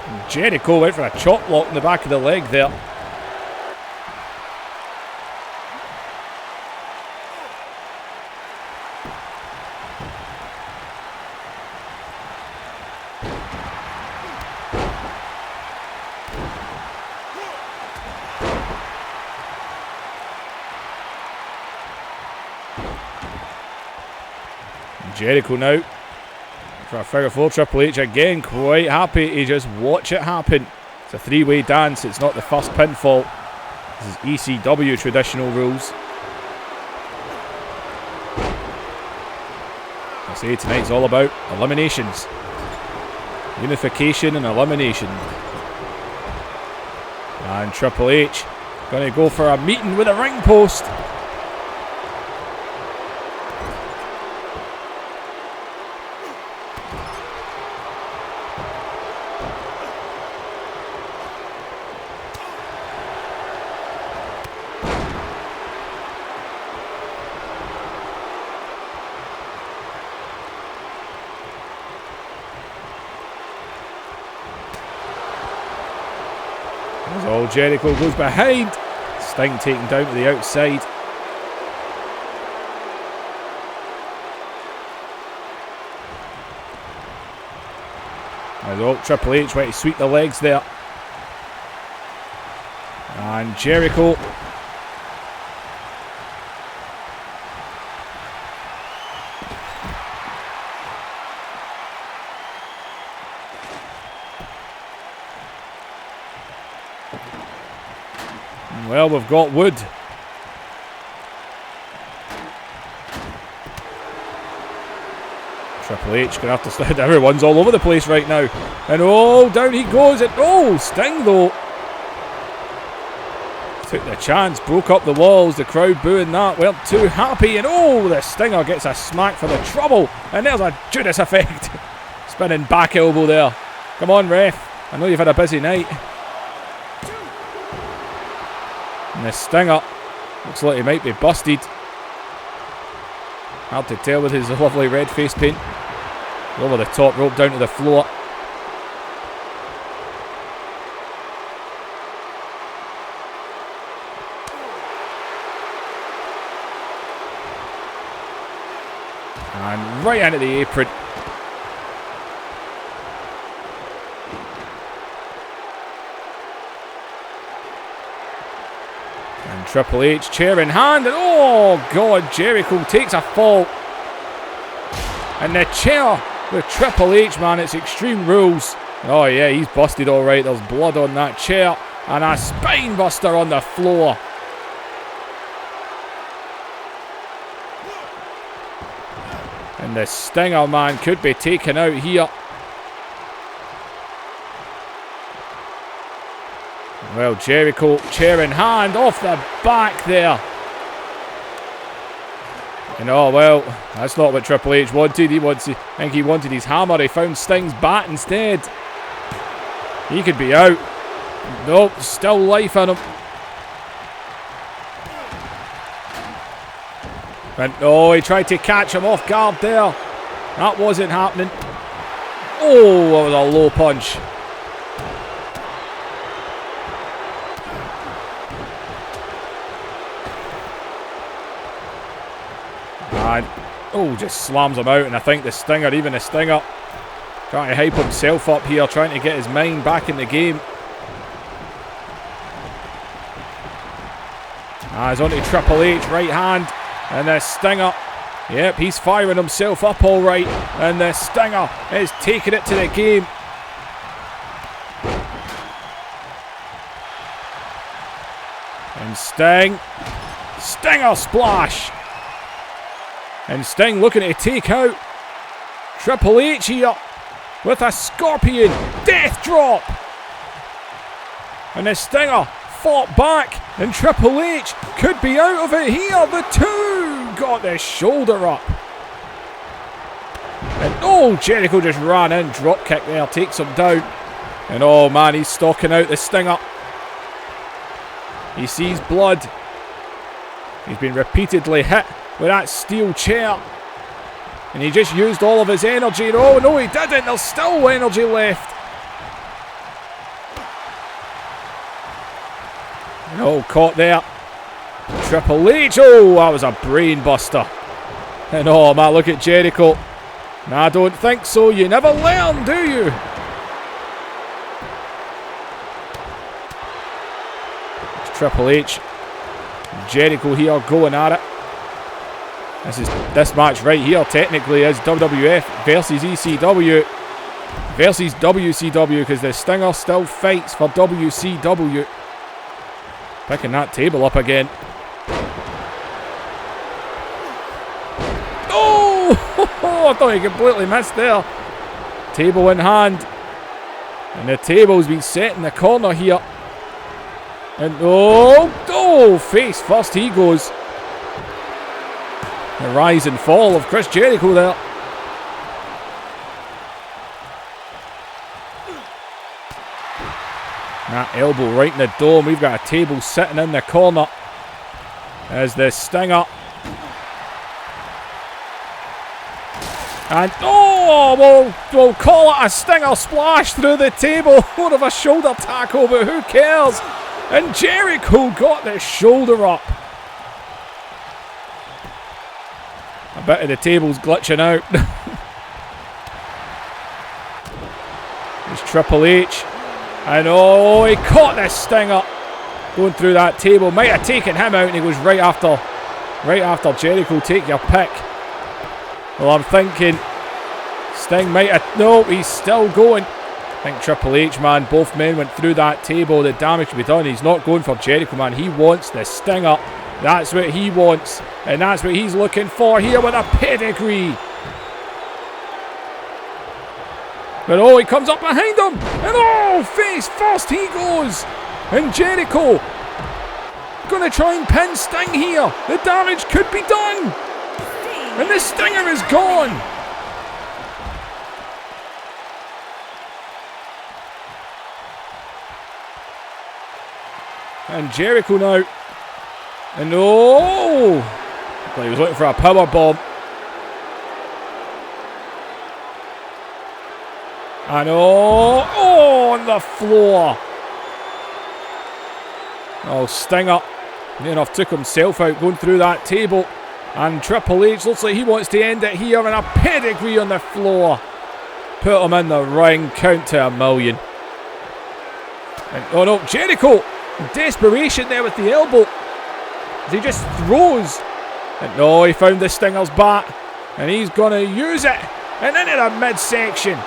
And Jericho went for a chop block in the back of the leg there. Jericho now for a figure 4. Triple H again quite happy to just watch it happen. It's a three-way dance. It's not the first pinfall. This is ECW traditional rules. I say tonight's all about eliminations. Unification and elimination. And Triple H going to go for a meeting with a ring post. So Jericho goes behind. Sting taken down to the outside. As Triple H trying to sweep the legs there. And Jericho. Well, we've got wood. Triple H gonna have to stand. Everyone's all over the place right now. And oh, down he goes. And oh, Sting though took the chance, broke up the walls. The crowd booing that, weren't too happy. And oh, the Stinger gets a smack for the trouble. And there's a Judas effect. Spinning back elbow there. Come on, ref. I know you've had a busy night. And the Stinger looks like he might be busted. Hard to tell with his lovely red face paint. Over the top rope down to the floor. And right into the apron. And Triple H, chair in hand, and oh God, Jericho takes a fall. And the chair with Triple H, man, it's Extreme Rules. Oh yeah, he's busted alright. There's blood on that chair. And a spine buster on the floor. And the Stinger, man, could be taken out here. Well, Jericho, chair in hand, off the back there. And oh, well, that's not what Triple H wanted. I think he wanted his hammer. He found Sting's bat instead. He could be out. Nope, still life in him. And oh, he tried to catch him off guard there. That wasn't happening. Oh, that was a low punch. And oh, just slams him out. And I think the Stinger, even the Stinger, trying to hype himself up here, trying to get his mind back in the game. He's onto Triple H, right hand. And the Stinger, yep, he's firing himself up all right. And the Stinger is taking it to the game. And Sting, Stinger splash. And Sting looking to take out Triple H here with a Scorpion Death Drop. And the Stinger fought back, and Triple H could be out of it here. The two got the shoulder up. And oh, Jericho just ran in, drop kick there, takes him down. And oh man, he's stalking out the Stinger. He sees blood. He's been repeatedly hit with that steel chair. And he just used all of his energy. And oh no, he didn't. There's still energy left. And oh, caught there. Triple H. Oh, that was a brain buster. And oh man, look at Jericho. Nah, I don't think so. You never learn, do you? It's Triple H. Jericho here going at it. This match right here technically is WWF versus ECW versus WCW, because the Stinger still fights for WCW. Picking that table up again. Oh! I thought he completely missed there. Table in hand. And the table's been set in the corner here. And oh, face first he goes. The rise and fall of Chris Jericho there. That elbow right in the dome. We've got a table sitting in the corner as the Stinger. And we'll call it a stinger splash through the table. More of a shoulder tackle, but who cares? And Jericho got the shoulder up. A bit of the table's glitching out. There's Triple H. And he caught the stinger going through that table. Might have taken him out, and he goes right after Jericho. Take your pick. Well, I'm thinking Sting might have... No, he's still going. I think Triple H, man, both men went through that table. The damage to be done. He's not going for Jericho, man. He wants the stinger. That's what he wants. And that's what he's looking for here with a pedigree. But he comes up behind him. And face first he goes. And Jericho going to try and pin Sting here. The damage could be done. And the stinger is gone. And Jericho now. And he was looking for a power bomb. And on the floor. Stinger near enough took himself out going through that table. And Triple H looks like he wants to end it here, and a pedigree on the floor. Put him in the ring, count to 1,000,000. And Jericho, desperation there with the elbow. As he just throws. And he found the Stinger's bat. And he's going to use it. And into the midsection.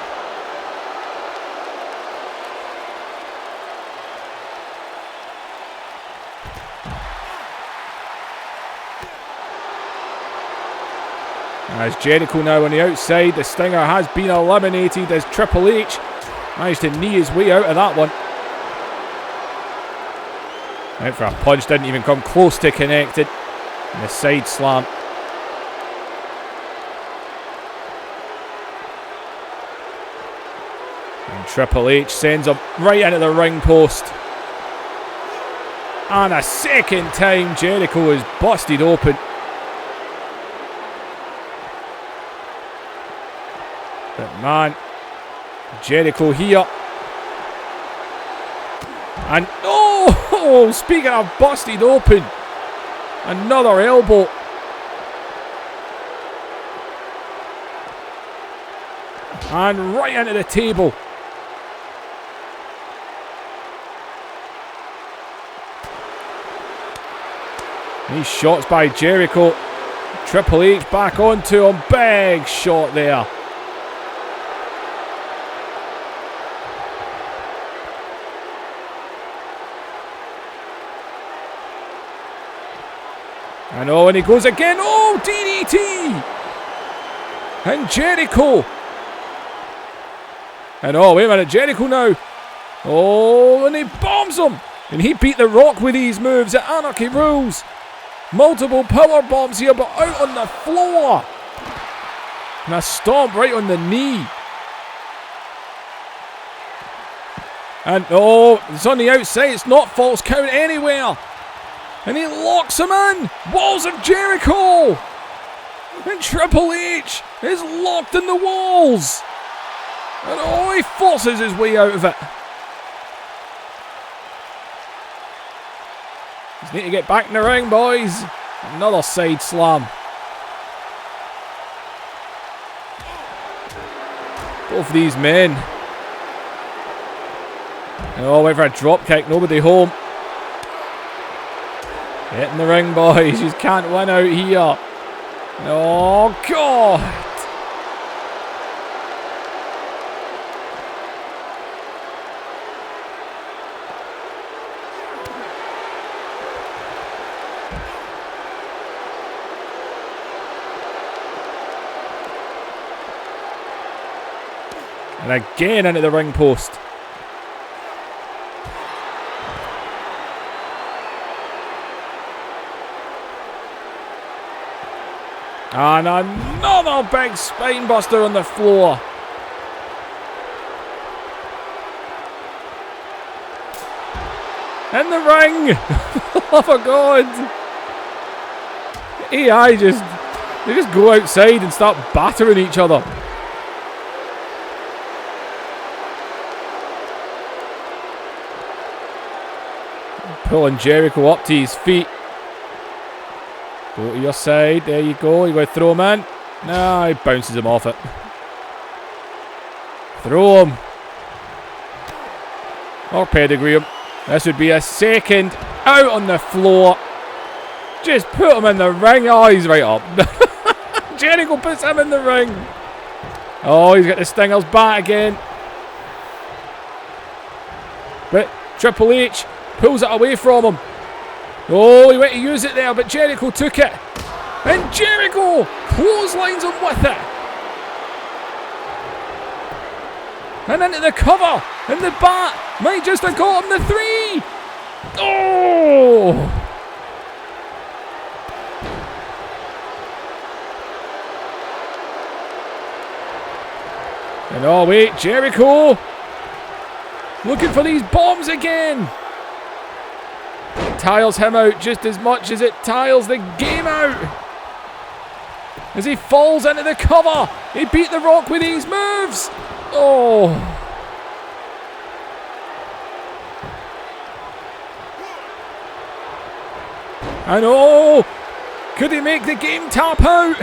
As Jericho now on the outside, the Stinger has been eliminated as Triple H managed to knee his way out of that one. Out for a punch, didn't even come close to connected. And the side slam. And Triple H sends him right into the ring post. And a second time, Jericho is busted open. But man, Jericho here. And speaking of busted open, another elbow. And right into the table. These shots by Jericho. Triple H back onto him. Big shot there. And he goes again. DDT! And Jericho. And wait a minute, Jericho now. And he bombs him. And he beat The Rock with these moves at Anarchy Rules. Multiple power bombs here, but out on the floor. And a stomp right on the knee. And it's on the outside. It's not false count anywhere. And he locks him in. Walls of Jericho. And Triple H is locked in the walls. And he forces his way out of it. Just need to get back in the ring, boys. Another side slam. Both of these men. And went for a drop kick. Nobody home. Get in the ring, boys. You can't win out here. Oh, God. And again into the ring post. And another big spine buster on the floor. In the ring. Oh my God. AI just They just go outside and start battering each other. Pulling Jericho up to his feet. Go to your side. There you go. You going to throw him in? No, he bounces him off it. Throw him. Or pedigree him. This would be a second. Out on the floor. Just put him in the ring. Oh, he's right up. Jericho puts him in the ring. Oh, he's got the Stinger's back again. But Triple H pulls it away from him. Oh, he went to use it there, but Jericho took it. And Jericho clotheslines him with it. And into the cover. And the bat might just have got him the 3. Oh! And oh wait, Jericho looking for these bombs again. It tires him out just as much as it tires the game out. As he falls into the cover. He beat The Rock with these moves. Oh. And oh, could he make the game tap out?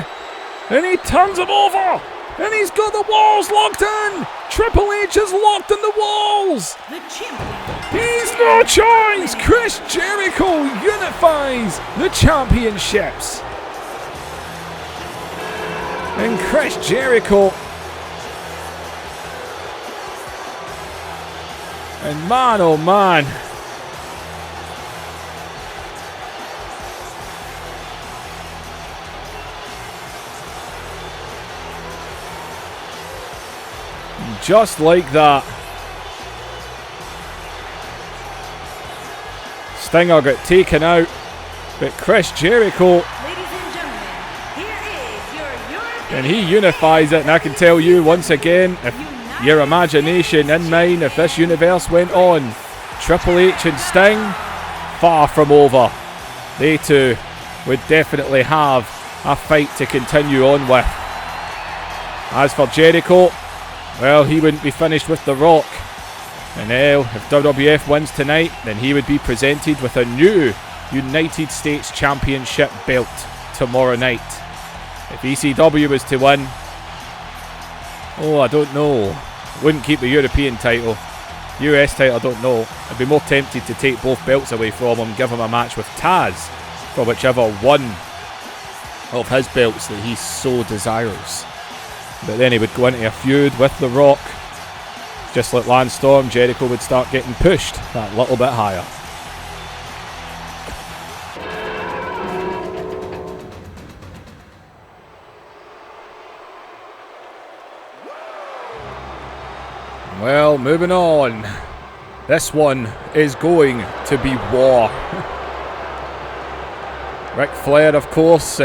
And he turns him over. And he's got the walls locked in. Triple H is locked in the walls. The champion. He's no choice. Chris Jericho unifies the championships. And Chris Jericho. And man, oh man. Just like that. Stinger got taken out, but Chris Jericho, Ladies and gentlemen, here is your and he unifies it. And I can tell you once again, if your imagination in mine, if this universe went on, Triple H and Sting, far from over. They two would definitely have a fight to continue on with. As for Jericho, well, he wouldn't be finished with The Rock. And now, if WWF wins tonight, then he would be presented with a new United States Championship belt tomorrow night. If ECW was to win, oh, I don't know. Wouldn't keep the European title. US title, I don't know. I'd be more tempted to take both belts away from him, give him a match with Taz for whichever one of his belts that he so desires. But then he would go into a feud with The Rock. Just like Lance Storm, Jericho would start getting pushed that little bit higher. Well, moving on. This one is going to be war. Ric Flair, of course,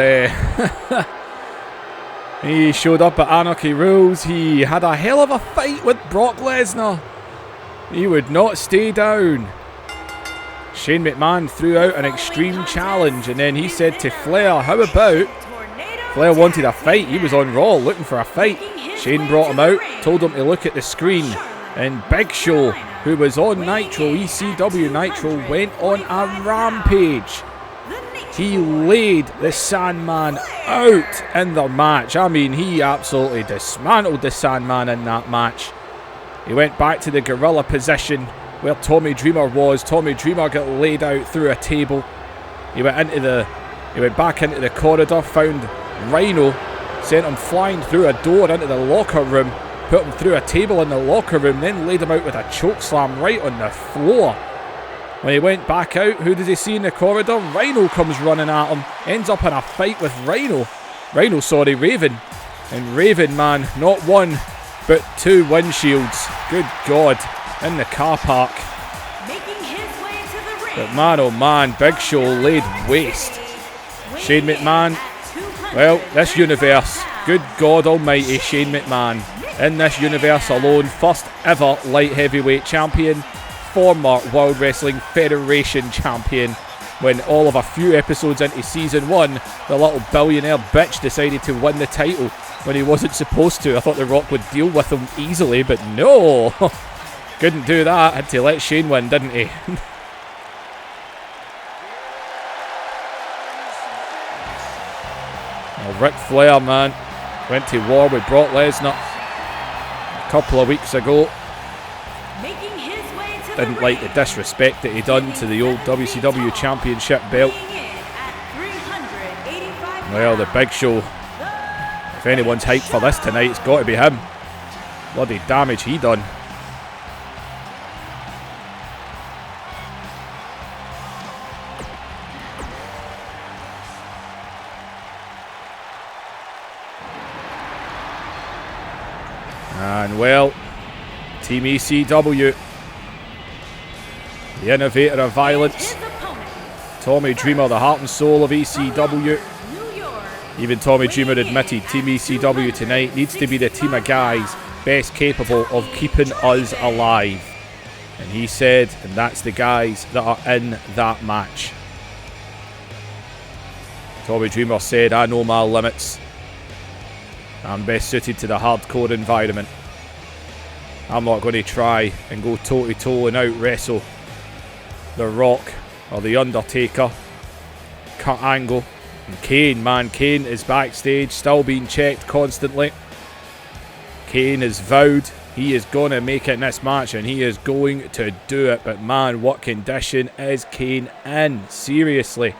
he showed up at Anarchy Rules. He had a hell of a fight with Brock Lesnar. He would not stay down. Shane McMahon threw out an extreme challenge, and then he said to Flair, how about... Flair wanted a fight. He was on Raw looking for a fight. Shane brought him out, told him to look at the screen. And Big Show, who was on Nitro, ECW Nitro, went on a rampage. He laid the Sandman out in their match. I mean, he absolutely dismantled the Sandman in that match. He went back to the gorilla position where Tommy Dreamer was. Tommy Dreamer got laid out through a table. He went back into the corridor, found Rhino, sent him flying through a door into the locker room, put him through a table in the locker room, then laid him out with a choke slam right on the floor. When he went back out, who does he see in the corridor? Rhino comes running at him. Ends up in a fight with Raven. And Raven, man, not one, but 2 windshields. Good God. In the car park. Making his way to the ring. But man, oh man, Big Show laid waste. Shane McMahon, well, this universe, good God almighty, Shane McMahon. In this universe alone, first ever light heavyweight champion. Former World Wrestling Federation champion. when all of a few episodes into season 1, the little billionaire bitch decided to win the title when he wasn't supposed to. I thought The Rock would deal with him easily, but no. Couldn't do that. Had to let Shane win, didn't he? Well, Ric Flair, man, went to war with Brock Lesnar a couple of weeks ago. Didn't like the disrespect that he done to the old WCW Championship belt. Well, the Big Show, if anyone's hyped for this tonight, it's got to be him. Bloody damage he done. And well, Team ECW, the innovator of violence, Tommy Dreamer, the heart and soul of ECW. Even Tommy Dreamer admitted Team ECW tonight needs to be the team of guys best capable of keeping us alive. And he said, and that's the guys that are in that match. Tommy Dreamer said, I know my limits. I'm best suited to the hardcore environment. I'm not going to try and go toe-to-toe and out-wrestle The Rock or The Undertaker, Kurt Angle, and Kane. Man, Kane is backstage, still being checked constantly. Kane has vowed he is going to make it in this match, and he is going to do it. But man, what condition is Kane in? Seriously.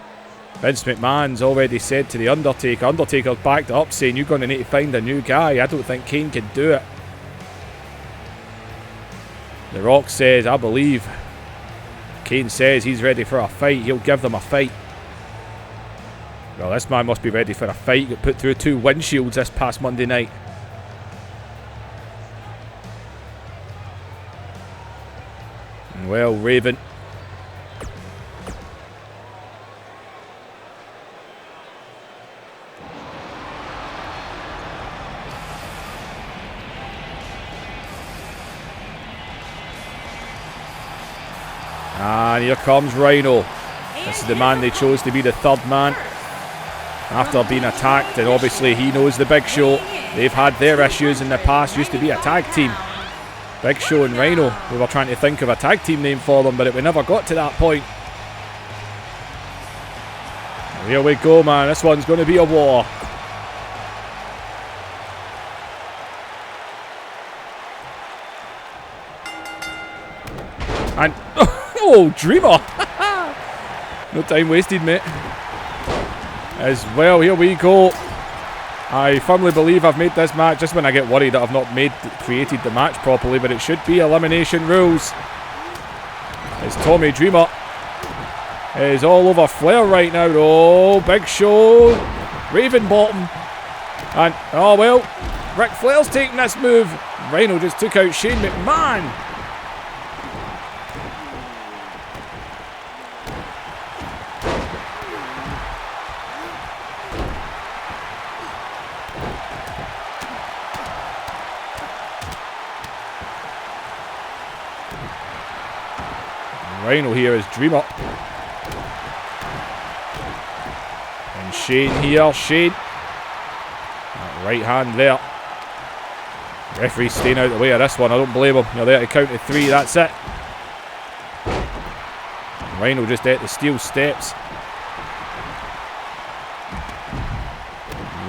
Vince McMahon's already said to The Undertaker, Undertaker's backed up saying you're going to need to find a new guy. I don't think Kane can do it. The Rock says, I believe. Kane says he's ready for a fight. He'll give them a fight. Well, this man must be ready for a fight. Got put through 2 windshields this past Monday night. And well, Raven. And here comes Rhino. This is the man they chose to be the 3rd man after being attacked, and obviously he knows the Big Show. They've had their issues in the past, used to be a tag team. Big Show and Rhino, we were trying to think of a tag team name for them, but we never got to that point. Here we go, man, this one's going to be a war. And oh, Dreamer! No time wasted, mate. As well, here we go. I firmly believe I've made this match, just when I get worried that I've not created the match properly, but it should be elimination rules. As Tommy Dreamer is all over Flair right now. Oh, Big Show, Raven bottom. And, oh well, Ric Flair's taking this move. Rhino just took out Shane McMahon. Rhino here is Dreamer. And Shane here, Shane. That right hand there. Referee's staying out of the way of this one, I don't blame him. You're there to count to 3, that's it. Rhino just at the steel steps.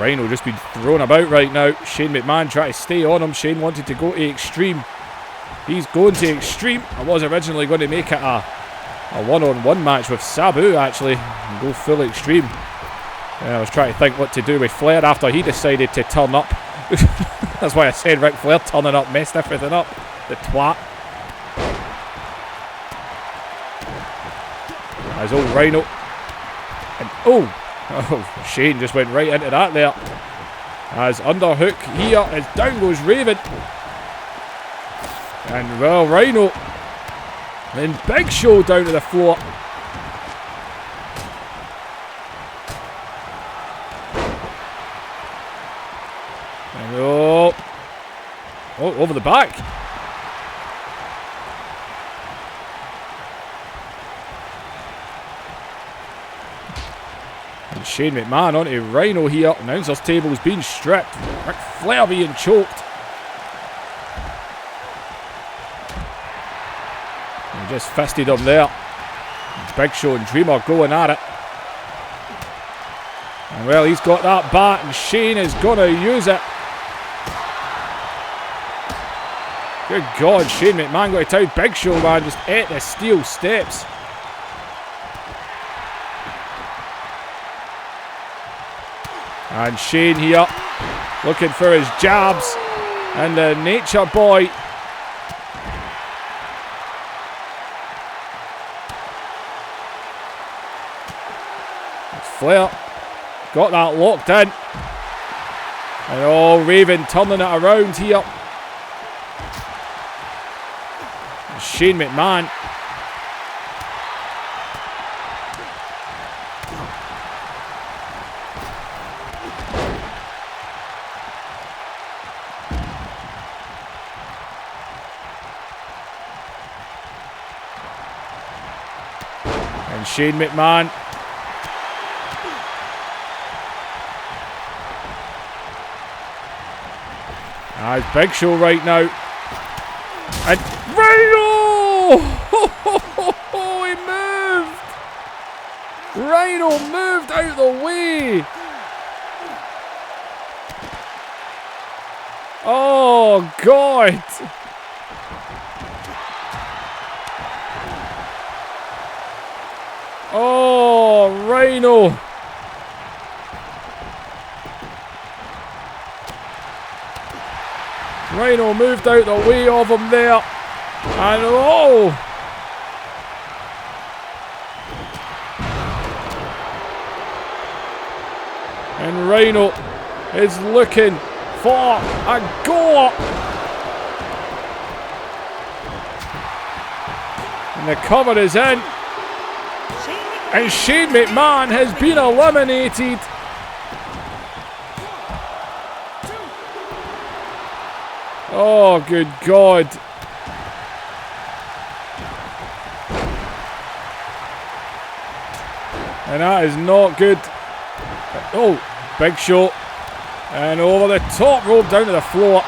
Rhino just been thrown about right now. Shane McMahon trying to stay on him. Shane wanted to go to Extreme. He's going to Extreme. I was originally going to make it a one-on-one match with Sabu, actually, and go full Extreme. I was trying to think what to do with Flair after he decided to turn up. That's why I said Ric Flair turning up messed everything up. The twat. As old Rhino. And oh, Shane just went right into that there. As underhook here, as down goes Raven. And well, Rhino. Then Big Show down to the floor. And oh, over the back. Shane McMahon onto Rhino here. Announcer's table's been stripped. Ric Flair being choked. He just fisted him there. Big Show and Dreamer going at it. And well, he's got that bat and Shane is going to use it. Good God, Shane McMahon got to town. Big Show, man, just ate the steel steps. And Shane here, looking for his jabs. And the Nature Boy. Flair got that locked in. And oh, Raven turning it around here. Shane McMahon. And Shane McMahon. It's Big Show right now. And Rhino! He moved! Rhino moved out the way! Oh, God! Oh, Rhino! Rhino moved out the way of him there. And oh! And Rhino is looking for a goal. And the cover is in. And Shane McMahon has been eliminated. Oh, good God. And that is not good. Oh, Big Show. And over the top rope down to the floor.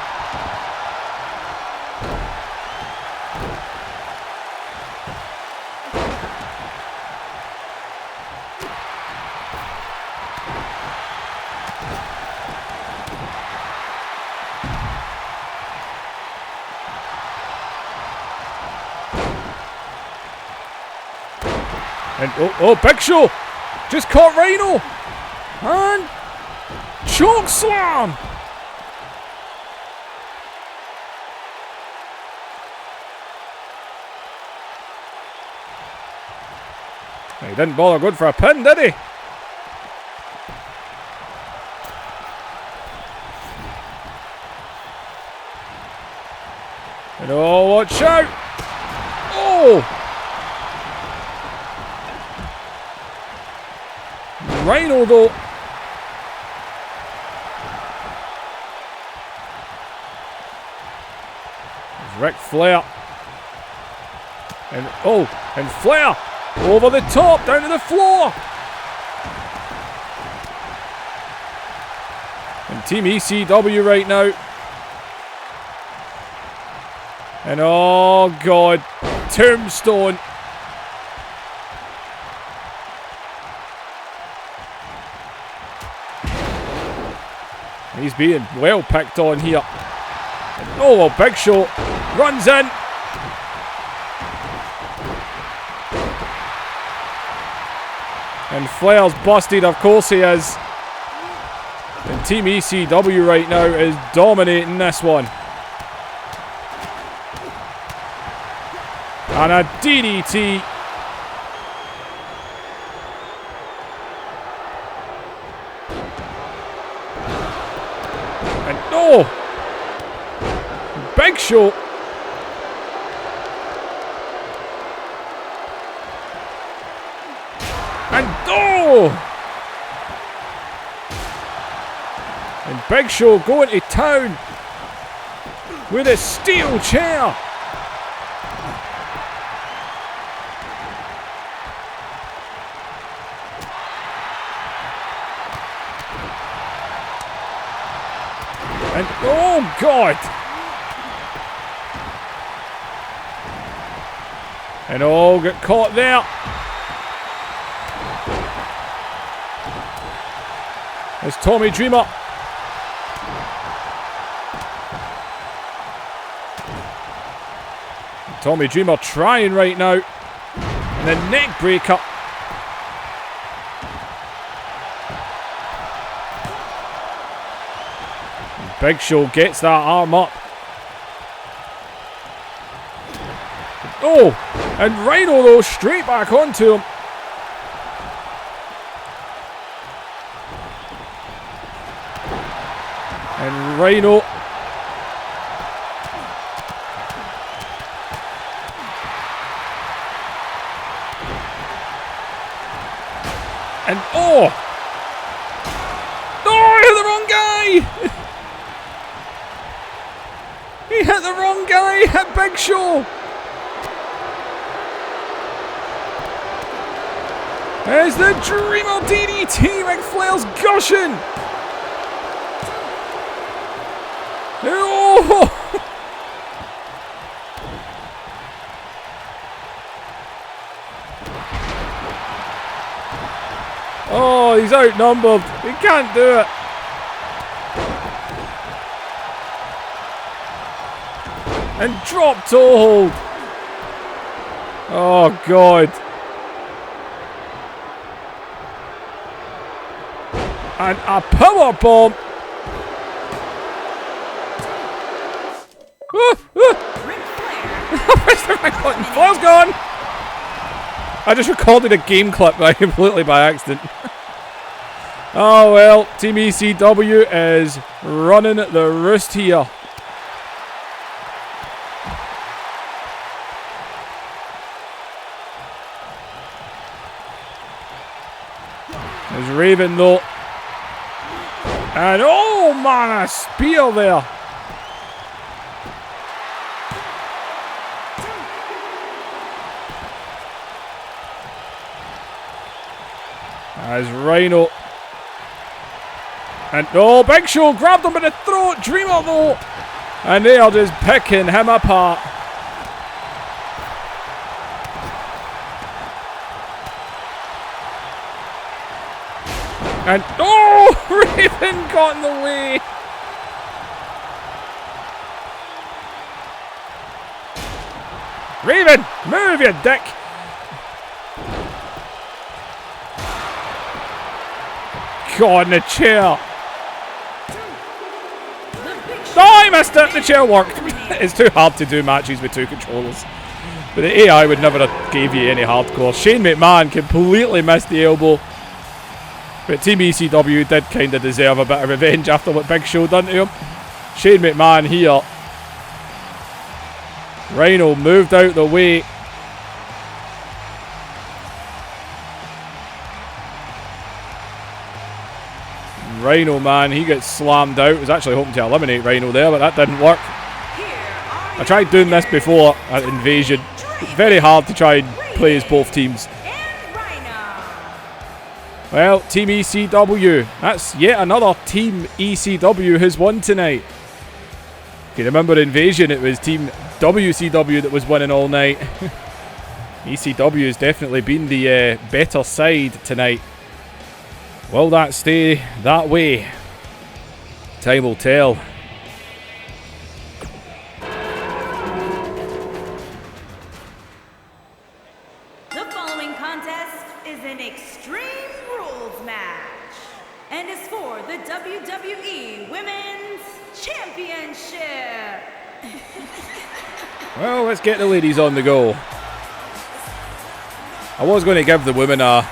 And oh, Big Show just caught Rhino. And choke slam. He didn't bother going for a pin, did he? And oh, watch out. Oh! Rhino though. There's Ric Flair. And oh, and Flair over the top, down to the floor. And Team ECW right now. And oh God, Tombstone. He's being well picked on here. And oh, well, Big Show runs in. And Flair's busted, of course he is. And Team ECW right now is dominating this one. And a DDT. And oh! Big Show. And oh! And Big Show going to town with a steel chair. And oh God! And oh, got caught there. There's Tommy Dreamer. Tommy Dreamer trying right now. And the neck breaker. Big Show gets that arm up. Oh, and Rhino though straight back onto him. And Rhino. And oh! Oh, he hit the wrong guy! He hit the wrong guy! He hit Big Show! There's the Dreamer DDT! Ric Flair's gushing! Oh! Oh, he's outnumbered. He can't do it. And drop toe hold. Oh, God. And a power bomb. Press the right button. Flair's gone. I just recorded a game clip completely by accident. Oh well, Team ECW is running the roost here. There's Raven though. And oh man, a spear there. As Rhino. And oh, Big Show grabbed him by the throat. Dreamer though. And they are just picking him apart. And oh, Raven got in the way. Raven, move you dick. God, in the chair. Oh, I missed it. The chair worked. It's too hard to do matches with two controllers. But the AI would never have gave you any hardcore. Shane McMahon completely missed the elbow. But Team ECW did kind of deserve a bit of revenge after what Big Show done to him. Shane McMahon here. Rhino moved out the way. Rhino, man, he gets slammed out. I was actually hoping to eliminate Rhino there, but that didn't work. I tried doing this before at Invasion. It's very hard to try and play as both teams. Well, Team ECW. That's yet another Team ECW has won tonight. If you remember Invasion, it was Team WCW that was winning all night. ECW has definitely been the better side tonight. Will that stay that way? Time will tell. The following contest is an Extreme Rules match and is for the WWE Women's Championship. Well, let's get the ladies on the go. I was going to give the women a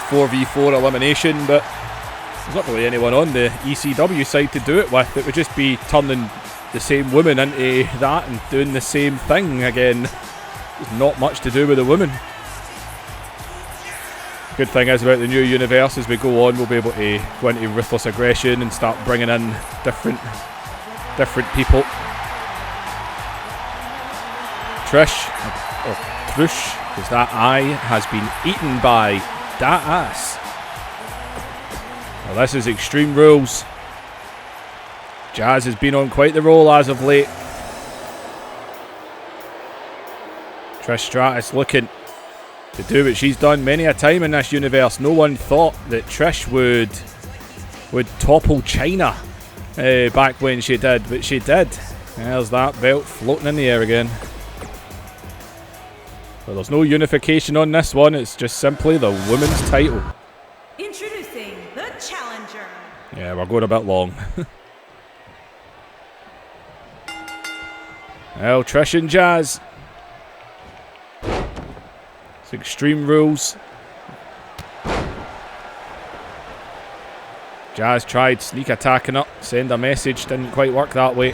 4v4 elimination, but there's not really anyone on the ECW side to do it with. It would just be turning the same women into that and doing the same thing again. There's not much to do with the women. Good thing is about the new universe, as we go on, we'll be able to go into Ruthless Aggression and start bringing in different people. Trish, or Trush, because that eye has been eaten by that ass. Well, this is Extreme Rules. Jazz has been on quite the roll as of late. Trish Stratus looking to do what she's done many a time in this universe. No one thought that Trish would topple China back when she did, but she did. There's that belt floating in the air again. Well, there's no unification on this one. It's just simply the women's title. Introducing the challenger. Yeah, we're going a bit long. Well, Trish and Jazz. It's Extreme Rules. Jazz tried sneak attacking up, send a message, didn't quite work that way.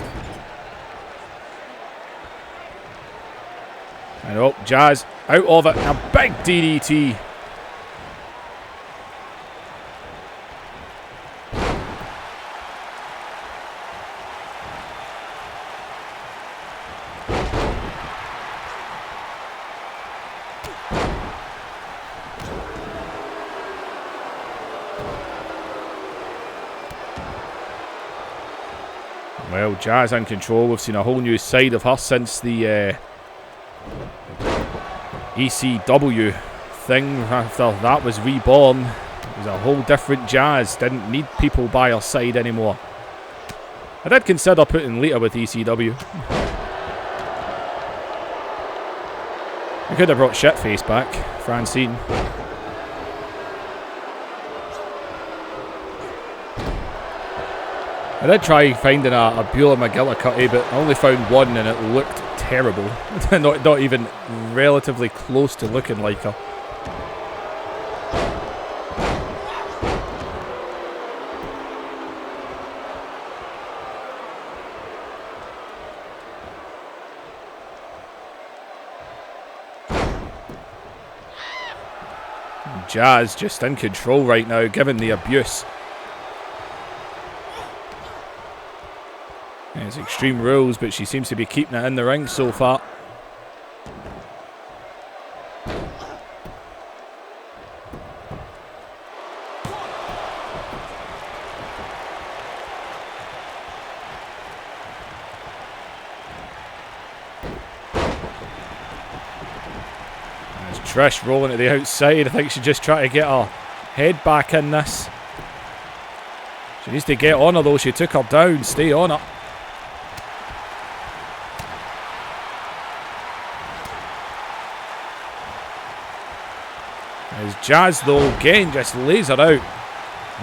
And oh, Jazz out of it, a big DDT. Well, Jazz in control. We've seen a whole new side of her since the ECW thing. After that was reborn, it was a whole different Jazz. Didn't need people by her side anymore. I did consider putting Lita with ECW. We could have brought Shitface back, Francine. I did try finding a Beulah McGillicuddy, but I only found one and it looked terrible. not even relatively close to looking like her. Jazz just in control right now, given the abuse. It's Extreme Rules, but she seems to be keeping it in the ring so far. There's Trish rolling to the outside. I think she's just trying to get her head back in this. She needs to get on her though. She took her down. Stay on her. As Jazz though again just lays her out.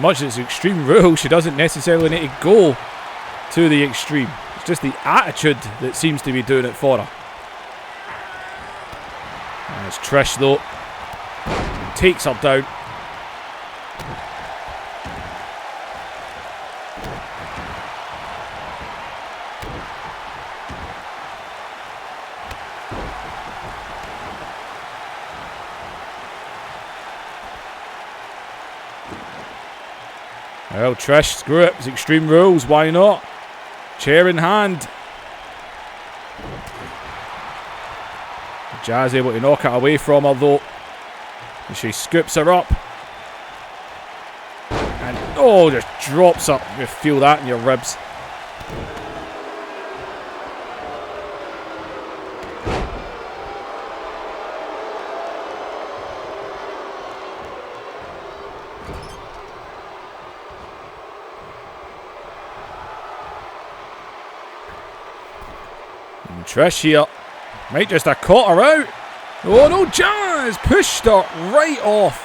Much as Extreme Rules, she doesn't necessarily need to go to the extreme. It's just the attitude that seems to be doing it for her. And it's Trish though. Takes her down. Well, Trish, screw it. It's Extreme Rules. Why not? Chair in hand. Jazz able to knock it away from her though. And she scoops her up. And oh, just drops her. You feel that in your ribs. Trish here might just have caught her out. Oh no, Jazz pushed her right off.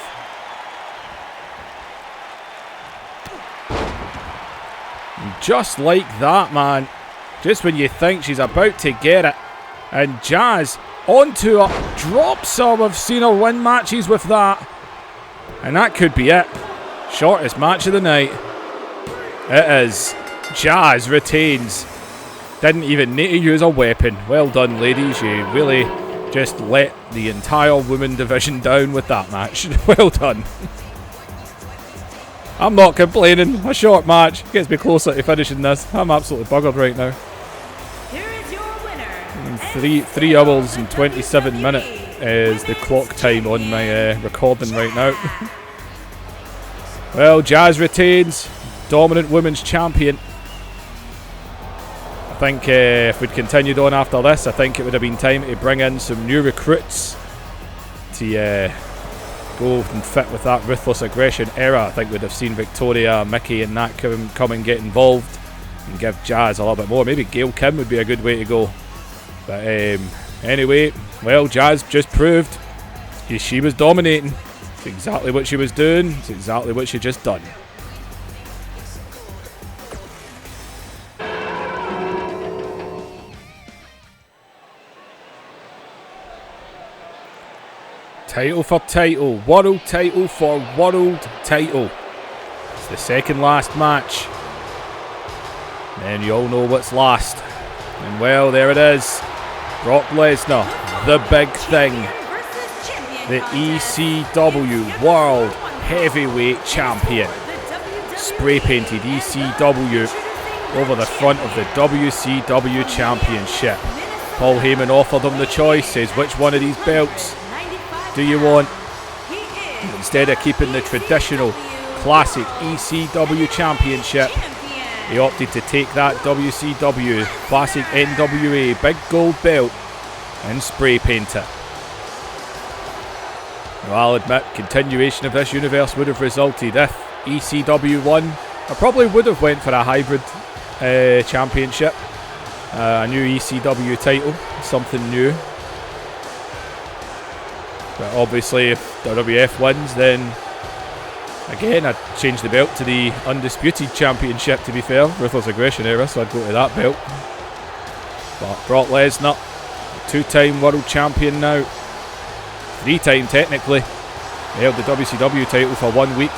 And just like that, man. Just when you think she's about to get it. And Jazz onto her, drops her. We've seen her win matches with that. And that could be it. Shortest match of the night. It is. Jazz retains. Didn't even need to use a weapon. Well done, ladies. You really just let the entire women division down with that match. Well done. I'm not complaining. A short match gets me closer to finishing this. I'm absolutely buggered right now. Here is your winner. 3 hours and 27 minutes is the clock time on my recording right now. Well, Jazz retains. Dominant women's champion. I think if we'd continued on after this, I think it would have been time to bring in some new recruits to go and fit with that ruthless aggression era. I think we'd have seen Victoria, Mickey and Nat come and get involved and give Jazz a little bit more. Maybe Gail Kim would be a good way to go. But anyway, well, Jazz just proved she was dominating. It's exactly what she was doing. It's exactly what she just done. Title for title, world title for world title. It's the second last match. And you all know what's last. And well, there it is. Brock Lesnar, the big thing. The ECW World Heavyweight Champion. Spray painted ECW over the front of the WCW Championship. Paul Heyman offered him the choice, says, which one of these belts do you want? Instead of keeping the traditional classic ECW Championship, he opted to take that WCW classic NWA big gold belt and spray paint it. Now, I'll admit, continuation of this universe would have resulted if ECW won. I probably would have went for a hybrid championship, a new ECW title, something new. But obviously if WWF wins, then again I'd change the belt to the Undisputed Championship, to be fair. Ruthless Aggression era, so I'd go to that belt. But Brock Lesnar, two-time world champion now. Three-time technically. He held the WCW title for 1 week.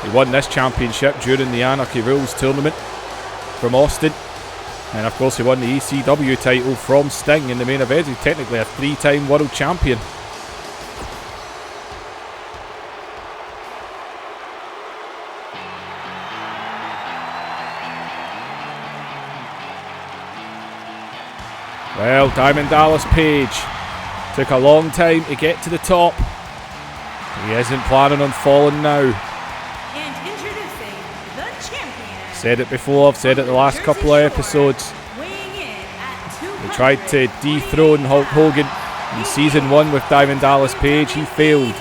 He won this championship during the Anarchy Rules tournament from Austin. And of course he won the ECW title from Sting in the main event. He's technically a three-time world champion. Well, Diamond Dallas Page took a long time to get to the top. He isn't planning on falling now. And introducing the champion. Said it before, I've said it the last couple of episodes. They tried to dethrone Hulk Hogan in season 1 with Diamond Dallas Page. He failed.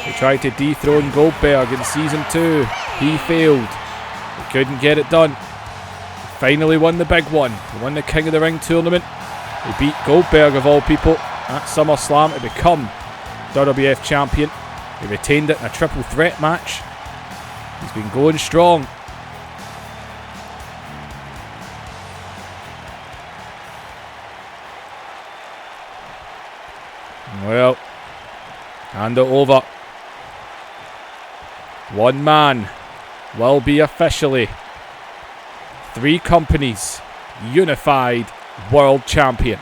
They tried to dethrone Goldberg in season 2. He failed. They couldn't get it done. Finally won the big one. He won the King of the Ring tournament. He beat Goldberg, of all people, at SummerSlam to become WWF champion. He retained it in a triple threat match. He's been going strong. Well, hand it over. One man will be officially 3 companies unified world champion.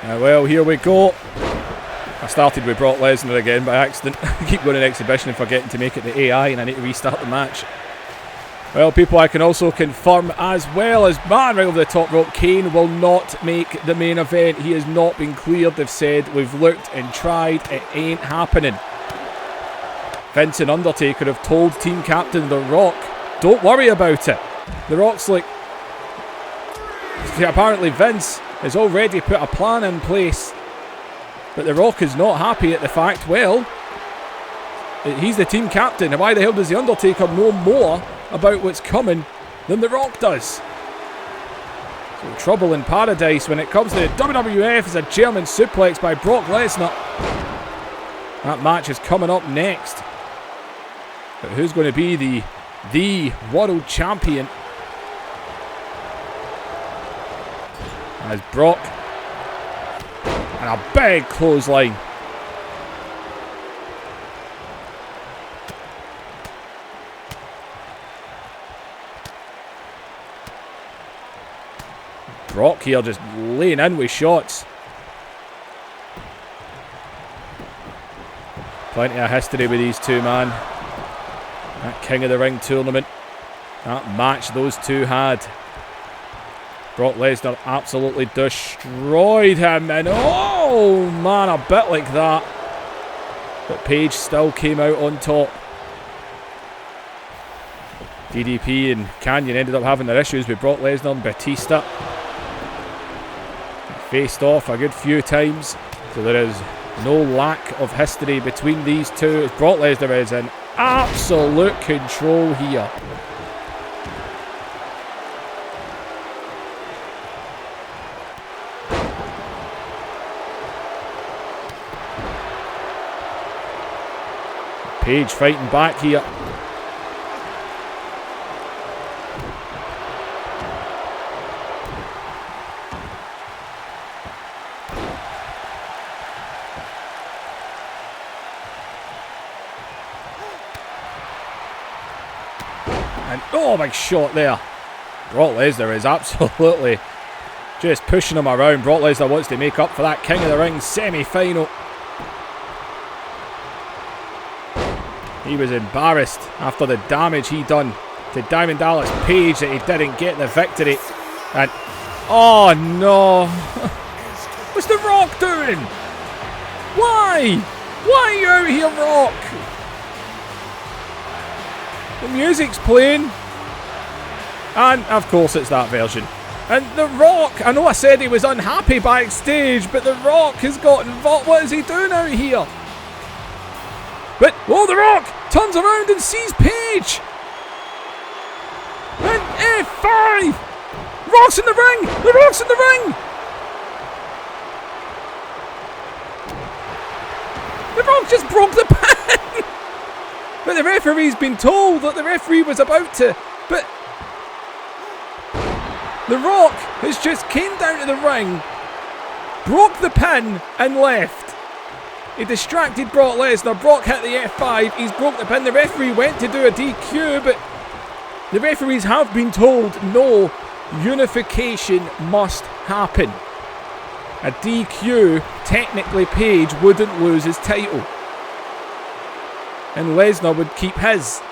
Well, here we go. I started with Brock Lesnar again by accident. I keep going to exhibition and forgetting to make it the AI, and I need to restart the match. Well, people, I can also confirm as well as, man, right over the top rope, Kane will not make the main event. He has not been cleared. They've said, we've looked and tried, it ain't happening. Vince and Undertaker have told team captain The Rock, don't worry about it. The Rock's like, apparently Vince has already put a plan in place, but The Rock is not happy at the fact, well, he's the team captain, and why the hell does The Undertaker know more about what's coming than The Rock does? So trouble in paradise when it comes to WWF as a German suplex by Brock Lesnar. That match is coming up next. But who's going to be the world champion? As Brock, and a big clothesline. Brock here just laying in with shots. Plenty of history with these two, man. That King of the Ring tournament, that match those two had. Brock Lesnar absolutely destroyed him, and oh man, a bit like that. but Page still came out on top. DDP and Canyon ended up having their issues with Brock Lesnar and Batista. Faced off a good few times, so there is no lack of history between these two. Brock Lesnar is in absolute control here. Page fighting back here. And oh, big shot there. Brock Lesnar is absolutely just pushing him around. Brock Lesnar wants to make up for that King of the Ring semi-final. He was embarrassed after the damage he done to Diamond Dallas Page that he didn't get the victory. And oh no. What's The Rock doing? Why? Why are you out here, Rock? The music's playing. And of course it's that version. And The Rock, I know I said he was unhappy backstage, but The Rock has got involved. What is he doing out here? But, oh, The Rock turns around and sees Page. And F5. Rock's in the ring. The Rock's in the ring. The Rock just broke the pin. But the referee's been told that the referee was about to. But The Rock has just came down to the ring, broke the pin and left. He distracted Brock Lesnar. Brock hit the F5. He's broke the pin. The referee went to do a DQ, but the referees have been told no, unification must happen. A DQ, technically Page wouldn't lose his title. And Lesnar would keep his.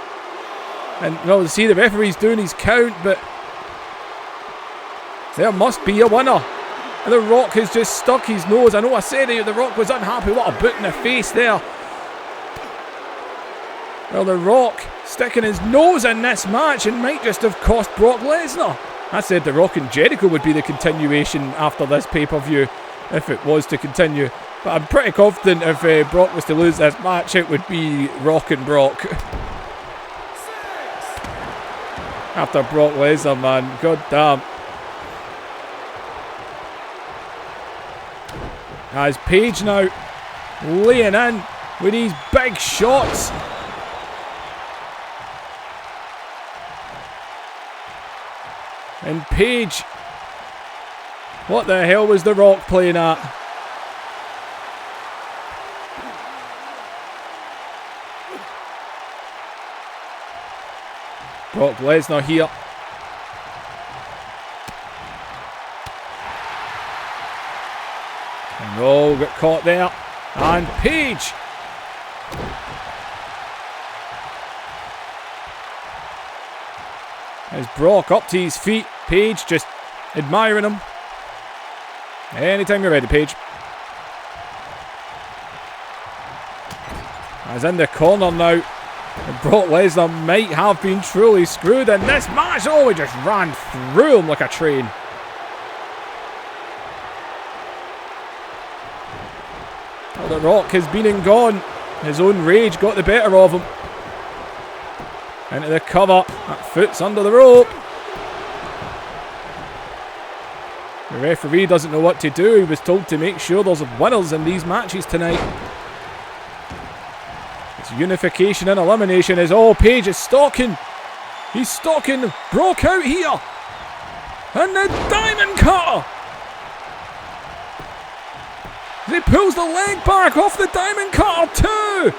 And well, see, the referee's doing his count, but there must be a winner. And The Rock has just stuck his nose. I know I said The Rock was unhappy. What a boot in the face there. Well, The Rock sticking his nose in this match and might just have cost Brock Lesnar. I said The Rock and Jericho would be the continuation after this pay-per-view, if it was to continue. But I'm pretty confident if Brock was to lose this match, it would be Rock and Brock. After Brock Lesnar, man. God damn. As Page now laying in with these big shots. And Page, what the hell was The Rock playing at? Brock Lesnar here. And oh, got caught there. And Page. As Brock up to his feet. Page just admiring him. Anytime you're ready, Page. As in the corner now. And Brock Lesnar might have been truly screwed in this match. Oh, he just ran through him like a train. Well, The Rock has been and gone. His own rage got the better of him. Into the cover. That foot's under the rope. The referee doesn't know what to do. He was told to make sure there's winners in these matches tonight. It's unification and elimination as all Page is stalking. He's stalking Brock out here. And the diamond cutter. He pulls the leg back off the diamond cutter too.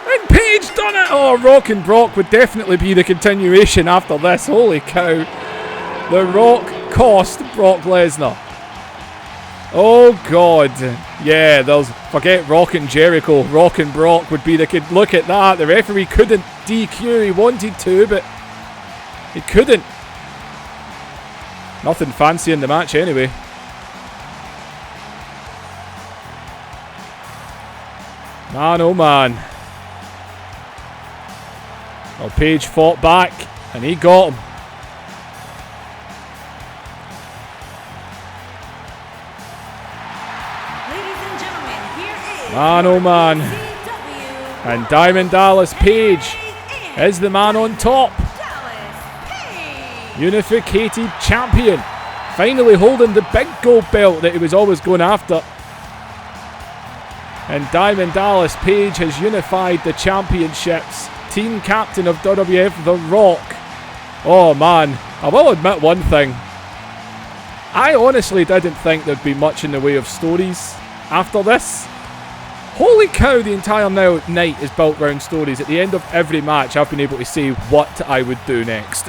And Page done it. Oh, Rock and Brock would definitely be the continuation after this. Holy cow. The Rock cost Brock Lesnar. Oh God. Yeah, forget Rock and Jericho. Rock and Brock would be the kid. Look at that. The referee couldn't DQ. He wanted to, but he couldn't. Nothing fancy in the match anyway. Man, oh man. Well, Page fought back, and he got him. Ladies and gentlemen, here is Man, oh man. CW And Diamond Dallas Page is the man on top. Dallas Page. Unificated champion. Finally holding the big gold belt that he was always going after. And Diamond Dallas Page has unified the championships. Team captain of WWF, The Rock. Oh man, I will admit one thing. I honestly didn't think there'd be much in the way of stories after this. Holy cow, the entire night is built around stories. At the end of every match, I've been able to say what I would do next.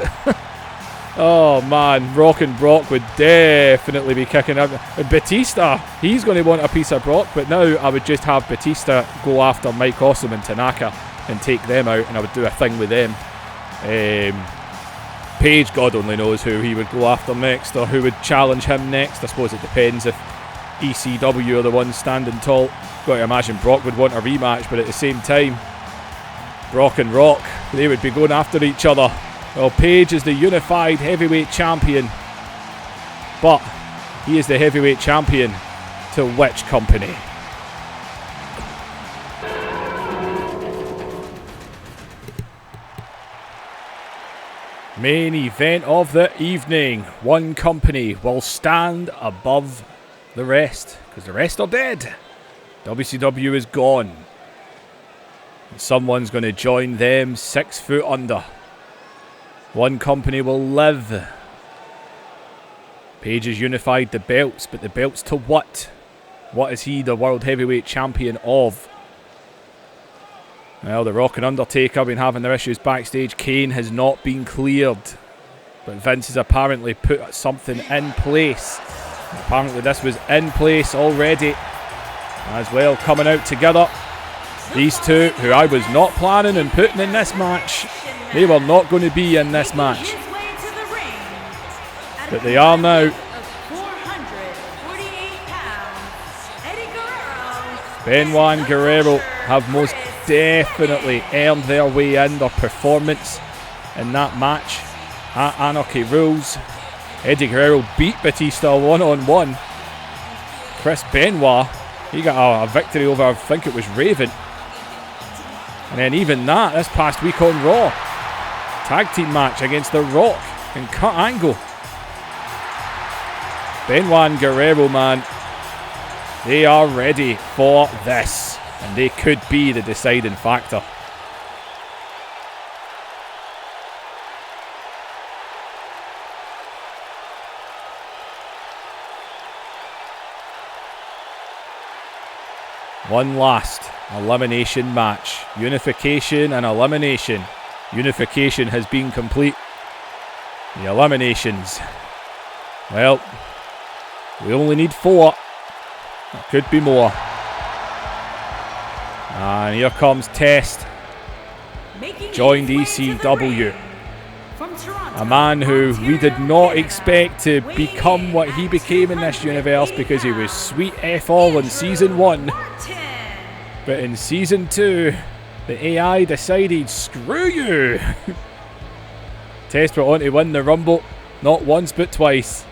Oh man, Rock and Brock would definitely be kicking up. Batista, he's going to want a piece of Brock, but now I would just have Batista go after Mike Awesome and Tanaka and take them out, and I would do a thing with them. Page, God only knows who he would go after next, or who would challenge him next. I suppose it depends if ECW are the ones standing tall. Got to imagine Brock would want a rematch, but at the same time, Brock and Rock, they would be going after each other. Well, Page is the unified heavyweight champion, but he is the heavyweight champion to which company? Main event of the evening. One company will stand above the rest, because the rest are dead. WCW is gone. And someone's going to join them 6 foot under. One company will live. Page has unified the belts, but the belts to what? What is he the World Heavyweight Champion of? Well, The Rock and Undertaker have been having their issues backstage. Kane has not been cleared. But Vince has apparently put something in place. Apparently this was in place already. As well, coming out together. These two, who I was not planning on putting in this match, they were not going to be in this match. But they are now. Benoit and Guerrero have most definitely earned their way in. Their performance in that match at Anarchy Rules. Eddie Guerrero beat Batista one-on-one. Chris Benoit, he got a victory over, I think it was Raven. And then even that, this past week on Raw, tag team match against The Rock and Kurt Angle. Benoit and Guerrero, man, they are ready for this. And they could be the deciding factor. One last elimination match. Unification and Elimination. Unification has been complete. The Eliminations. Well, we only need 4. There could be more. And here comes Test. Joined ECW. A man who we did not expect to become what he became in this universe, because he was sweet F all in Season 1. But in Season 2, the AI decided, screw you. Test went on to win the Rumble, not once but twice.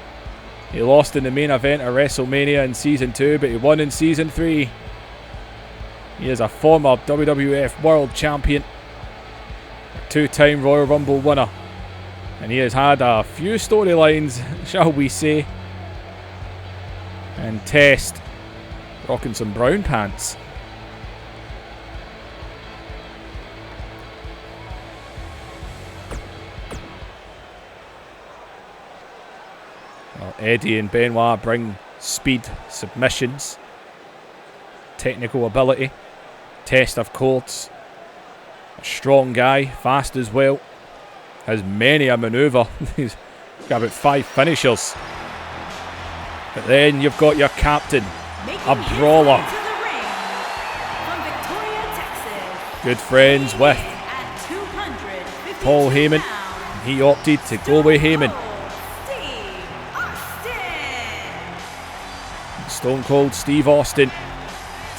He lost in the main event of WrestleMania in Season 2, but he won in Season 3. He is a former WWF World Champion, a 2-time Royal Rumble winner, and he has had a few storylines, shall we say. And Test, rocking some brown pants. Well, Eddie and Benoit bring speed, submissions, technical ability. Test, of course, a strong guy, fast as well, has many a manoeuvre. He's got about 5 finishers. But then you've got your captain, a brawler, good friends with Paul Heyman. He opted to go with Heyman. Stone Cold Steve Austin.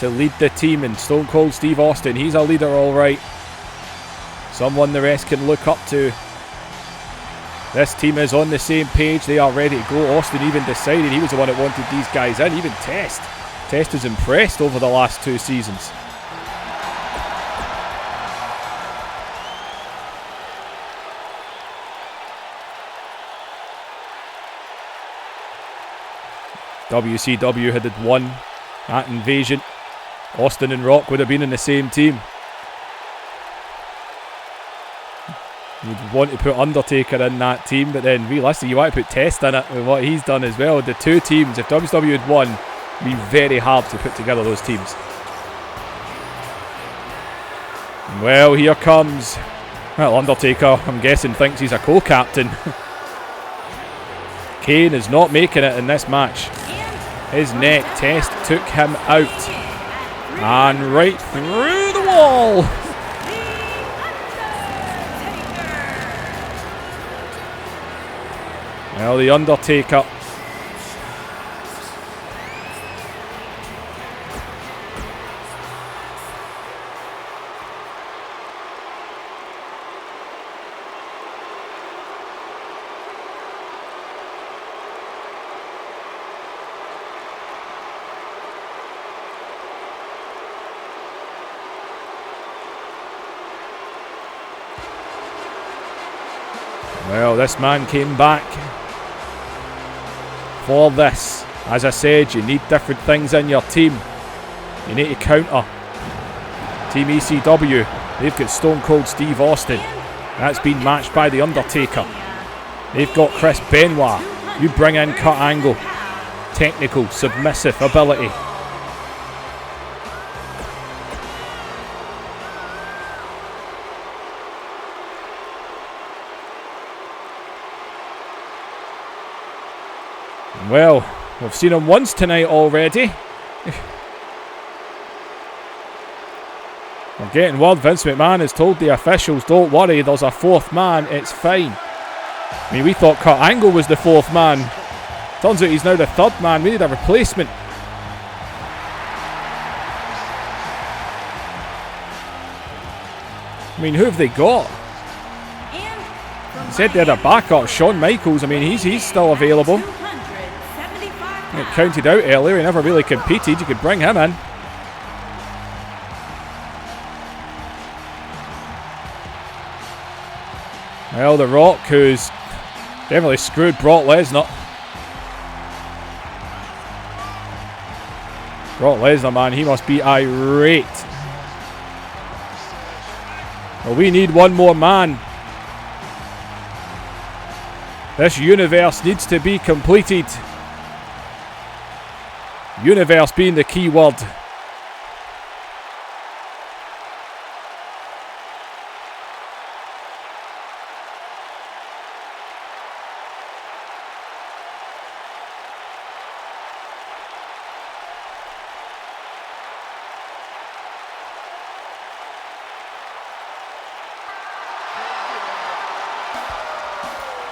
to lead the team, and Stone Cold Steve Austin, he's a leader all right. Someone the rest can look up to. This team is on the same page. They are ready to go. Austin even decided he was the one that wanted these guys in. Even Test. Test is impressed over the last 2 seasons. WCW had won that invasion. Austin and Rock would have been in the same team. You'd want to put Undertaker in that team, but then realistically you want to put Test in it with what he's done as well. The 2 teams, if WCW had won, it would be very hard to put together those teams. Well, here comes, well, Undertaker, I'm guessing, thinks he's a co-captain. Kane is not making it in this match. His neck Test took him out. And right through the wall. Well, the Undertaker. Well, this man came back for this. As I said, you need different things in your team. You need to counter. Team ECW, they've got Stone Cold Steve Austin. That's been matched by The Undertaker. They've got Chris Benoit. You bring in Kurt Angle. Technical, submissive ability. Well, we've seen him once tonight already. We're getting word Vince McMahon has told the officials, don't worry, there's a 4th man, it's fine. I mean, we thought Kurt Angle was the 4th man. Turns out he's now the 3rd man. We need a replacement. I mean, who have they got? They said they had a backup, Shawn Michaels. I mean, he's still available. It counted out earlier, he never really competed. You could bring him in. Well, The Rock, who's definitely screwed Brock Lesnar. Brock Lesnar, man, he must be irate. Well, we need one more man. This universe needs to be completed. Universe being the key word.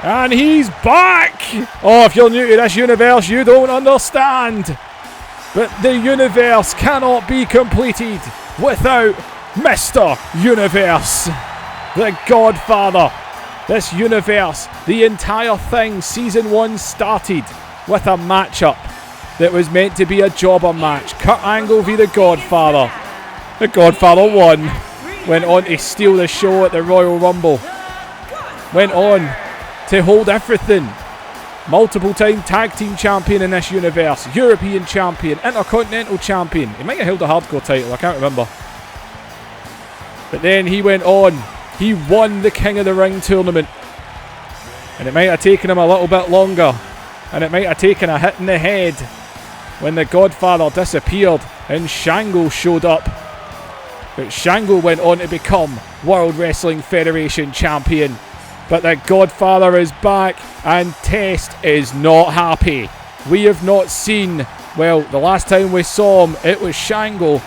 And he's back! Oh, if you're new to this universe, you don't understand. But the universe cannot be completed without Mr. Universe, the Godfather. This universe, the entire thing, season 1 started with a matchup that was meant to be a jobber match. Kurt Angle v the Godfather. The Godfather won. Went on to steal the show at the Royal Rumble. Went on to hold everything. Multiple time tag team champion in this universe. European champion. Intercontinental champion. He might have held a hardcore title. I can't remember. But then he went on. He won the King of the Ring tournament. And it might have taken him a little bit longer. And it might have taken a hit in the head when the Godfather disappeared and Shango showed up. But Shango went on to become World Wrestling Federation champion. But the Godfather is back and Test is not happy. We have not seen, well, the last time we saw him, it was Shango.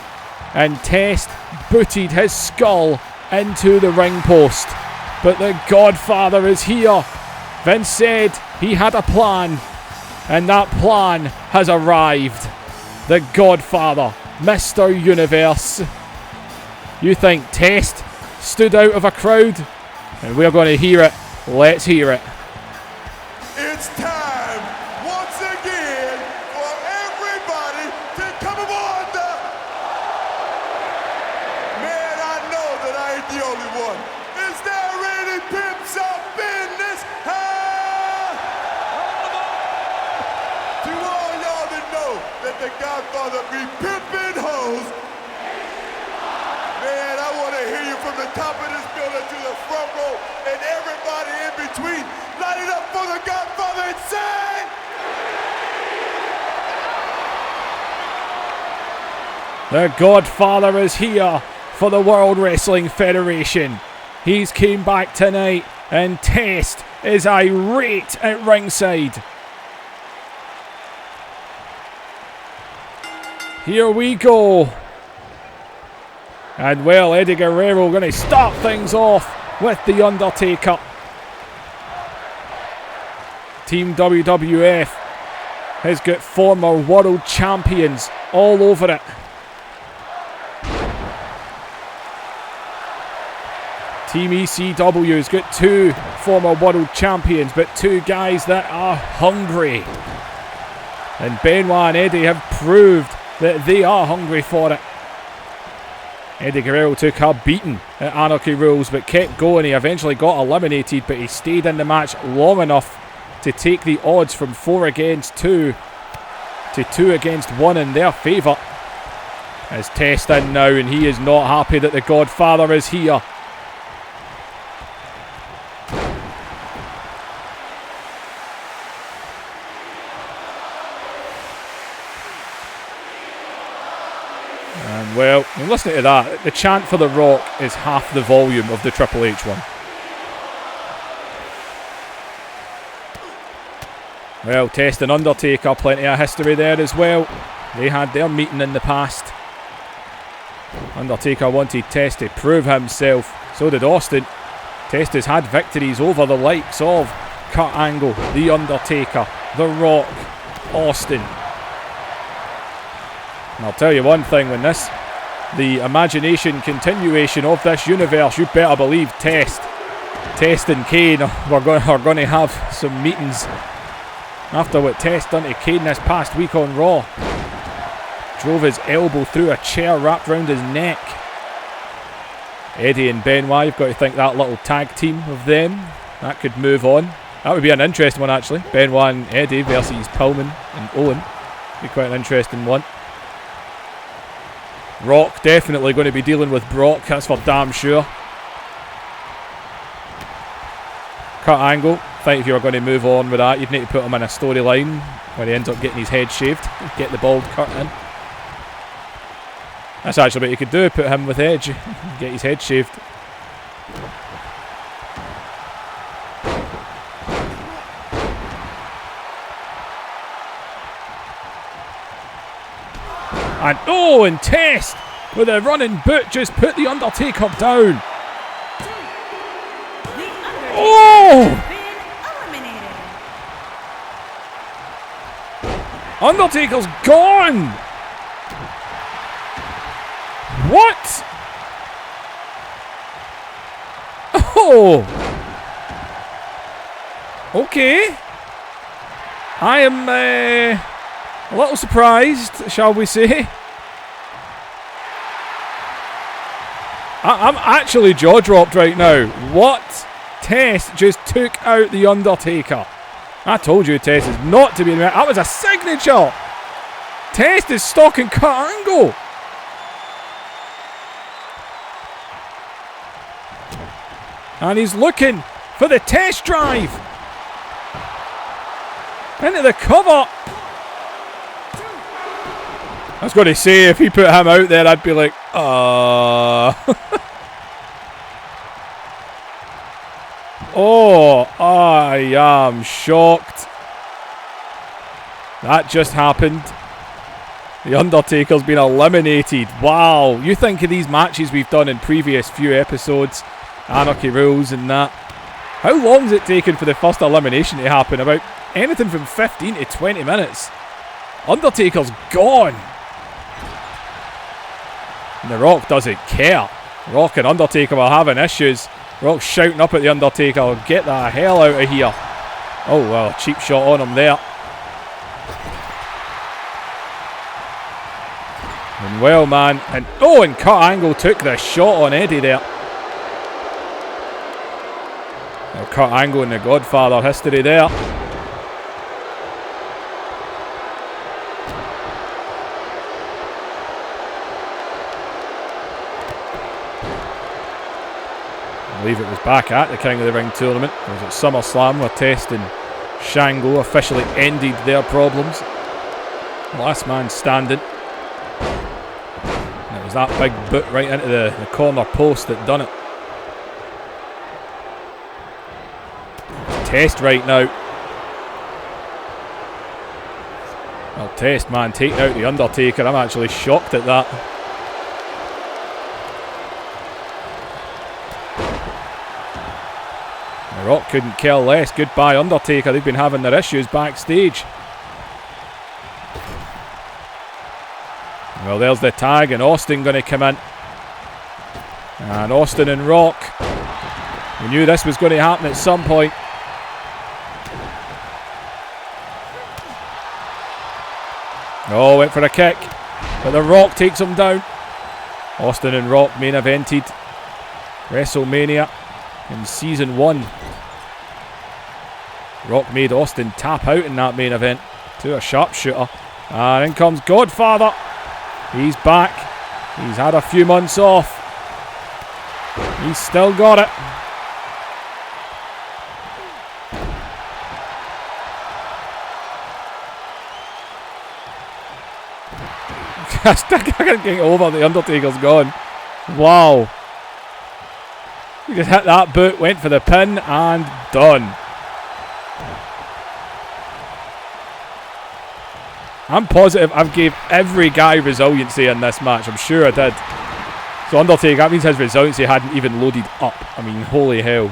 And Test booted his skull into the ring post. But the Godfather is here. Vince said he had a plan. And that plan has arrived. The Godfather Mr. Universe. You think Test stood out of a crowd? And we're going to hear it. Let's hear it. It's time once again for everybody to come aboard the... Man, I know that I ain't the only one. Is there any pimps up in this house? To all y'all that know that the Godfather be pimping hoes, man, I want to hear you from the top of this building to the front row and everybody in between. Light it up for the Godfather and say... The Godfather is here for the World Wrestling Federation. He's came back tonight and Test is irate at ringside. Here we go. And well, Eddie Guerrero going to start things off with The Undertaker. Team WWF has got former world champions all over it. Team ECW has got 2 former world champions, but 2 guys that are hungry. And Benoit and Eddie have proved that they are hungry for it. Eddie Guerrero took a beating at Anarchy Rules, but kept going. He eventually got eliminated, but he stayed in the match long enough to take the odds from 4 against 2 to 2 against 1 in their favour. As Test in now, and he is not happy that the Godfather is here. And well, listening to that, the chant for The Rock is half the volume of the Triple H one. Well, Test and Undertaker, plenty of history there as well. They had their meeting in the past. Undertaker wanted Test to prove himself. So did Austin. Test has had victories over the likes of Kurt Angle, The Undertaker, The Rock, Austin. And I'll tell you one thing, when the imagination continuation of this universe, you better believe Test and Kane are going to have some meetings. After what Test done to Kane this past week on Raw. Drove his elbow through a chair wrapped around his neck. Eddie and Benoit, you've got to think that little tag team of them, that could move on. That would be an interesting one actually. Benoit and Eddie versus Pillman and Owen. Be quite an interesting one. Rock definitely going to be dealing with Brock, that's for damn sure. Kurt Angle, I think if you were going to move on with that, you'd need to put him in a storyline where he ends up getting his head shaved, get the bald Kurt in. That's actually what you could do, put him with Edge, get his head shaved. And Test with a running boot just put The Undertaker down. Undertaker's gone. What? Oh. Okay. I am a little surprised, shall we say. I'm actually jaw-dropped right now. What? Test just took out The Undertaker. I told you Test is not to be in there. That was a signature. Test is stalking Kurt Angle. And he's looking for the test drive. Into the cover. I was going to say, if he put him out there, I'd be like, Oh, I am shocked. That just happened. The Undertaker's been eliminated. Wow. You think of these matches we've done in previous few episodes, Anarchy Rules and that. How long has it taken for the first elimination to happen? About anything from 15 to 20 minutes. Undertaker's gone. And The Rock doesn't care. Rock and Undertaker were having issues. Rock shouting up at The Undertaker, "Oh, get the hell out of here." Oh, well, cheap shot on him there. And well, man. And Kurt Angle took the shot on Eddie there. Well, Kurt Angle and the Godfather history there. I believe it was back at the King of the Ring tournament. It was at SummerSlam where Test and Shango officially ended their problems. Last man standing. And it was that big boot right into the corner post that done it. Test right now. Well, Test, man, taking out the Undertaker. I'm actually shocked at that. The Rock couldn't care less. Goodbye, Undertaker. They've been having their issues backstage. Well, there's the tag, and Austin going to come in. And Austin and Rock. We knew this was going to happen at some point. Oh, went for a kick. But The Rock takes him down. Austin and Rock main evented WrestleMania in Season 1. Rock made Austin tap out in that main event to a sharpshooter. And in comes Godfather. He's back. He's had a few months off. He's still got it. I still can't get over the Undertaker's gone. Wow. He just hit that boot, went for the pin, and done. I'm positive I've gave every guy resiliency in this match. I'm sure I did. So Undertaker, that means his resiliency hadn't even loaded up. I mean, holy hell.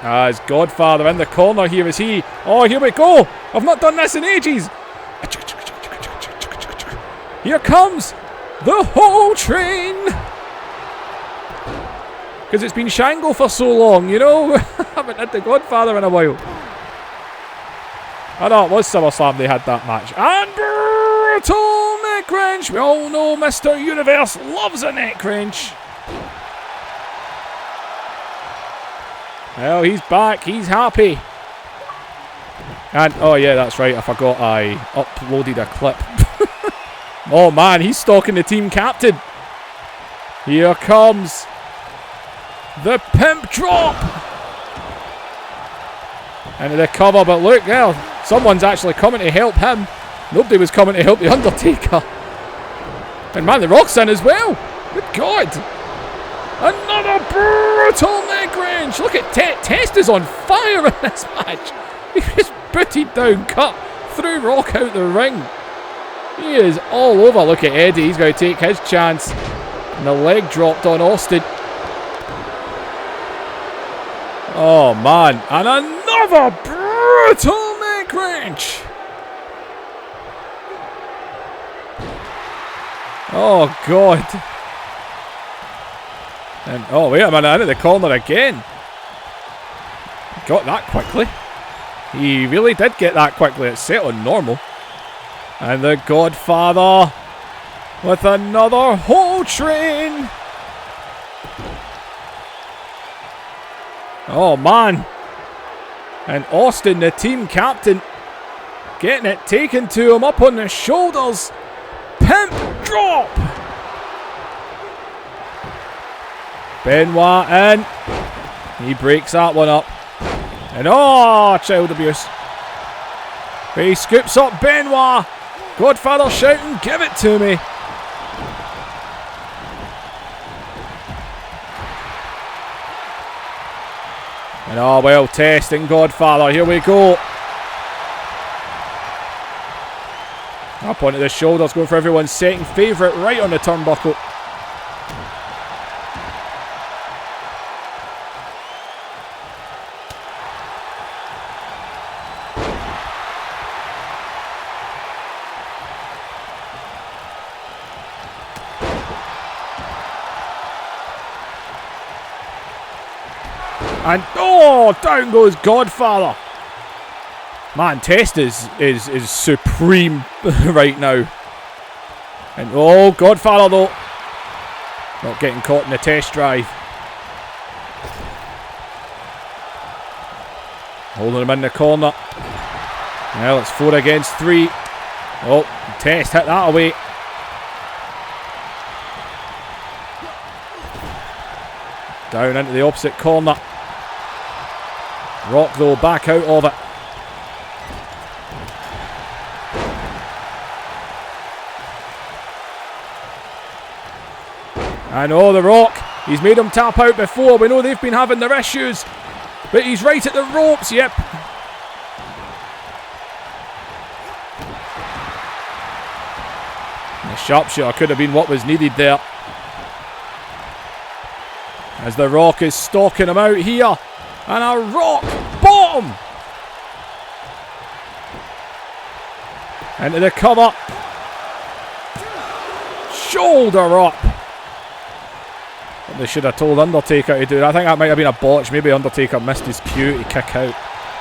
As Godfather in the corner here is he. Oh, here we go. I've not done this in ages. Here comes the whole train. Because it's been Shango for so long, you know. I haven't had the Godfather in a while. I know it was SummerSlam they had that match. And brutal neck wrench. We all know Mr. Universe loves a neck wrench. Well, he's back. He's happy. And, oh yeah, that's right. I forgot I uploaded a clip. Oh man, he's stalking the team captain. Here comes the pimp drop. Into the cover, but look, well, someone's actually coming to help him. Nobody was coming to help the Undertaker. And man, The Rock's in as well. Good God. Another brutal neck wrench. Look at Test is on fire in this match. He just booted down, cut, threw Rock out the ring. He is all over. Look at Eddie. He's going to take his chance. And the leg dropped on Austin. Oh, man. And another brutal neck wrench. Oh, God. And, oh, wait a minute. Into the corner again. Got that quickly. He really did get that quickly. It's set on normal. And the Godfather with another whole train. Oh, man. And Austin, the team captain, getting it taken to him up on the shoulders. Pimp drop. Benoit in. He breaks that one up. And oh, child abuse. But he scoops up Benoit. Godfather shouting, give it to me. And oh well, testing Godfather, here we go. Up onto the shoulders, going for everyone's second favourite, right on the turnbuckle. And oh, down goes Godfather. Man, Test is supreme right now. And oh, Godfather though, not getting caught in the test drive. Holding him in the corner. Well, it's 4 against 3. Oh, Test hit that away. Down into the opposite corner. Rock though back out of it. And oh, the Rock, he's made him tap out before. We know they've been having their issues, but he's right at the ropes. Yep. The sharpshooter could have been what was needed there, as the Rock is stalking him out here. And a Rock bottom into the cover. Shoulder up. They should have told Undertaker to do it. I think that might have been a botch. Maybe Undertaker missed his cue to kick out.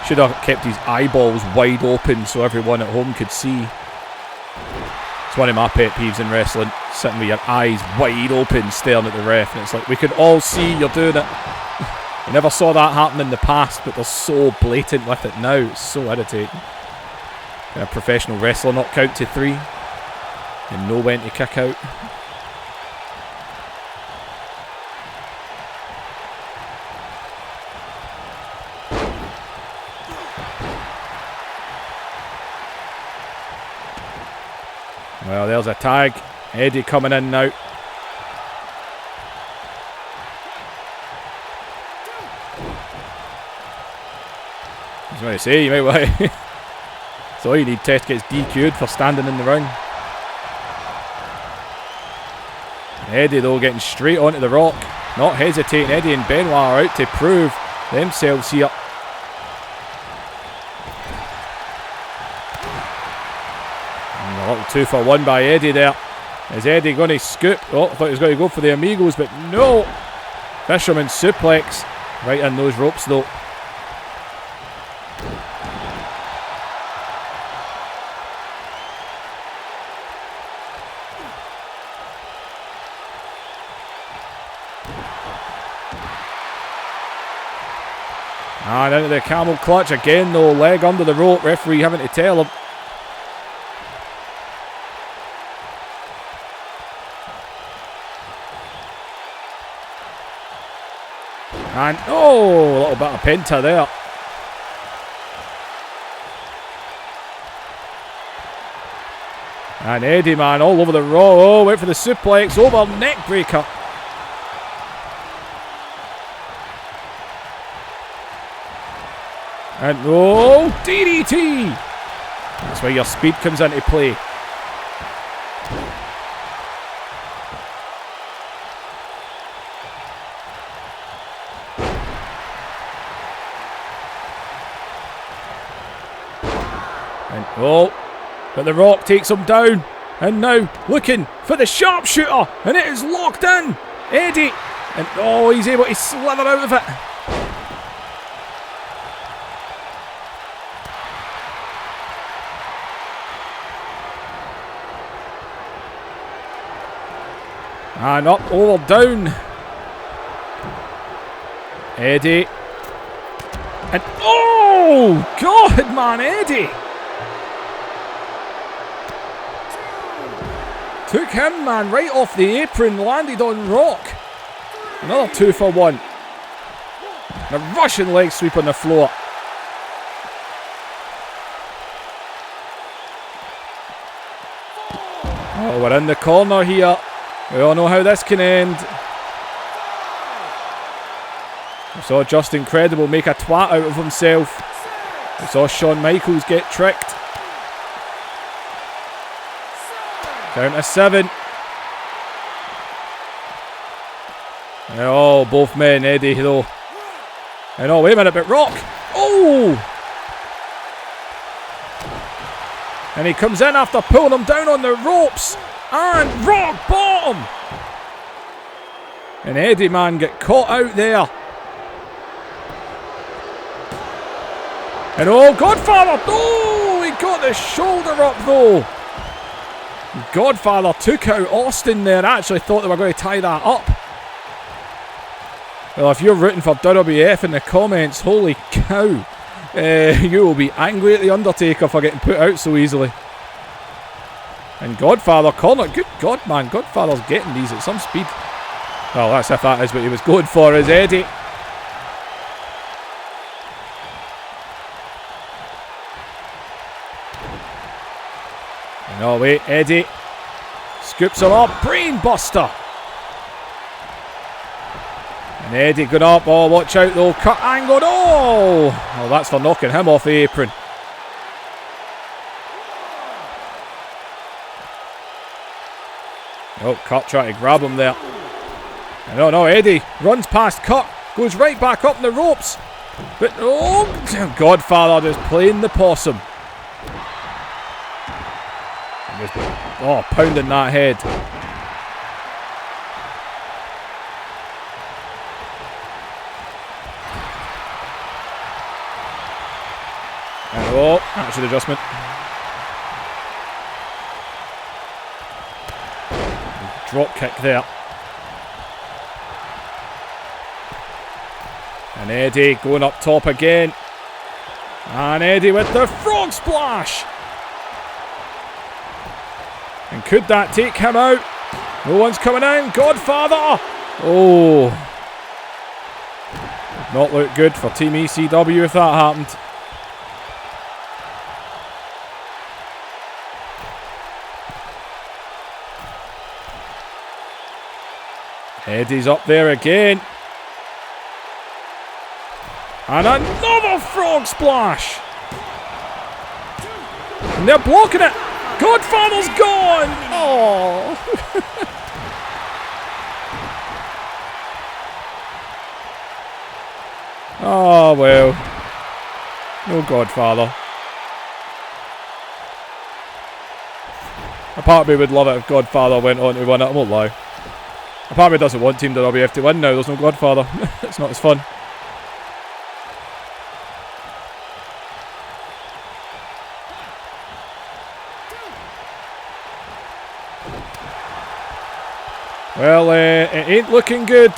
Should have kept his eyeballs wide open so everyone at home could see. It's one of my pet peeves in wrestling. Sitting with your eyes wide open staring at the ref. And it's like, we can all see you're doing it. I never saw that happen in the past, but they're so blatant with it now. It's so irritating. A professional wrestler not count to 3 and know when to kick out. Well, there's a tag. Eddie coming in now. I was going to say, you might want to. That's all you need. Test gets DQ'd for standing in the ring. Eddie though getting straight onto the Rock. Not hesitating. Eddie and Benoit are out to prove themselves here. And a little 2-for-1 by Eddie there. Is Eddie going to scoop? Oh, I thought he was going to go for the Amigos, but no. Fisherman suplex. Right in those ropes though. And into the camel clutch again though, leg under the rope, referee having to tell him. And oh, a little bit of penta there. And Eddie, man, all over the raw. Oh, wait for the suplex, over neck breaker. And oh, DDT! That's where your speed comes into play. And oh, but the Rock takes him down. And now looking for the sharpshooter. And it is locked in. Eddie. And oh, he's able to slither out of it. And up, over, down. Eddie. And oh, God, man, Eddie. Took him, man, right off the apron, landed on Rock. Another 2-for-1. A Russian leg sweep on the floor. Oh, we're in the corner here. We all know how this can end. We saw Just Incredible make a twat out of himself. We saw Shawn Michaels get tricked. Count to 7. Oh, both men, Eddie though. And oh, wait a minute, but Rock. Oh! And he comes in after pulling him down on the ropes. And Rock bottom. And Eddie, man, get caught out there. And oh, Godfather! Oh, he got the shoulder up though. Godfather took out Austin there. I actually thought they were going to tie that up. Well, if you're rooting for WWF in the comments, holy cow. You will be angry at The Undertaker for getting put out so easily. And Godfather calling it. Good God, man. Godfather's getting these at some speed. Well, that's if that is what he was going for, is Eddie. No, wait, Eddie scoops him up. Brain buster. And Eddie going up. Oh, watch out though. Cut angle. Oh! Well, that's for knocking him off the apron. Oh, Cut trying to grab him there. No, Eddie runs past Cut. Goes right back up in the ropes. But, oh, Godfather just playing the possum. Oh, pounding that head. And oh, action adjustment. Drop kick there. And Eddie going up top again. And Eddie with the frog splash. And could that take him out? No one's coming in. Godfather. Oh. Not look good for Team ECW if that happened. Eddie's up there again. And another frog splash. And they're blocking it. Godfather's gone. Oh. Oh, well. No Godfather. A part of me would love it if Godfather went on to win it, I won't lie. A part of me doesn't want Team WWF to win now, there's no Godfather. It's not as fun. Well, it ain't looking good.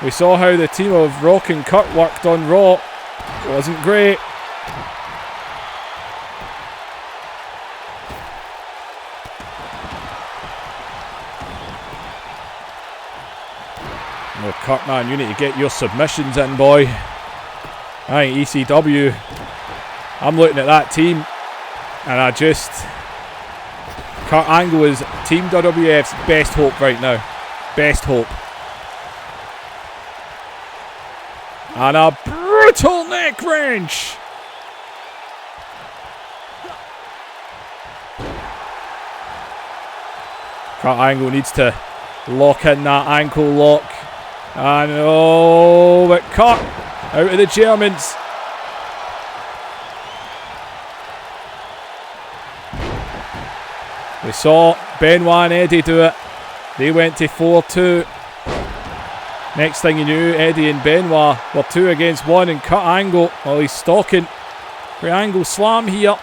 We saw how the team of Rock and Kurt worked on Raw. It wasn't great. Oh, Kurt, man, you need to get your submissions in, boy. I think ECW. I'm looking at that team, and I just... Kurt Angle is Team WWF's best hope right now. Best hope. And a brutal neck wrench. Kurt Angle needs to lock in that ankle lock. And oh, but Kurt out of the Germans. We saw Benoit and Eddie do it. They went to 4-2. Next thing you knew, Eddie and Benoit were 2 against 1, and Kurt Angle, well, he's stalking. Great Angle slam here.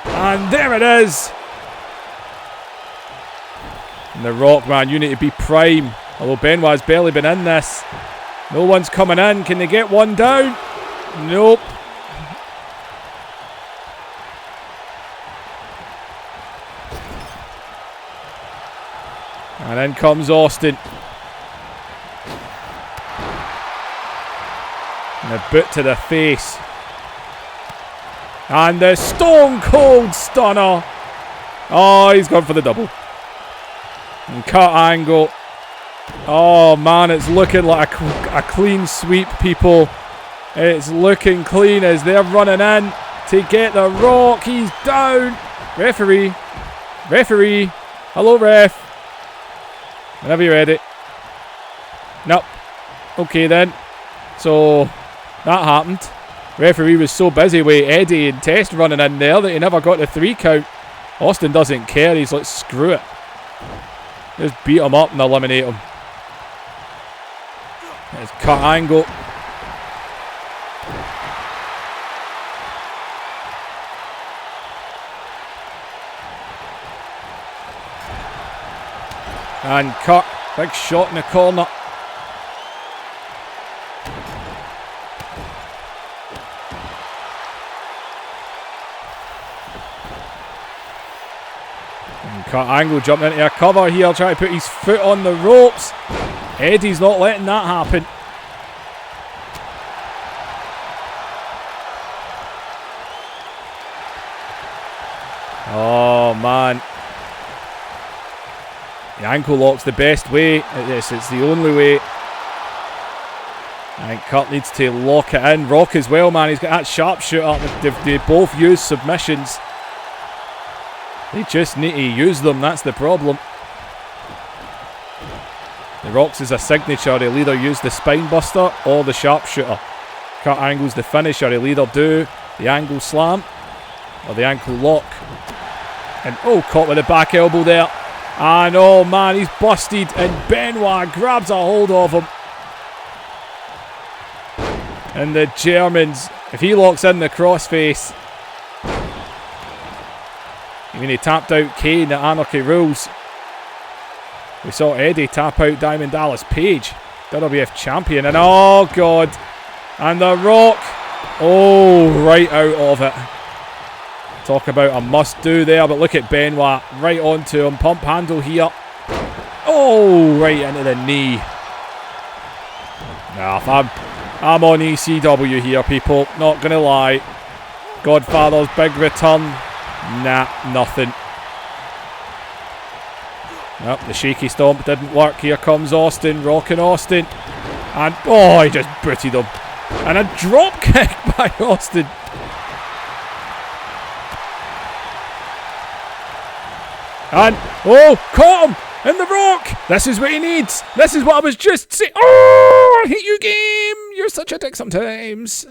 And there it is. And the Rock, man, you need to be prime. Although Benoit's barely been in this. No one's coming in. Can they get one down? Nope. And in comes Austin. And a boot to the face. And the Stone Cold Stunner. Oh, he's gone for the double. And Kurt Angle. Oh, man, it's looking like a clean sweep, people. It's looking clean as they're running in to get the Rock. He's down. Referee. Referee. Hello, ref. Whenever you're ready. Nope. Okay then. So that happened. Referee was so busy with Eddie and Test running in there that he never got the 3 count. Austin doesn't care. He's like, screw it. Just beat him up and eliminate him. It's Kurt Angle. And Kurt, big shot in the corner. And Kurt Angle jumping into a cover here, trying to put his foot on the ropes. Eddie's not letting that happen. Oh man. The ankle lock's the best way. It's the only way. I think Kurt needs to lock it in. Rock as well, man. He's got that sharpshooter. They both use submissions. They just need to use them. That's the problem. The Rock's is a signature. He'll either use the spine buster or the sharpshooter. Kurt Angle's the finisher. He'll either do the angle slam or the ankle lock. And oh, caught with a back elbow there. And oh man, he's busted. And Benoit grabs a hold of him. And the Germans, if he locks in the crossface. I mean, he tapped out Kane at Anarchy Rules. We saw Eddie tap out Diamond Dallas Page, WWF champion. And oh god. And the Rock. Oh, right out of it. Talk about a must-do there, but look at Benoit. Right onto him. Pump handle here. Oh, right into the knee. Nah, I'm on ECW here, people. Not going to lie. Godfather's big return. Nah, nothing. Nope, the shaky stomp didn't work. Here comes Austin. Rocking Austin. And, oh, he just booted him. And a drop kick by Austin. And, oh, caught him in the Rock. This is what he needs. This is what I was just saying. Oh, I hate you, game. You're such a dick sometimes.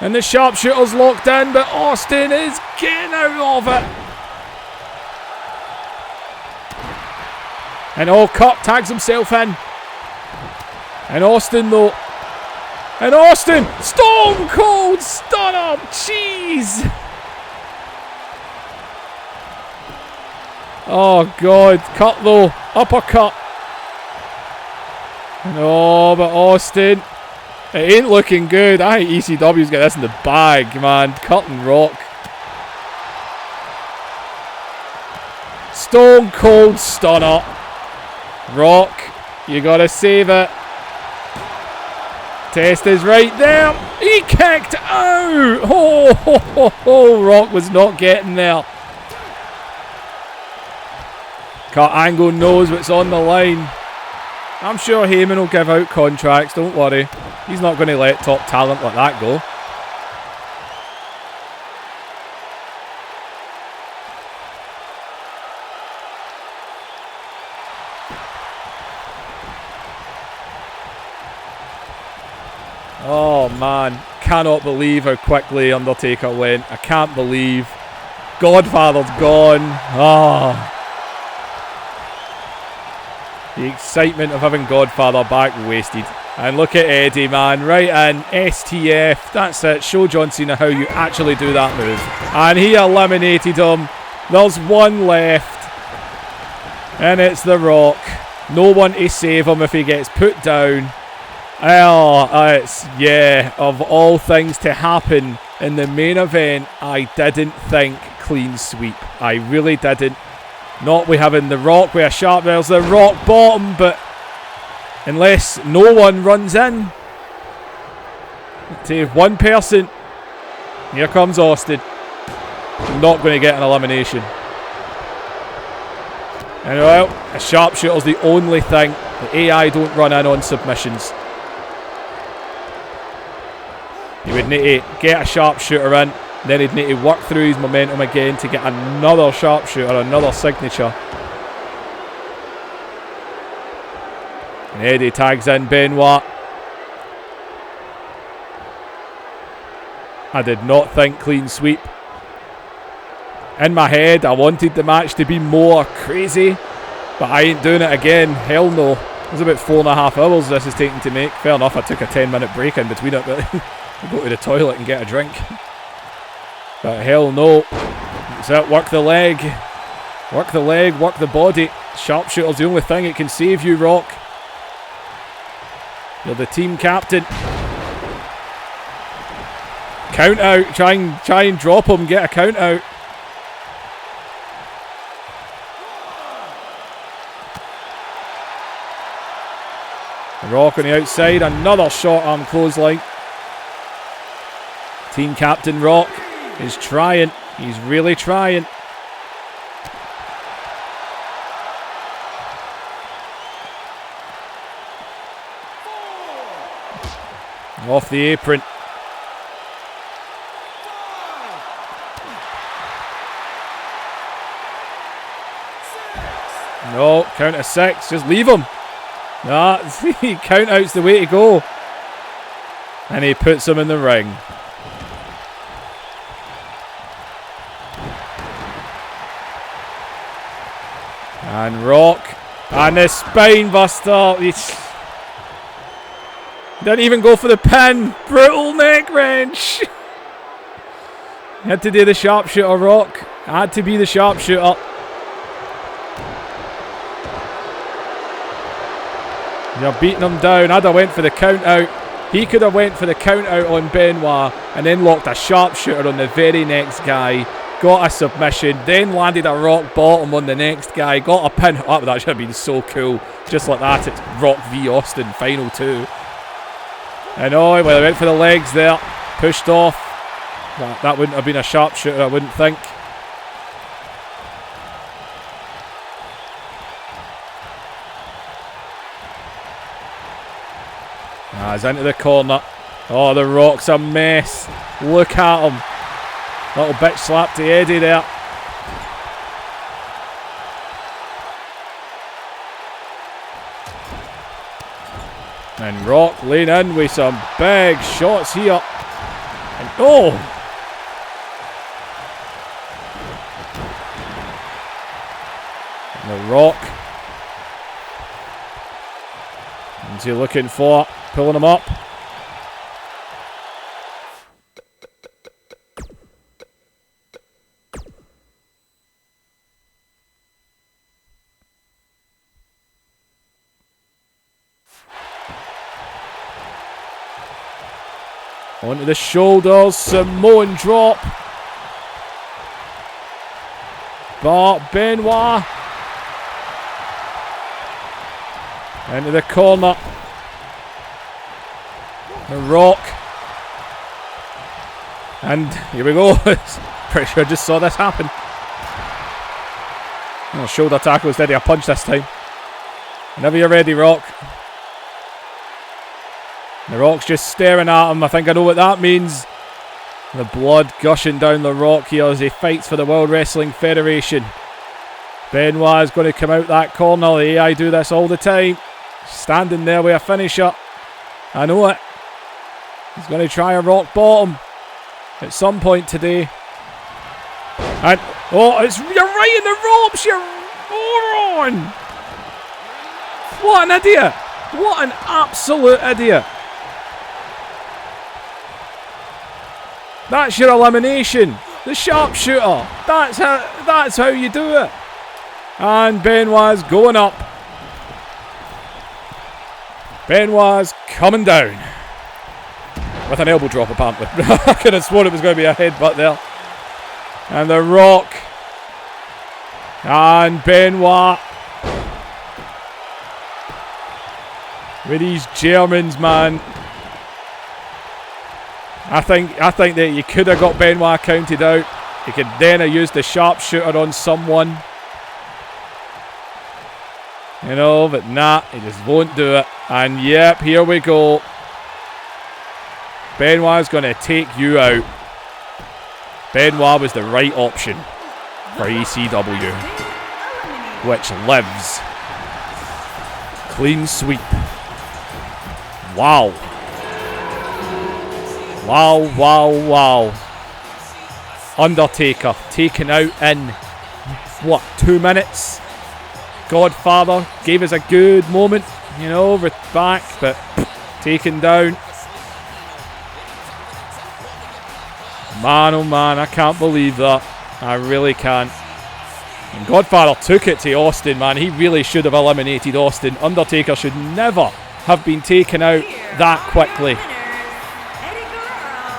And the sharpshooter's locked in, but Austin is getting out of it. And oh, Kurt tags himself in. And Austin, though. And Austin, Stone Cold Stunner. Jeez. Oh, God. Cut, though. Uppercut. No, but Austin. It ain't looking good. I think ECW's got this in the bag, man. Cut and Rock. Stone Cold Stunner. Rock. You got to save it. Test is right there. He kicked out. Oh, Rock was not getting there. Kurt Angle knows what's on the line. I'm sure Heyman will give out contracts, don't worry. He's not going to let top talent like that go. Oh man, cannot believe how quickly Undertaker went. I can't believe. Godfather's gone. Ah. The excitement of having Godfather back wasted. And look at Eddie, man. Right in. STF. That's it. Show John Cena how you actually do that move. And he eliminated him. There's one left. And it's The Rock. No one to save him if he gets put down. Oh, it's, yeah, of all things to happen in the main event, I didn't think clean sweep. I really didn't. Not we having The Rock with a sharp. There's the Rock bottom, but unless no one runs in to one person, here comes Austin. Not going to get an elimination. And well, a sharpshooter's the only thing. The AI don't run in on submissions. He would need to get a sharpshooter in. Then he'd need to work through his momentum again to get another sharpshooter, another signature. And Eddie tags in Benoit. I did not think clean sweep. In my head, I wanted the match to be more crazy. But I ain't doing it again. Hell no. It was about 4.5 hours this is taking to make. Fair enough, I took a 10-minute break in between it, but I'll go to the toilet and get a drink. But hell no. So work the leg. Work the leg, work the body. Sharpshooter's the only thing that can save you, Rock. You're the team captain. Count out. Try and drop him. Get a count out. Rock on the outside. Another short arm clothesline. Team captain Rock is trying. He's really trying. Off the apron. No, count of 6. Just leave him. Nah, count out's the way to go. And he puts him in the ring. And Rock. And the spine buster. Didn't even go for the pin. Brutal neck wrench. Had to do the sharpshooter, Rock. Had to be the sharpshooter. You're beating him down. I'd have went for the count out. He could have went for the count out on Benoit and then locked a sharpshooter on the very next guy. Got a submission, then landed a rock bottom on the next guy. Got a pin. Oh, that should have been so cool. Just like that, it's Rock v Austin, final 2. And oh, well, I went for the legs there. Pushed off. That wouldn't have been a sharpshooter, I wouldn't think. He's into the corner. Oh, the Rock's a mess. Look at him. Little bitch slap to Eddie there. And Rock laying in with some big shots here. And oh! And the Rock. What's he looking for? Pulling him up. Onto the shoulders, Samoan drop. But Benoit. Into the corner. The Rock. And here we go. Pretty sure I just saw this happen. Oh, shoulder tackle instead of a punch this time. Whenever you're ready, Rock. The Rock's just staring at him. I think I know what that means. The blood gushing down the Rock here as he fights for the World Wrestling Federation. Benoit is going to come out that corner. The AI do this all the time. Standing there with a finisher. I know it. He's going to try a rock bottom at some point today. And oh, you're right in the ropes, you moron! What an idiot! What an absolute idiot! That's your elimination. The sharpshooter. That's how you do it. And Benoit's going up. Benoit's coming down. With an elbow drop, apparently. I could have sworn it was going to be a headbutt there. And the Rock. And Benoit. With these Germans, man. I think that you could have got Benoit counted out. You could then have used the sharpshooter on someone. You know, but nah, he just won't do it. And yep, here we go. Benoit's going to take you out. Benoit was the right option for ECW, which lives. Clean sweep. Wow. Wow, wow, wow. Undertaker taken out in, what, 2 minutes? Godfather gave us a good moment, you know, with back, but taken down. Man, oh man, I can't believe that. I really can't. And Godfather took it to Austin, man. He really should have eliminated Austin. Undertaker should never have been taken out that quickly.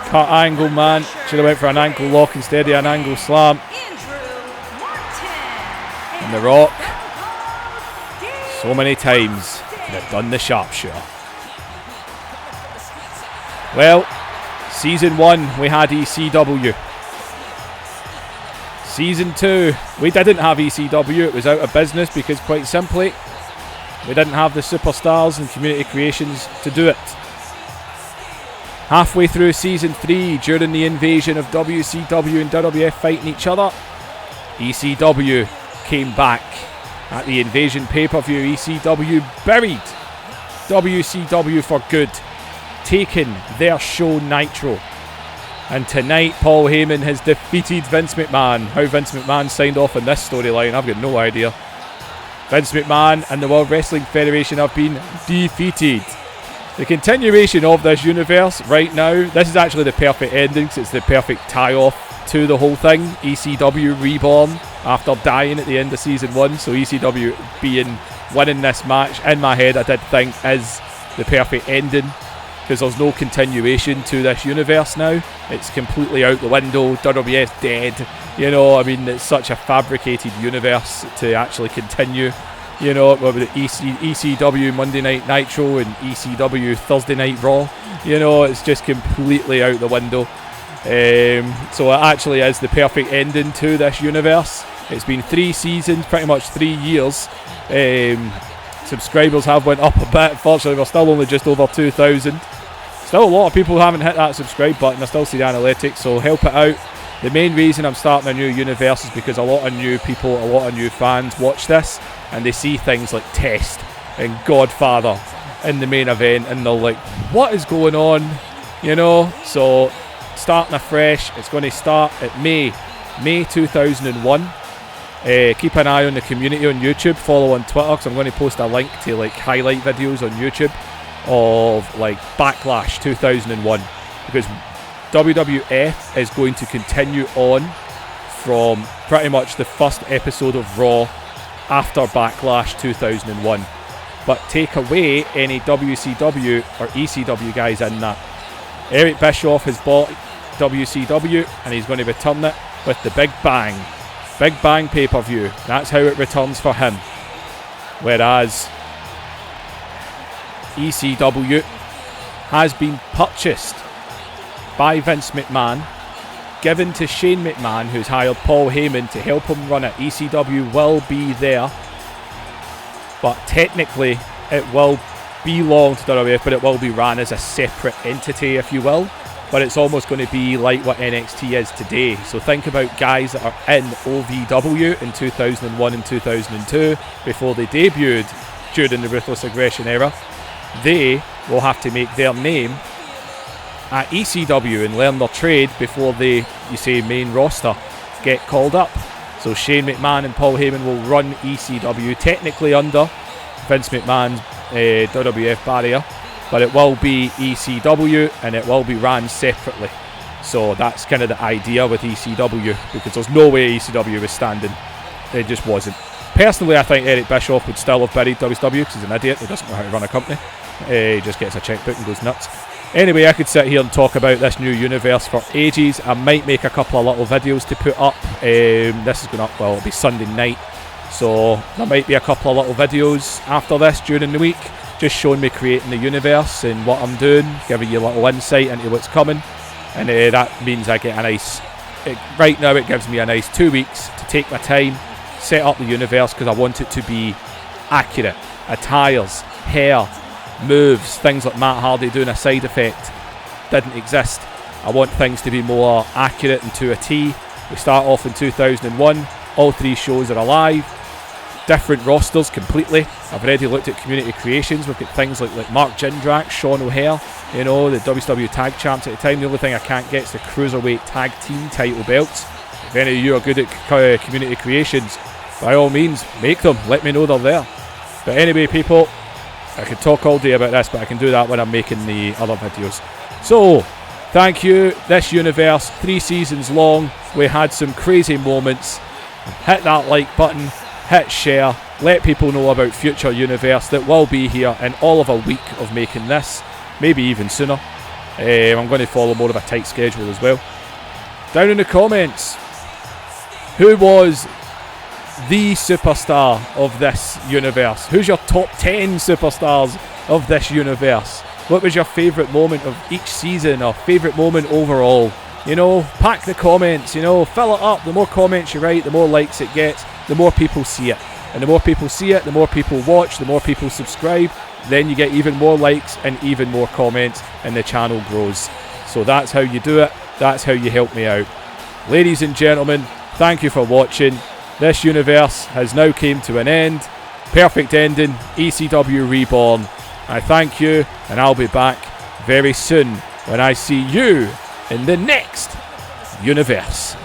Cut angle, man. Should have went for an ankle lock instead of an angle slam. And The Rock, so many times, could have done the sharpshooter. Well, Season 1, we had ECW. Season 2, we didn't have ECW. It was out of business because, quite simply, we didn't have the superstars and community creations to do it. Halfway through Season 3, during the invasion of WCW and WWF fighting each other, ECW came back. At the Invasion pay-per-view, ECW buried WCW for good, taking their show Nitro. And tonight, Paul Heyman has defeated Vince McMahon. How Vince McMahon signed off in this storyline, I've got no idea. Vince McMahon and the World Wrestling Federation have been defeated. The continuation of this universe right now, this is actually the perfect ending because it's the perfect tie-off to the whole thing. ECW reborn after dying at the end of Season 1. So ECW winning this match, in my head I did think is the perfect ending, because there's no continuation to this universe now. It's completely out the window. WWF's dead. You know, I mean, it's such a fabricated universe to actually continue. You know, with the ECW Monday Night Nitro and ECW Thursday Night Raw. You know, it's just completely out the window. So it actually is the perfect ending to this universe. It's been 3 seasons, pretty much 3 years. Subscribers have went up a bit. Unfortunately, we're still only just over 2,000. Still a lot of people haven't hit that subscribe button. I still see the analytics, so help it out. The main reason I'm starting a new universe is because a lot of new people, a lot of new fans watch this and they see things like Test and Godfather in the main event and they're like, what is going on? You know, so starting afresh. It's going to start at May 2001. Keep an eye on the community on YouTube. Follow on Twitter because I'm going to post a link to like highlight videos on YouTube of like Backlash 2001, because WWF is going to continue on from pretty much the first episode of Raw after Backlash 2001, but take away any WCW or ECW guys in that. Eric Bischoff has bought WCW and he's going to return it with the Big Bang pay-per-view. That's how it returns for him. Whereas ECW has been purchased by Vince McMahon, given to Shane McMahon, who's hired Paul Heyman to help him run it. ECW will be there, but technically it will belong to WWF, but it will be ran as a separate entity, if you will. But it's almost going to be like what NXT is today. So think about guys that are in OVW in 2001 and 2002 before they debuted during the Ruthless Aggression era. They will have to make their name at ECW and learn their trade before they, you say, main roster get called up. So Shane McMahon and Paul Heyman will run ECW technically under Vince McMahon's WWF barrier, but it will be ECW and it will be ran separately. So that's kind of the idea with ECW, because there's no way ECW was standing. It just wasn't. Personally, I think Eric Bischoff would still have buried WCW because he's an idiot. He doesn't know how to run a company. He just gets a checkbook and goes nuts. Anyway, I could sit here and talk about this new universe for ages. I might make a couple of little videos to put up. This is going up, well, it'll be Sunday night. So there might be a couple of little videos after this during the week, just showing me creating the universe and what I'm doing, giving you a little insight into what's coming. And that means I get a nice... right now it gives me a nice 2 weeks to take my time, set up the universe, because I want it to be accurate. Attires, hair, moves, things like Matt Hardy doing a side effect didn't exist. I want things to be more accurate and to a T. We start off in 2001. All 3 shows are alive. Different rosters completely. I've already looked at community creations. We've got things like Mark Jindrak, Sean O'Hare, you know, the WCW tag champs at the time. The only thing I can't get is the Cruiserweight tag team title belts. If any of you are good at community creations, by all means, make them. Let me know they're there. But anyway, people, I could talk all day about this, but I can do that when I'm making the other videos. So, thank you. This universe, 3 seasons long. We had some crazy moments. Hit that like button, hit share, let people know about future universe that will be here in all of a week of making this, maybe even sooner. I'm going to follow more of a tight schedule as well. Down in the comments, who was the superstar of this universe? Who's your top 10 superstars of this universe? What was your favourite moment of each season, or favourite moment overall? You know, pack the comments, you know, fill it up. The more comments you write, the more likes it gets, the more people see it. And the more people see it, the more people watch, the more people subscribe, then you get even more likes and even more comments, and the channel grows. So that's how you do it. That's how you help me out. Ladies and gentlemen, thank you for watching. This universe has now came to an end. Perfect ending, ECW Reborn. I thank you, and I'll be back very soon when I see you in the next universe.